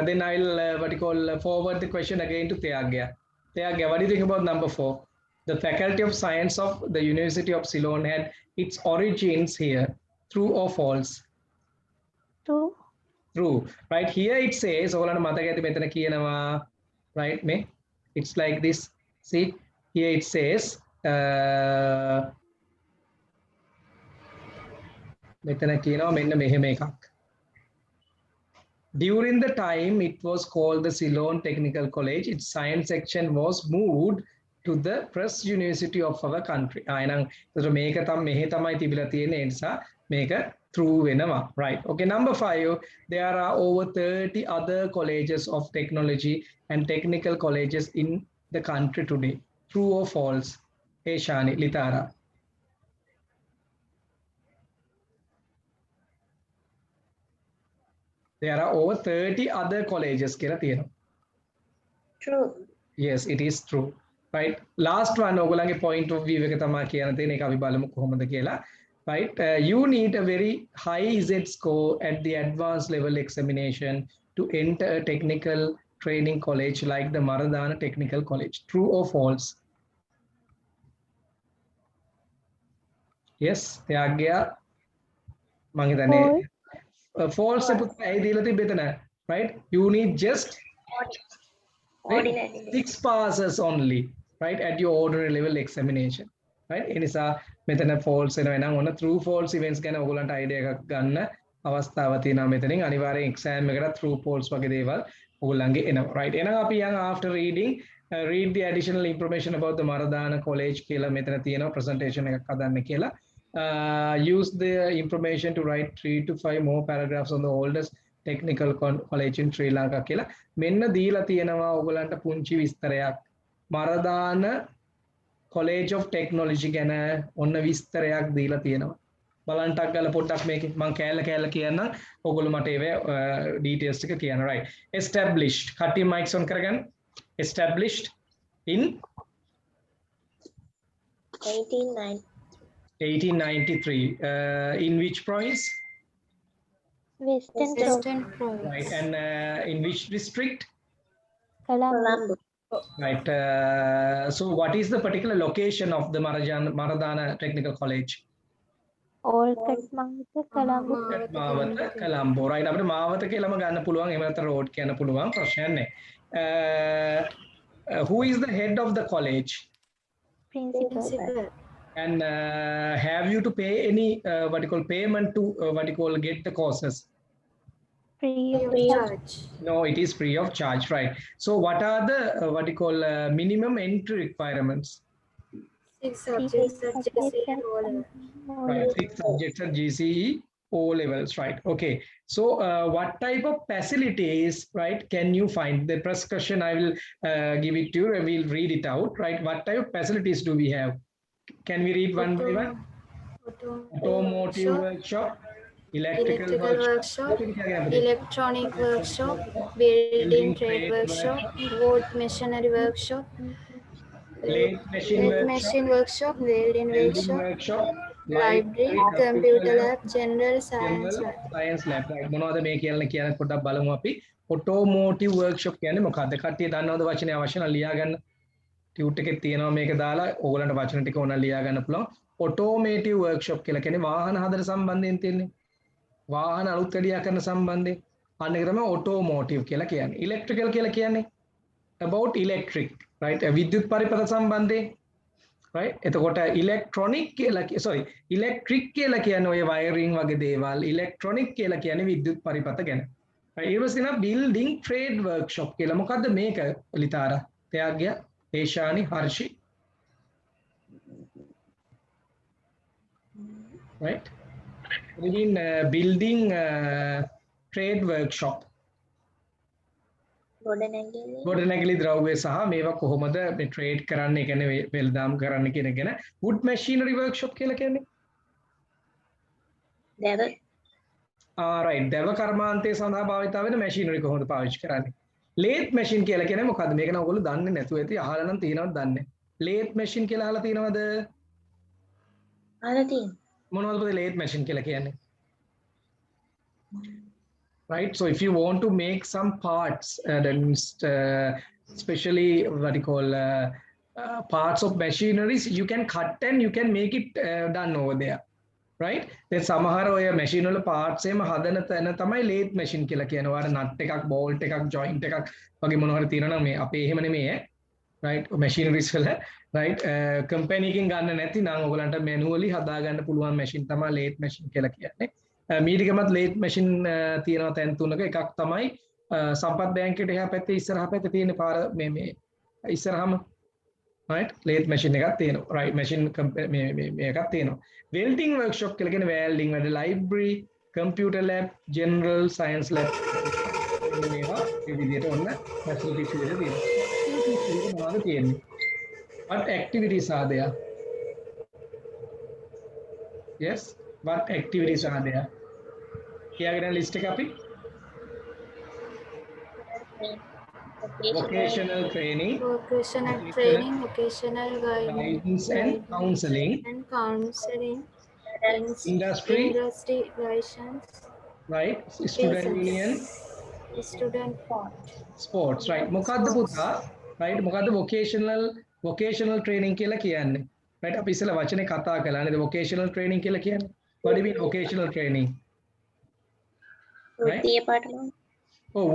Then I'll what you call forward the question again to Tyagya. Tyagya, what do you think about number 4? The Faculty of Science of the University of Ceylon had its origins here. True or false? True. True. Right here it says, right? It's like this. See, here it says, during the time it was called the Ceylon Technical College, its science section was moved to the Press University of our country. True වෙනවා. Right. Okay, number 5, there are over 30 other colleges of technology and technical colleges in the country today. True or false? Hey Shani, Litara. There are over 30 other colleges කියලා තියෙනවා. True. Yes, it is true. right? Last one ඔයගොල්ලන්ගේ point of view එක තමයි කියන්න තියෙන එක අපි බලමු කොහොමද කියලා. Right? You need a very high Z score at the advanced level examination to enter a technical training college like the Maradana Technical College. True or false? Yes, ත්‍යාග්‍යයා මං හිතන්නේ false පුතා ඇයි දීලා තිබෙතන, right? You need just Ordinary. 6 passes only, right, at your ordinary level examination, right? ඒ නිසා මෙතන false වෙනවා. එහෙනම් ඔන්න true false events ගැන ඔයගොල්ලන්ට idea එකක් ගන්න අවස්ථාව තියෙනවා මෙතනින්. අනිවාර්යෙන් exam එකට true false වගේ දේවල් ඔයගොල්ලන්ගේ එනවා, right? එහෙනම් අපි යන් after reading read the additional information about the Maradana College කියලා මෙතන තියෙනවා presentation එකක් හදන්න කියලා. Use the information to write 3 to 5 more paragraphs on the oldest technical college in Sri Lanka කියලා. මෙන්න දීලා තියෙනවා ඔයගලන්ට පුංචි විස්තරයක්. Maradana College of Technology ගැන ඔන්න විස්තරයක් දීලා තියෙනවා. බලන්න ටක් ගාලා පොඩ්ඩක් මේකේ මම කෑල්ල කියන්නම්. ඔයගොල්ලෝ මට ඒවේ details ටික කියන්න, right? Established. කට්ටිය mics on කරගන්න. Established in 1893. In which province? Western Western Province. Right. And in which district? Colombo. Right. So what is the particular location of the Maradana Technical College? Olcott Mawatha Colombo. Mawatha Colombo. Right. අපිට මාවත කියලාම ගන්න පුළුවන්. එහෙම නැත්නම් road කියන්න පුළුවන්. ප්‍රශ්නයක් නැහැ. Who is the head of the college? Principal. And have you to pay any what you call payment to what you call get the courses? Free of Free charge. charge. No, it is free of charge, right? So what are the what you call minimum entry requirements? 6 subjects at GCE O-level. Right, 6 subjects at GCE O levels, right? Okay. So what type of facilities, right, can you find? The first question I will give it to you. I will read it out, right? What type of facilities do we have? Can we read one by one? Automotive workshop, electrical workshop, electronic workshop, building trade workshop, wood machinery workshop, lathe machine workshop, welding workshop, library, computer lab, general science lab. Science lab, right? මොනවද මේ කියන පොඩ්ඩක් බලමු අපි. automotive workshop කියන්නේ මොකක්ද? කට්ටිය දන්නවද වචනේ අවශ්‍ය නම් ලියා ගන්න. ටියුට් එකේ තියෙනවා මේක දාලා ඕගලන්ට වචන ටික ඕන ලියා ගන්න පුළුවන්. automotive workshop කියලා කියන්නේ වාහන හදන සම්බන්ධයෙන් තියෙන්නේ. වාහන අලුත් වැඩියා කරන සම්බන්ධයෙන්. අන්න ඒක තමයි automotive කියලා කියන්නේ. electrical කියලා කියන්නේ about electric, right? විද්‍යුත් පරිපථ සම්බන්ධයෙන්, right? එතකොට electronic කියලා electric කියලා කියන්නේ ඔය wiring වගේ දේවල්. electronic කියලා කියන්නේ විද්‍යුත් පරිපථ ගැන. right? ඊට පස්සේ තියෙනවා building trade workshop කියලා. මොකද්ද මේක? ලිතාරා. ත්‍යාග්‍ය Eshani, Harshi, right? Within building trade workshop. ගොඩනැගිලි ද්‍රව්‍ය සහ මේවා කොහොමද මේ ට්‍රේඩ් කරන්නේ, කියන්නේ වෙළඳාම් කරන්න කියන එක ගැන. wood machinery workshop කියලා කියන්නේ දැව right, දැව කර්මාන්තය සඳහා භාවිත වෙන machinery කොහොමද පාවිච්චි කරන්නේ. lathe machine කියලා කියන්නේ මොකද්ද? මේක නම් ඔයගොල්ලෝ දන්නේ නැතුව ඇති. අහලා නම් තියෙනවද දන්නේ. lathe machine කියලා අහලා තියෙනවද? අහලා තියෙනවා. මොනවද පුතේ lathe machine කියලා කියන්නේ? Right, so if you want to make some parts, then especially what you call parts of machineries, you can cut and you can make it done over there, right? Then සමහර ඔය machine වල parts එහෙම හදන තැන තමයි lathe machine කියලා කියනවා. අර nut එකක්, bolt එකක්, joint එකක් වගේ මොනවා හරි තියෙනවා නම් මේ අපේ එහෙම නෙමෙයි right? machineries වල right company එකෙන් ගන්න නැති නම් ඔයගලන්ට manually හදා ගන්න පුළුවන් machine තමයි lathe machine කියලා කියන්නේ. මීඩිගමත් lathe machine තියෙනවා තැන් තුනක. එකක් තමයි සම්පත් බැංකුවට එහා පැත්තේ ඉස්සරහා පැත්තේ තියෙන පාර මේ ඉස්සරහම right lathe machine එකක් තියෙනවා, right? machine මේකක් තියෙනවා. welding workshop කියලා කියන්නේ welding වැඩ, library, computer lab, general science lab මේවා මේ විදිහට ඔන්න facilities විදිහට තියෙනවා. මොනවද තියෙන්නේ? what activities are there? Yes, what activities are there? කියාගෙන list එක අපි vocational training, vocational vocational training, vocational guidance and counseling, and counseling, industry, industry license, right? Student union, student sports, right? මොකද්ද පුතා? right? මොකද්ද vocational training කියලා කියන්නේ? right? අපි ඉස්සෙල්ලා වචනේ කතා කළා නේද? vocational training කියලා කියන්නේ. what do you mean vocational training? right? වෘත්තීය පාඨමාලා.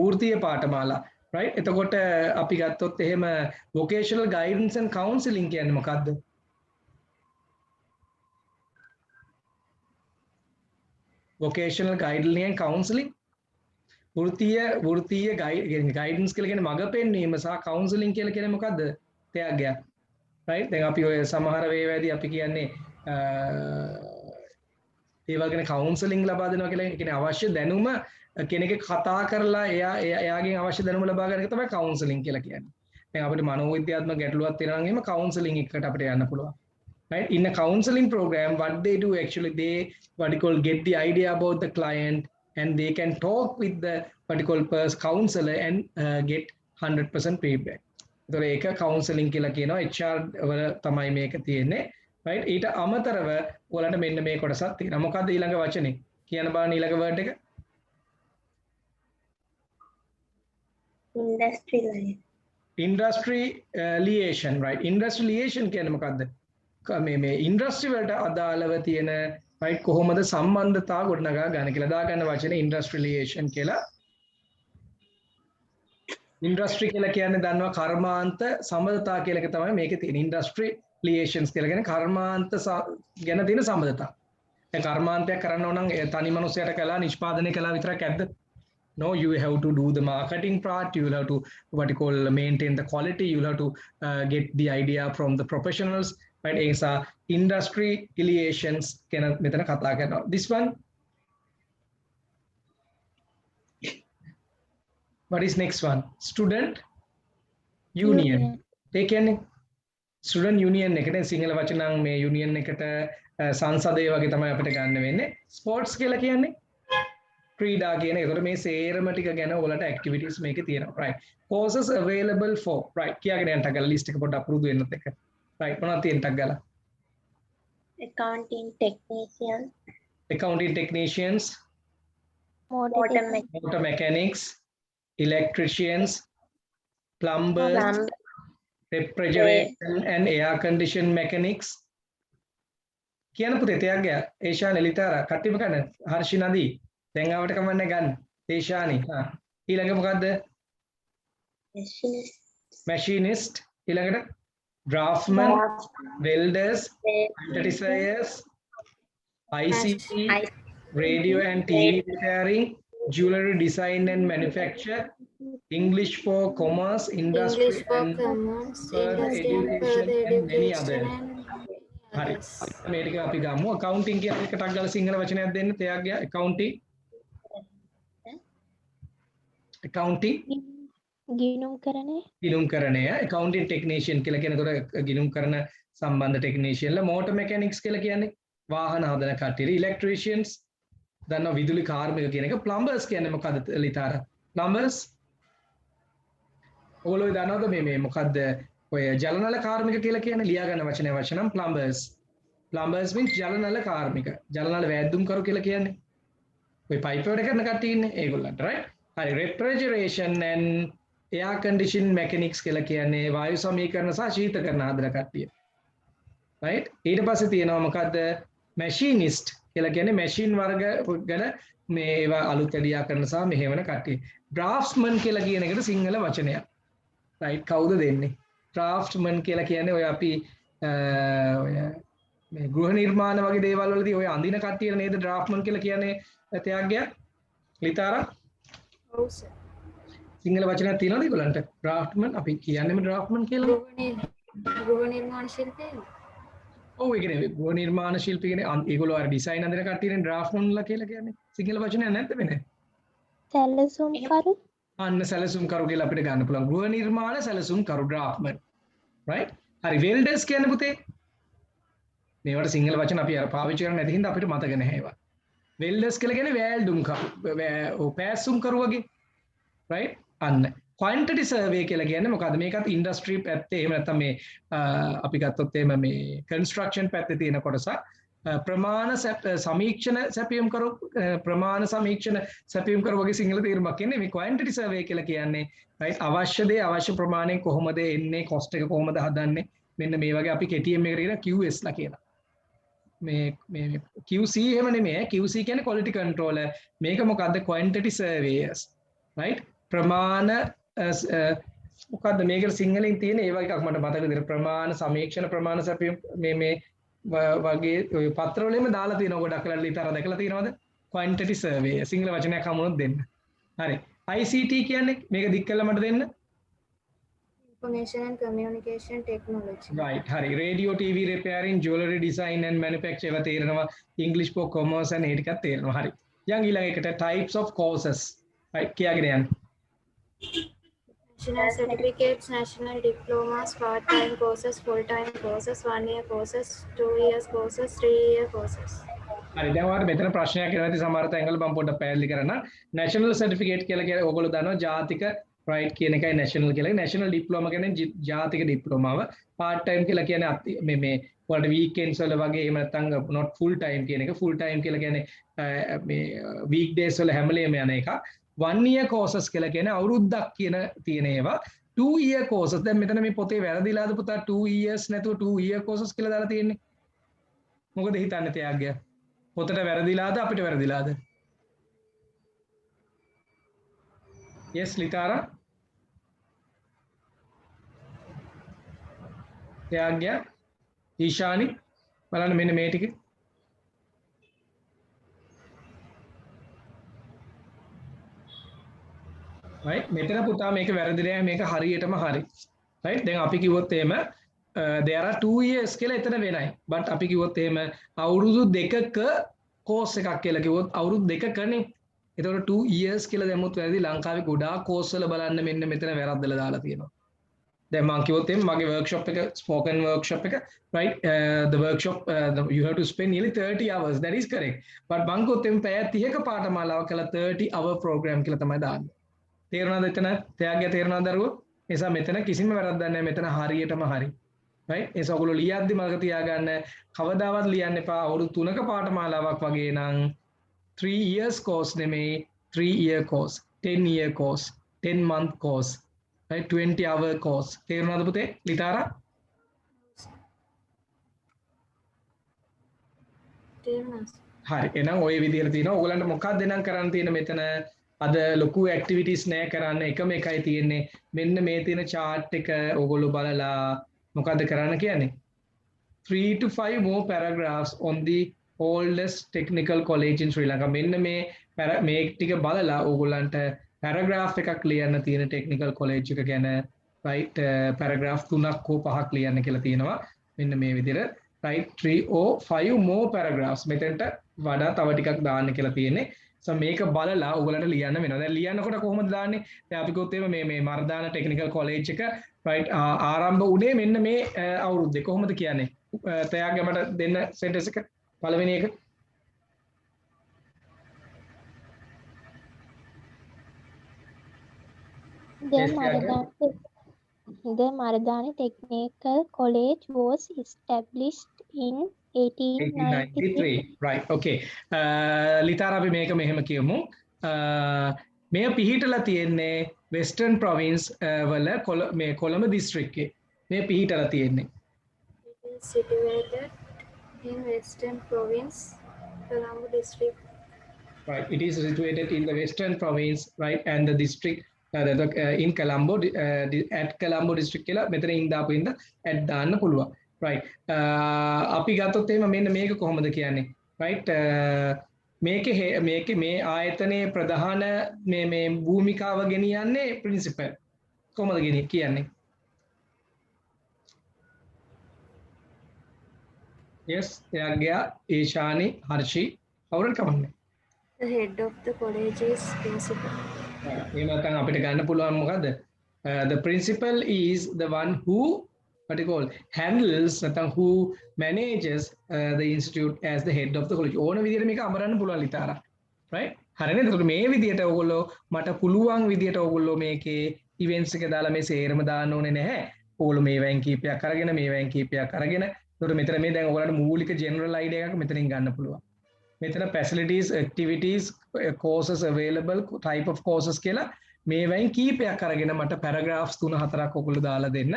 වෘත්තීය පාඨමාලා. right? එතකොට අපි ගත්තොත් එහෙම vocational guidance and counseling කියන්නේ මොකද්ද? vocational guidance and counseling වෘත්තීය guidance කියලා කියන්නේ මඟ පෙන්වීම සහ counseling කියලා කියන්නේ මොකද්ද? තෑග්ගයක්. right? දැන් අපි ඔය සමහර වේවැදී අපි කියන්නේ ඒ වගේ counseling ලබා දෙනවා කියලා කියන්නේ අවශ්‍ය දැනුම කෙනෙක් කතා කරලා එයාගෙන් අවශ්‍ය දැනුම ලබා ගන්න එක තමයි counseling කියලා කියන්නේ. දැන් අපිට මනෝවිද්‍යාත්මක ගැටලුවක් තියෙනවා නම් එහෙම counseling එකකට අපිට යන්න පුළුවන්. right? In a counseling program, what they do actually, they what you call get the idea about the client, and they can talk with the what you call counselor and get 100% feedback. So ඒක counseling කියලා කියනවා. HR වල තමයි මේක තියෙන්නේ. right? ඊට අමතරව ඔයාලට මෙන්න මේ කොටසක් තියෙනවා. මොකද්ද ඊළඟ වචනේ? කියන්න බලන්න ඊළඟ word එක. industry liaison, right? industry liaison කියන්නේ මොකද්ද? මේ ඉන්ඩස්ට්‍රි වලට අදාළව තියෙන right කොහොමද සම්බන්ධතාව ගොඩනගා ගන්න කියලා දාගන්න වචනේ ඉන්ඩස්ට්‍රි ලියේෂන් කියලා. ඉන්ඩස්ට්‍රි කියලා කියන්නේ දන්නවා කර්මාන්ත සම්බන්ධතාව කියලා එක තමයි මේකේ තියෙන ඉන්ඩස්ට්‍රි ලියේෂන්ස් කියලා කියන්නේ කර්මාන්ත ගැන තියෙන සම්බන්ධතාව. දැන් කර්මාන්තයක් කරන්න ඕන නම් තනි මනුස්සයට කළා නිෂ්පාදනය කළා විතරක් ඇද්ද? No, you have to do the marketing part, you will have to what you call maintain the quality, you will have to get the idea from the professionals. right? It's industry affiliations කියන මෙතන කතා කරනවා. This one, what is next one? Student union. ඒ කියන්නේ student union එකට සිංහල වචන නම් මේ union එකට සංසදය වගේ තමයි අපිට ගන්න වෙන්නේ. sports කියලා කියන්නේ ක්‍රීඩා කියන. ඒකට මේ සේරම ටික ගැන ඔයාලට activities මේකේ තියෙනවා. right? courses available for, right? කියාගෙන යන්න ගල list එක පොඩ්ඩක් පුරුදු වෙන්නත් එක්ක. right? මොනවද තියෙන ටක් ගාලා? accounting technicians, motor mechanics, electricians, plumbers, refrigeration and air condition mechanics. කියන පුතේ තේග්ගය ඒෂාන එලිතාර කට්ටියම ගන්න. හර්ෂි නදී දැන් ආවට කමන්නේ ගන්න. ඒෂානි. ඊළඟ මොකද්ද? machinist. ඊළඟට draftsman, welders, electricians, ICT, radio and TV repairing, jewelry design and manufacture, English for commerce, industry and further education and many others. හරි. මේ ටික අපි ගමු. accounting කියන එක ටක් ගාලා සිංහල වචනයක් දෙන්න තේයක් ගියා. accounting ගිණුම් කරණය accounting technician කියලා කියනකොට ගිණුම් කරන සම්බන්ධ technician ලා motor mechanics කියලා කියන්නේ වාහන හදන කට්ටිය electricians දන්නවා විදුලි කාර්මික කියන එක plumbers කියන්නේ මොකද්ද ලිතාර plumbers ඔයගොල්ලෝ දන්නවද මේ මොකද්ද ඔය ජලනල කාර්මික කියලා කියන්නේ ලියා ගන්න වචනම් plumbers means ජලනල කාර්මික ජලනල වැද්දුම් කරු කියලා කියන්නේ ඔය පයිප් වැඩ කරන කට්ටිය ඉන්නේ ඒගොල්ලන්ට right හරි refrigeration and air condition mechanics කියලා කියන්නේ වායු සමීකරණ සහ ශීතකරණ හදන කට්ටිය. right? ඊට පස්සේ තියෙනවා මොකද්ද? machinist කියලා කියන්නේ machine වර්ග ගැන මේවා අලුත් ඇඩියා කරන සහ මෙහෙවන කට්ටිය. draftsman කියලා කියන එකට සිංහල වචනයක්. right? කවුද දෙන්නේ? draftsman කියලා කියන්නේ ඔය අපි ඔය මේ ගෘහ නිර්මාණ වගේ දේවල් වලදී ඔය අඳින කට්ටිය නේද draftsman කියලා කියන්නේ තෑග්ගයක්. ලිතාරා? ඔව් සර්. සිංහල වචනයක් තියෙනවද ඒගොල්ලන්ට? draftsman අපි කියන්නේම draftsman කියලා. ගෘහ නිර්මාණ ශිල්පී. ඔව් ඒ කියන්නේ ගෘහ නිර්මාණ ශිල්පී කියන්නේ ඒගොල්ලෝ අර ඩිසයින් අඳින කට්ටියනේ draftsman ලා කියලා කියන්නේ. සිංහල වචනයක් නැද්ද වෙන්නේ? සැලසුම්කරු. අන්න සැලසුම්කරු කියලා අපිට ගන්න පුළුවන්. ගෘහ නිර්මාණ සැලසුම්කරු draftsman. right? හරි welders කියන්නේ පුතේ. මේවට සිංහල වචන අපි අර පාවිච්චි කරන්නේ නැති හින්දා අපිට මතක නැහැ ඒවා. welders කියලා කියන්නේ වැල්දුම් කරු. පෑසුම් කරු වගේ. right? අන්න quantity survey කියලා කියන්නේ මොකද්ද? මේකත් industry පැත්තේ එහෙම නැත්නම් මේ අපි ගත්තොත් එහෙම මේ construction පැත්තේ තියෙන කොටසක්. ප්‍රමාණ සමීක්ෂණ සැපියුම් කරු ප්‍රමාණ සමීක්ෂණ සැපියුම් කරු වගේ සිංහල තේරුමක් කියන්නේ මේ quantity survey කියලා කියන්නේ right අවශ්‍ය දේ අවශ්‍ය ප්‍රමාණයෙන් කොහොමද එන්නේ cost එක කොහොමද හදන්නේ මෙන්න මේ වගේ අපි KTM එකට කියන QS ලා කියලා. මේ QC එහෙම නෙමෙයි QC කියන්නේ quality controller. මේක මොකද්ද quantity surveyors right ප්‍රමාණ මොකද්ද මේකට සිංහලෙන් තියෙන ඒ වගේ එකක් මට මතක විදිහට ප්‍රමාණ සමීක්ෂණ ප්‍රමාණ සැපියුම් මේ වගේ ඔය පත්‍රවලෙම දාලා තියෙනවා ගොඩක් වෙලාවට ලිතර දැකලා තියෙනවද quantity survey සිංහල වචනයක් හමුනොත් දෙන්න. හරි. ICT කියන්නේ මේක දික් කළා මට දෙන්න. Information and Communication Technology. Right. හරි. Radio TV repairing, jewelry design and manufacture ඒවා තේරෙනවා. English for commerce and ඒ ටිකක් තේරෙනවා. හරි. යන් ඊළඟ එකට types of courses. right කියාගෙන යන්න. National certificates, national diplomas, part-time courses, full-time courses, 1-year courses, 2 years courses, 3-year courses. හරි දැන් ඔයාලට මෙතන ප්‍රශ්නයක් කියලා ඇති සමහර තැන්වල මම පොඩ්ඩක් පැහැදිලි කරන්න. national certificate කියලා කියන්නේ ඕගොල්ලෝ දන්නවා ජාතික right කියන එකයි national කියලා. national diploma කියන්නේ ජාතික ඩිප්ලෝමාව. part time කියලා කියන්නේ මේ ඔයාලට weekends වල වගේ එහෙම නැත්නම් not full time කියන එක. full time කියලා කියන්නේ මේ weekdays වල හැමලේම යන එක. 1 year courses කියලා කියන්නේ අවුරුද්දක් කියන තියෙන ඒවා. 2 year courses දැන් මෙතන මේ පොතේ වැරදිලාද පුතා 2 years නැතුව 2 year courses කියලා දාලා තියෙන්නේ. මොකද හිතන්නේ ත්‍යාගය? පොතට වැරදිලාද අපිට වැරදිලාද? yes Litara ත්‍යාගය ඊශානි බලන්න මෙන්න මේ ටික right මෙතන පුතා මේක වැරදි නෑ මේක හරියටම හරි right දැන් අපි කිව්වොත් එහෙම there are 2 years කියලා එතන වෙනයි but අපි කිව්වොත් එහෙම අවුරුදු දෙකක course එකක් කියලා කිව්වොත් අවුරුදු දෙකකනේ එතකොට 2 years කියලා දැම්මොත් වැරදි ලංකාවේ ගොඩාක් course වල බලන්න මෙන්න මෙතන වැරද්දලා දාලා තියෙනවා දැන් මම කිව්වොත් එහෙම මගේ workshop එක spoken workshop එක right the workshop you have to spend nearly 30 hours that is correct but මම කිව්වොත් එහෙම පැය 30ක පාඨමාලාවක් කළා 30 hour program කියලා තමයි දාන්නේ තේරුණාද එතන ත්‍යාගය තේරුණාද දරුවෝ නිසා මෙතන කිසිම වැරද්දක් නැහැ මෙතන හරියටම හරි right ඒ ඔයගොල්ලෝ ලියද්දි මතක තියාගන්න කවදාවත් ලියන්න එපා අවුරුදු 3ක පාඨමාලාවක් වගේ නම් 3 years course නෙමෙයි 3 year course 10 year course 10 month course right 20 hour course තේරුණාද පුතේ ලිතාරා තේරුණා හරි එහෙනම් ওই විදිහට තියෙනවා ඕගලන්ට මොකක්ද නම් කරන්න තියෙන මෙතන අද ලොකු ඇක්ටිවිටීස් නෑ කරන්න එකම එකයි තියෙන්නේ මෙන්න මේ තියෙන chart එක ඕගොල්ලෝ බලලා මොකද්ද කරන්න කියන්නේ 3 to 5 more paragraphs on the oldest technical college in Sri Lanka මෙන්න මේ ටික බලලා ඕගොල්ලන්ට paragraph එකක් ලියන්න තියෙන technical college එක ගැන right paragraph 3ක් හෝ 5ක් ලියන්න කියලා තියෙනවා මෙන්න මේ විදිහට right 3 or 5 more paragraphs මෙතෙන්ට වඩා තව ටිකක් දාන්න කියලා තියෙන්නේ so මේක බලලා ඔයගලන්ට ලියන්න වෙනවා. දැන් ලියනකොට කොහොමද දාන්නේ? දැන් අපි කිව්වොත් එහෙම මේ මර්දාන ටෙක්නිකල් කොලෙජ් එක right ආරම්භ වුණේ මෙන්න මේ අවුරුද්දේ. කොහොමද කියන්නේ? තයාගේ මට දෙන්න සෙන්ටෙන්ස් එක පළවෙනි එක. The Maradani Technical College was established in 1893. Right, okay. ලිතාර අපි මේක මෙහෙම කියමු. මේ පිහිටලා තියෙන්නේ Western Province වල මේ කොළඹ district එකේ. මේ පිහිටලා තියෙන්නේ. It is situated in Western Province, Colombo district. Right, it is situated in the Western Province, right, and the district in Colombo at Colombo district කියලා මෙතන ඉඳාපු ඉඳ at දාන්න පුළුවන්. right අපි ගත්තොත් එහෙම මෙන්න මේක කොහොමද කියන්නේ right මේකේ මේ ආයතනයේ ප්‍රධාන මේ භූමිකාව ගෙනියන්නේ principal කොහොමද කියන්නේ yes එයාගේ ඒෂානි හර්ෂි කවුරුන් කමන්නේ The head of the college is principal. එහෙම නැත්නම් අපිට ගන්න පුළුවන් මොකද්ද the principal is the one who what you call handles නැත්නම් who manages the institute as the head of the college ඕන විදිහට මේක අමරන්න පුළුවන් ලිතාරා right හරිනේ එතකොට මේ විදිහට ඔයගොල්ලෝ මට පුළුවන් විදිහට ඔයගොල්ලෝ මේකේ events එක දාලා මේ සේරම දාන්න ඕනේ නැහැ. ඕගොල්ලෝ මේවෙන් කීපයක් අරගෙන මේවෙන් කීපයක් අරගෙන ඒකට මෙතන මේ දැන් ඔයගලන්ට මූලික general idea එකක් මෙතනින් ගන්න පුළුවන්. මෙතන facilities, activities, courses available, type of courses කියලා මේවෙන් කීපයක් අරගෙන මට paragraphs 3-4ක් ඔයගොල්ලෝ දාලා දෙන්න.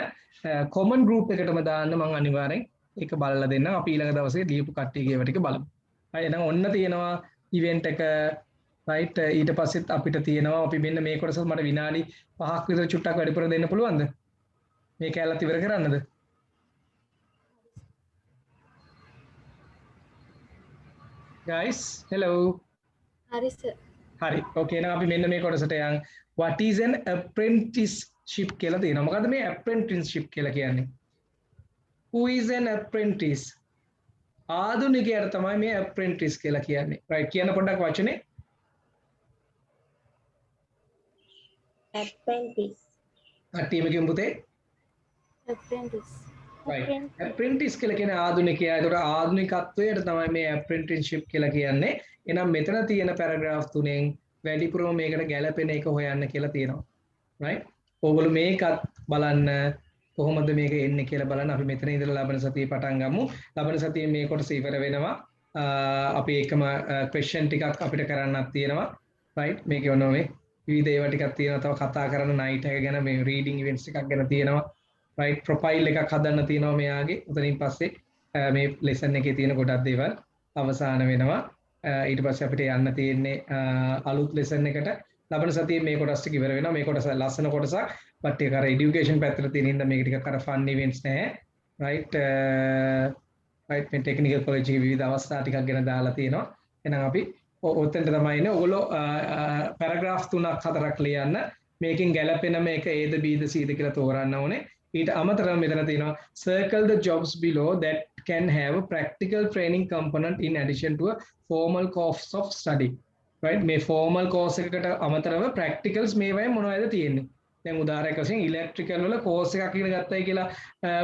common group එකටම දාන්න මම අනිවාර්යෙන් ඒක බලලා දෙන්නම්. අපි ඊළඟ දවසේ දීපු කට්ටියගේ ඒවා ටික බලමු. හරි එහෙනම් ඔන්න තියෙනවා event එක right ඊට පස්සෙත් අපිට තියෙනවා අපි මෙන්න මේ කොටස මට විනාඩි 5ක් විතර චුට්ටක් වැඩිපුර දෙන්න පුළුවන්ද? මේ කැලලත් ඉවර කරන්නද? guys hello හරි සර්. හරි okay එහෙනම් අපි මෙන්න මේ කොටසට යන් what is an apprenticeship කියලා තියෙනවා. මොකද්ද මේ apprenticeship කියලා කියන්නේ? who is an apprentice? ආධුනිකයාට තමයි මේ apprentice කියලා කියන්නේ. right කියන්න පොඩ්ඩක් වචනේ. apprentice කට්ටියම කියමු පුතේ. apprentice. right apprentice කියලා කියන්නේ ආධුනිකයා. ඒකට ආධුනිකත්වයට තමයි මේ apprenticeship කියලා කියන්නේ. එහෙනම් මෙතන තියෙන paragraph තුනෙන් වැඩිපුරම මේකට ගැලපෙන එක හොයන්න කියලා තියෙනවා. right ඕගොල්ලෝ මේකත් බලන්න කොහොමද මේක එන්නේ කියලා බලන්න. අපි මෙතන ඉඳලා ලබන සතියේ පටන් ගමු. ලබන සතියේ මේ කොටස ඉවර වෙනවා. අපි එකම question ටිකක් අපිට කරන්නක් තියෙනවා. right මේක වෙනවා මේ විවිධ ඒවා ටිකක් තියෙනවා. තව කතා කරන night එක ගැන මේ reading events එකක් ගැන තියෙනවා. right profile එකක් හදන්න තියෙනවා මෙයාගේ. උතනින් පස්සේ මේ lesson එකේ තියෙන ගොඩක් දේවල් අවසන් වෙනවා. ඊට පස්සේ අපිට යන්න තියෙන්නේ අලුත් lesson එකට. ලබන සතියේ මේ කොටස් ටික ඉවර වෙනවා. මේ කොටස ලස්සන කොටසක්. but ඒක අර education පැත්තට තියෙන හින්දා මේක ටිකක් අර fun events නැහැ. right right මේ technical college එකේ විවිධ අවස්ථා ටිකක් ගැන දාලා තියෙනවා. එහෙනම් අපි ඔතෙන්ට තමයි ඉන්නේ. ඔයගොල්ලෝ paragraph 3-4ක් ලියන්න. මේකෙන් ගැලපෙන මේක Aද Bද Cද කියලා තෝරන්න ඕනේ. ඊට අමතරව මෙතන තියෙනවා circle the jobs below that can have a practical training component in addition to a formal course of study. right මේ formal course එකකට අමතරව practicals මේවයි මොනවද තියෙන්නේ? දැන් උදාහරණයක් වශයෙන් ඉලෙක්ට්‍රිකල් වල කෝස් එකක් ඉගෙන ගත්තයි කියලා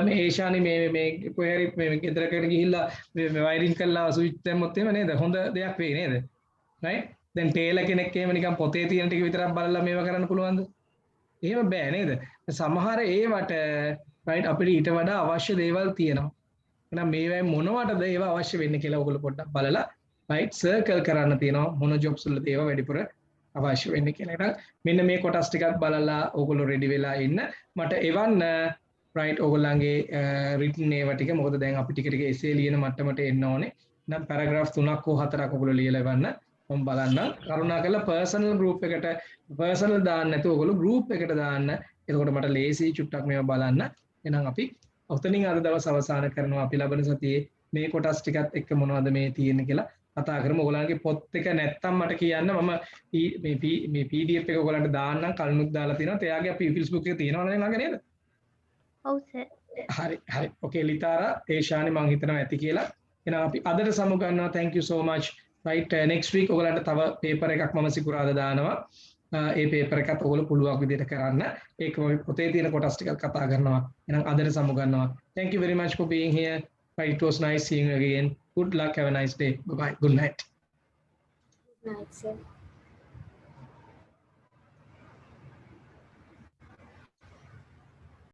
මේ ඒෂානි මේ කොහේ හරි මේ ගෙදරකට ගිහිල්ලා මේ වයරින් කරලා ස්විච් දැම්මොත් එහෙම නේද? හොඳ දෙයක් වෙයි නේද? right දැන් ටේලර් කෙනෙක් එහෙම නිකන් පොතේ තියෙන ටික විතරක් බලලා මේව කරන්න පුළුවන්ද? එහෙම බෑ නේද? සමහර ඒවට right අපිට ඊට වඩා අවශ්‍ය දේවල් තියෙනවා. එහෙනම් මේවයි මොනවටද ඒවා අවශ්‍ය වෙන්නේ කියලා ඔයගොල්ලෝ පොඩ්ඩක් බලලා right circle කරන්න තියෙනවා මොන jobs වලද ඒවා වැඩිපුර අවශ්‍ය වෙන්නේ කියලා. එහෙනම් මෙන්න මේ කොටස් ටිකක් බලලා ඔයගොල්ලෝ ready වෙලා ඉන්න. මට එවන්න right ඔයගොල්ලන්ගේ written ඒවා ටික. මොකද දැන් අපි ටික ටික essay ලියන මට්ටමට එන්න ඕනේ. නම් paragraph 3ක් හෝ 4ක් ඔයගොල්ලෝ ලියලා එවන්න. මම බලන්න. කරුණාකරලා personal group එකට personal දාන්න නැතුව ඔයගොල්ලෝ group එකට දාන්න. එතකොට මට ලේසි චුට්ටක් මේවා බලන්න. එහෙනම් අපි ඔතනින් අද දවස් අවසන් කරනවා. අපි ලබන සතියේ මේ කොටස් ටිකත් එක්ක මොනවද මේ තියෙන්නේ කියලා කතා කරමු. ඔයගොල්ලන්ගේ පොත් එක නැත්තම් මට කියන්න. මම මේ PDF එක ඔයගොල්ලන්ට දාන්නම්. කලිනුත් දාලා තියෙනවා. එයාගේ අපි Facebook එකේ තියෙනවා නේද ළඟ නේද? ඔව් සර්. හරි. Okay ලිතාරා ඒෂානි මම හිතනවා ඇති කියලා. එහෙනම් අපි අදට සමු ගන්නවා. Thank you so much. right next week ඔයගොල්ලන්ට තව paper එකක් මම සිකුරාදා දානවා. ඒ paper එකත් ඔයගොල්ලෝ පුළුවන් විදිහට කරන්න. ඒක පොතේ තියෙන කොටස් ටිකක් කතා කරනවා. එහෙනම් අදට සමු ගන්නවා. Thank you very much for being here. Right, it was nice seeing you again. Good luck. Have a nice day. Bye bye. Good night. Good night, sir.